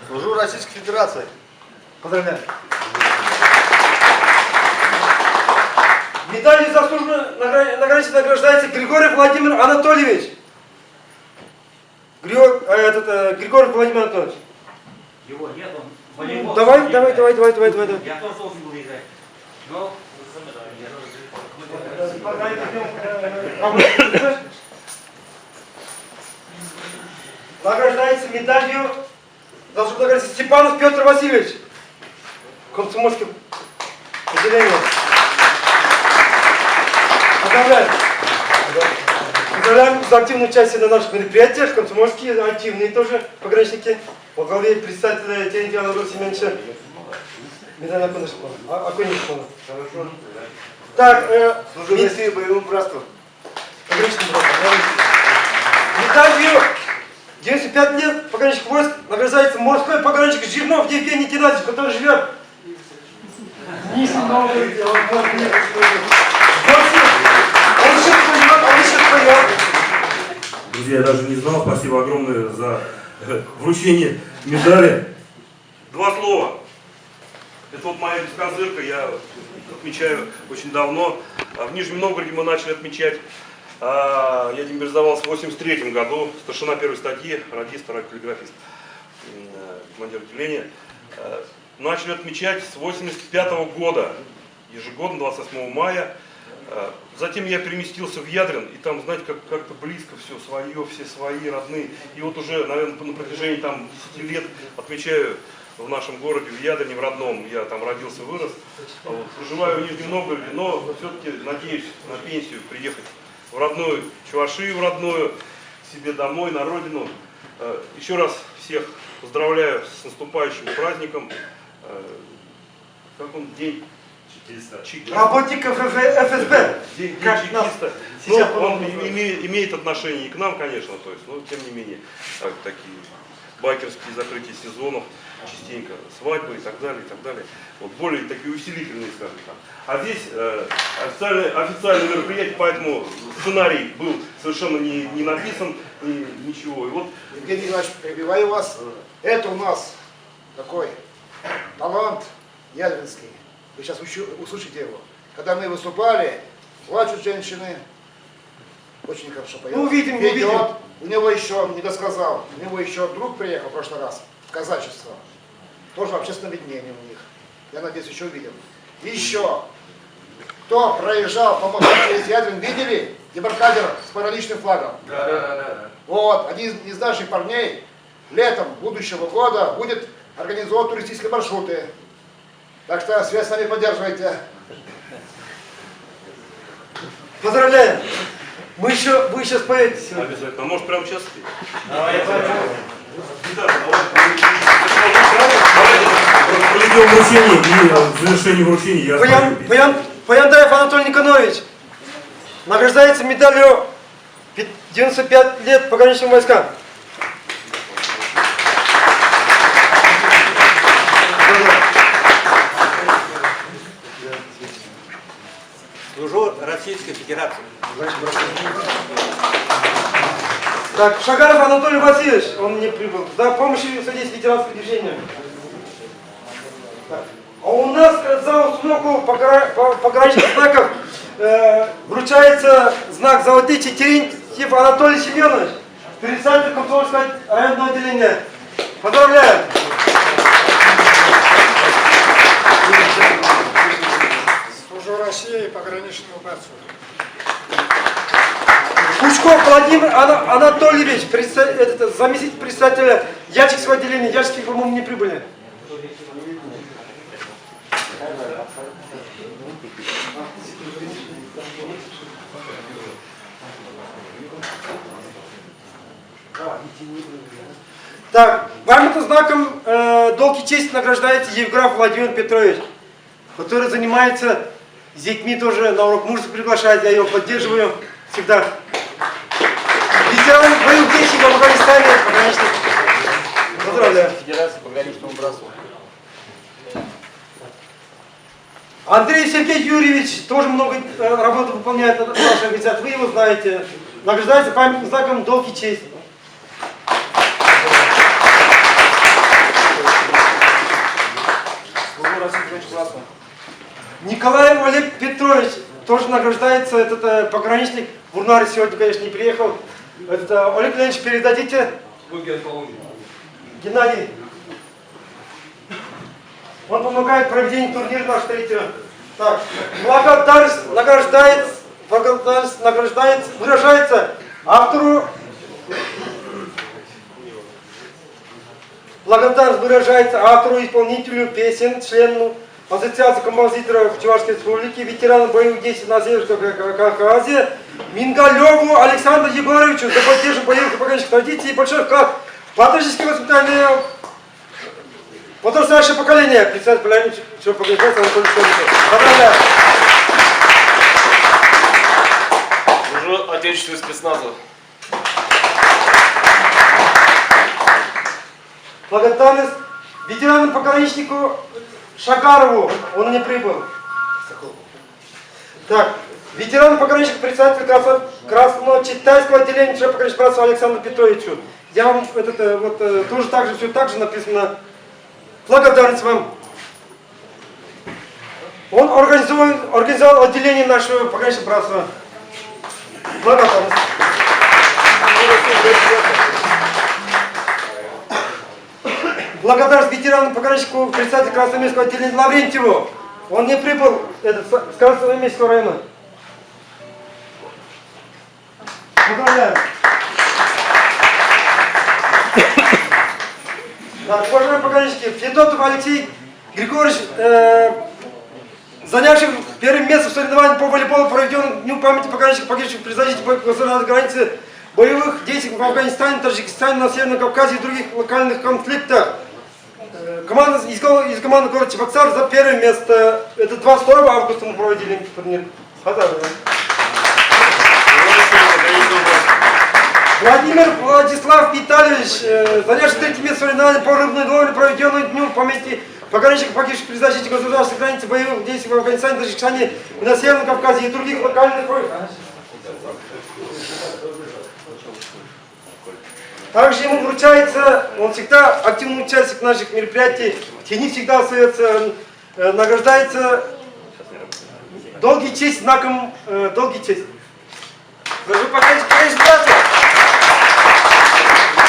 Служу Российской Федерации. Поздравляю. Медалью за службу на границе награждается Григорьев Владимир Анатольевич. Григорьев Владимир Анатольевич. Его нет, он волейбол. Давай. Я тоже должен был играть. Но... Награждается медалью за службу на границе Степанов Петр Васильевич. Комсомольское отделение. Поздравляем. Поздравляем за активное участие на наших мероприятиях. Комсомольские, активные тоже пограничники. Во главе представителя Терентьяна Руси Семеновича. Медаль Аконишкова. Хорошо. Так, служу России боевым братством. Пограничным братством. Медалью 95 лет пограничных войск награждается морской пограничник Жирнов Евгений Геннадьевич, который живет Нижний Новгород, он еще поет. Друзья, я даже не знал. Спасибо огромное за вручение медали. Два слова. Это вот моя бескозырка, я отмечаю очень давно. В Нижнем Новгороде мы начали отмечать. Я демобилизовался в 1983 году, старшина первой статьи, радист, второй каллиграфист, командир отделения. Начали отмечать с 1985 года, ежегодно, 28 мая. Затем я переместился в Ядрин, и там, знаете, как-то близко все свое, все свои, родные. И вот уже, наверное, на протяжении там 10 лет отмечаю в нашем городе, в Ядрине, в родном. Я там родился, вырос. Вот. Проживаю в Нижнем Новгороде, но все-таки надеюсь на пенсию приехать в родную Чувашию, в родную, к себе домой, на родину. Еще раз всех поздравляю с наступающим праздником. Как он? День чекиста. Работников ФСБ. День чекиста. Ну, он имеет отношение и к нам, конечно, то есть, но тем не менее, такие байкерские закрытия сезонов, частенько свадьбы и так далее, и так далее. Вот более такие усилительные, скажем так. А здесь официальное мероприятие, поэтому сценарий был совершенно не написан, ничего. И вот... Евгений Иванович, перебиваю вас. Это у нас такой талант ядринский. Вы сейчас услышите его. Когда мы выступали, плачут женщины, очень хорошо поет. Ну, увидим. У него еще, не досказал, у него еще друг приехал в прошлый раз, в казачество. Тоже общественное объединение у них. Я надеюсь, еще увидим. И еще, кто проезжал по мосту через Ядрин, видели дебаркадер с параличным флагом? Да. Вот, один из наших парней летом будущего года будет организовывать туристические маршруты. Так что связь с нами поддерживайте. Поздравляем! Вы еще споете сегодня. Обязательно. А может прямо сейчас спеть? Проведем вручение и в завершении вручения я спою. Паяндаев Анатолий Никонович награждается медалью 95 лет пограничным войскам. Служу Российской Федерации. Так, Шагаров Анатолий Васильевич, он не прибыл. За помощью содействия ветеранского движения. Так. А у нас за установку пограничных знаков вручается знак «Золотые Терентьев Анатолий Семенович», председатель Комсомольского районного отделения. Поздравляю! Служу России и пограничному борцу. Пучков Владимир Анатольевич, заместитель председателя Ячикского отделения. Ячикские, по-моему, не прибыли. Так, памятным знаком долг и честь награждается Евграф Владимир Петрович, который занимается с детьми тоже, на урок мужества приглашает, я его поддерживаю всегда. Ветеран боевых действий в Афганистане, пограничник. Поздравляю. Федерация пограничного братства. Андрей Сергей Юрьевич тоже много работы выполняет в нашей организации, вы его знаете. Награждается памятным знаком долг и честь. Николаев Олег Петрович тоже награждается, этот пограничник. Бурнарь сегодня, конечно, не приехал. Это Олег Леонидович, передадите. Геннадий. Он помогает в проведению турнира нашего третьего. Так, благодарность выражается автору. Благодарность выражается автору, исполнителю песен, члену Ассоциации композиторов Чувашской Республики, ветерану боевых действий на Северском Кавказе, Мингалеву Александру Егоровичу за поддержку боевых пограничных традиций и большой вклад в патриотическое воспитание подрастающее поколение. Председатель пограничного пограничного Анатолий Николаевич. Поздравляю! Служу отечественному спецназу. Благодарность ветерану-пограничнику Шакарову, он не прибыл. Так, ветеран пограничник, председатель Красного Китайского отделения пограничного братства Александру Петровичу. Я вам тоже так же, все так же написано. Благодарность вам. Он организовал отделение нашего пограничного братства. Благодарность. Благодарность ветерану пограничнику, председателю Красноармейского отделения Лаврентьеву. Он не прибыл с Красноармейского района. Поздравляем. Так, уважаемые пограничники, Федотов Алексей Григорьевич, занявший первое место в соревновании по волейболу, проведенном Дню памяти пограничников, погибших при защите государственной границы боевых действий в Афганистане, Таджикистане, на Северном Кавказе и других локальных конфликтах. Команда из команды города Чебоксар за первое место. Это 22 августа мы проводили турнир. Владислав Витальевич, занявший третье место в соревновании по рыбной ловле, проведенной Дню памяти пограничников, погибших при защите государственной границы боевых действий в Афганистане, Таджикистане, на Северном Кавказе и других локальных. Также ему вручается, он всегда активный участник наших мероприятий, в тени всегда остается, награждается долгий честь, знаком долгий честь.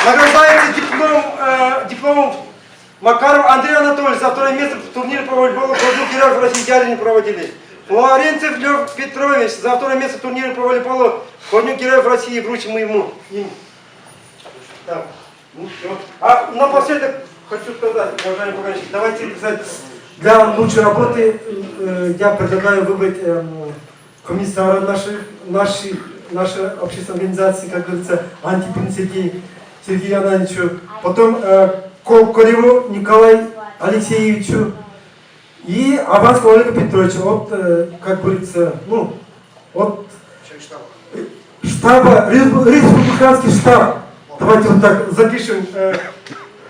Награждается дипломом Макаров Андрей Анатольевич за второе место в турнире по волейболу Кубок героев России Ялине проводили. Флоренцев Лев Петрович за второе место в турнире по волейболу Кубок героев России вручим ему. Так. А напоследок хочу сказать, уважаемые пограничники, давайте писать, для лучшей работы я предлагаю выбрать комиссара нашей общественной организации, как говорится, Антипин Сергею Анатольевичу, потом Колеву Николаю Алексеевичу и Абанского Олега Петровича, от, как говорится, от штаба, республиканский штаб. Давайте вот так запишем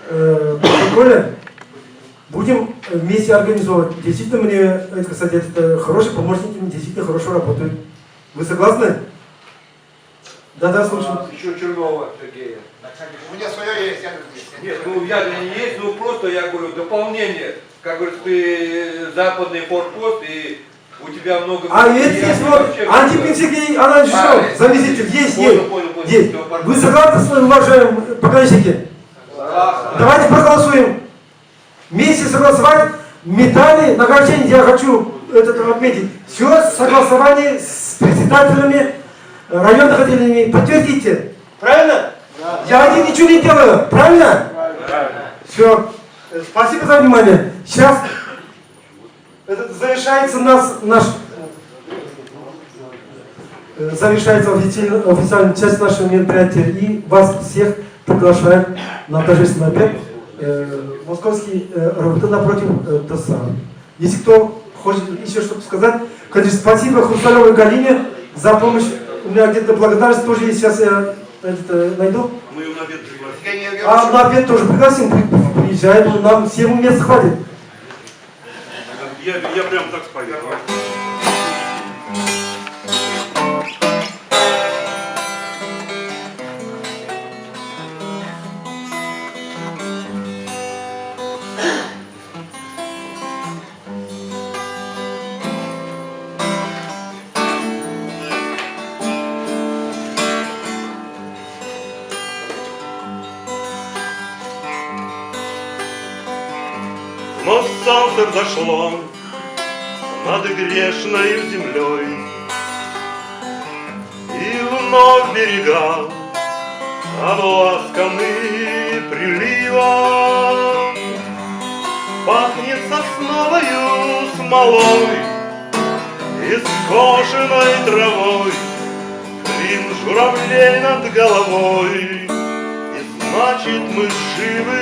в протоколе, будем вместе организовывать. Действительно, мне, это, кстати, это хорошие помощники, действительно хорошо работают. Вы согласны? Да, слушаю. Еще Чернова Сергея. У меня свое есть, Нет, я не есть, просто я говорю, дополнение. Как говорится, ты западный форпост и у тебя много... А ведь есть вот Антипин Сергей Анатольевич, заместитель, есть. Вы согласны с вами, уважаемые пограничники? Давайте проголосуем. Вместе согласовать медали, награждения, я хочу это отметить. Все согласование с председателями районных отделений. Подтвердите. Правильно? Я один ничего не делаю. Правильно? Все. Спасибо за внимание. Сейчас завершается официальная часть нашего мероприятия, и вас всех приглашаем на торжественный обед московский РВТ напротив ТСА. Если кто хочет еще что-то сказать, конечно, спасибо Хрусталевой Галине за помощь. У меня где-то благодарность тоже есть, сейчас я это найду. Мы ее на обед пригласим. А на обед тоже пригласим, приезжаем, нам всем мест хватит. Я прям так спою. Вновь солнце взошло над грешною землей, и вновь берега обласканы приливом. Пахнет сосновою смолой и скошенной травой, клин журавлей над головой, и значит мы живы.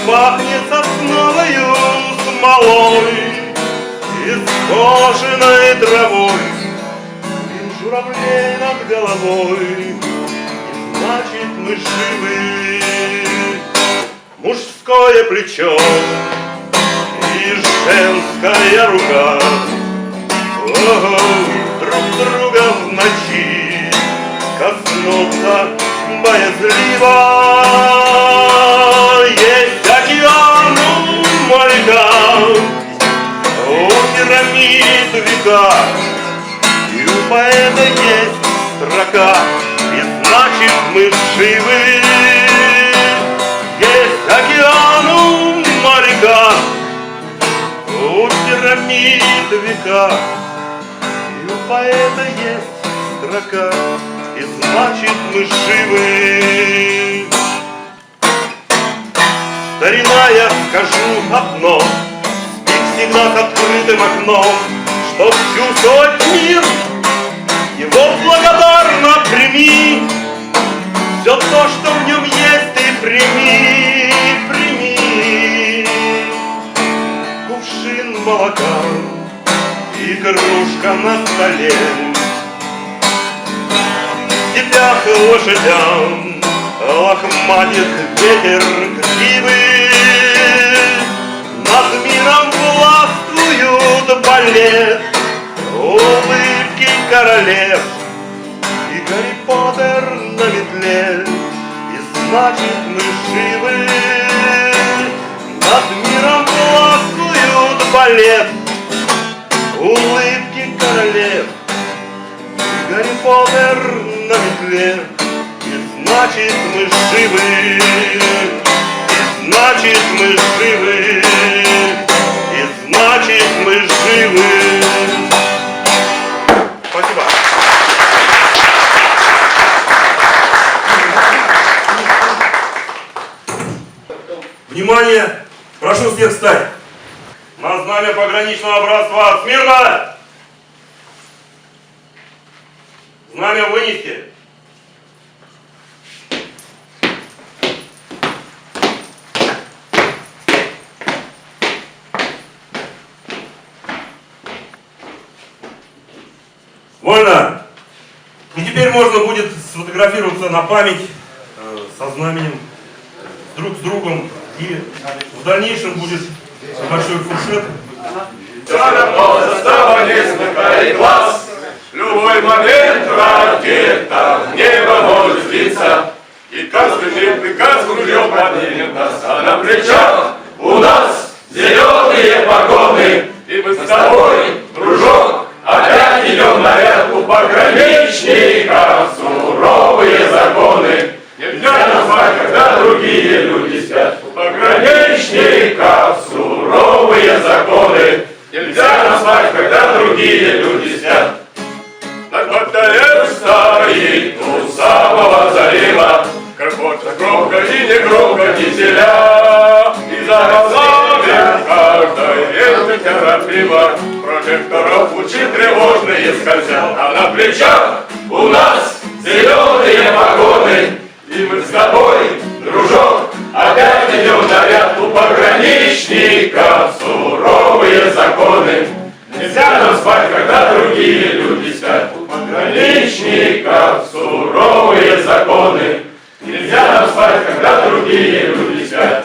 Пахнет сосновою смолой и скошенной травой, и журавлей над головой, и значит мы живы. Мужское плечо женская рука. Ого, друг друга в ночи коснуться боязливо. Есть океан у моряка, у пирамид века, и у поэта есть строка, и значит мы живы. Есть океан у моряка, у пирамид века, и у поэта есть строка, и значит мы живы. Старина, я скажу одно, спи всегда с открытым окном, чтоб чувствовать мир, его благодарно прими. Все то, что в нем есть, ты прими, прими. Кувшин молока и кружка на столе, тебя к лошадям лохматит ветер кривый. Над миром властвуют балет, улыбки королев и Гарри Поттер на метле, и значит мы живы. Над миром властвуют балет, улыбки королев и Гарри Поттер на метле, и значит мы живы. И значит мы живы. И значит мы живы. Спасибо. Внимание! Прошу всех встать! На знамя пограничного братства смирно! Знамя вынести! Вольно! И теперь можно будет сфотографироваться на память со знаменем друг с другом, и в дальнейшем будет большой фуршет. Все равно застава не смыкает глаз, любой момент ракета в небо может сбиться, и каждый миг приказ ружьем поднимет нас, а на плечах у нас зеленые погоны, и мы с тобой, дружок, опять идем на ряд у пограничников, суровые законы. Нельзя назвать, когда другие люди спят. У пограничников суровые законы. Нельзя назвать, когда другие люди спят. Над батареей стоит у самого залива грохочет громко и негромко дизеля. И за глазами каждой ветки торопливо прожекторов лучи тревожные скользят. А на плечах у нас зеленые погоны. И мы с тобой, дружок, опять идем на ряд у пограничников, суровые законы. Нельзя нам спать, когда другие люди спят. У пограничников суровые законы. Нельзя нам спать, когда другие люди спят.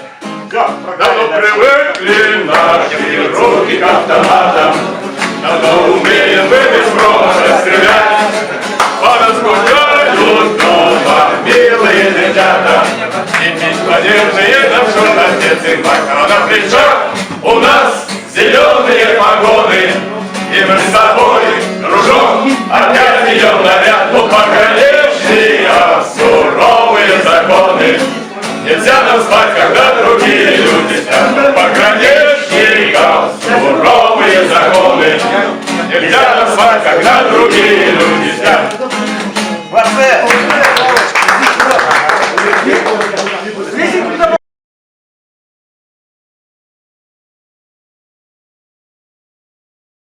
Давно привыкли наши руки к автоматам, давно умеем мы без промаха стрелять. Поразгуляют дома милые ребята, и бесплодерные нам шут отец и мать. А на плечах у нас зеленые погоны, и мы с тобой, дружок, опять идем на ряд. У пограничные суровые законы. Нельзя нам спать, когда другие люди спят. У пограничников суровые законы. Нельзя нам спать, когда другие люди спят.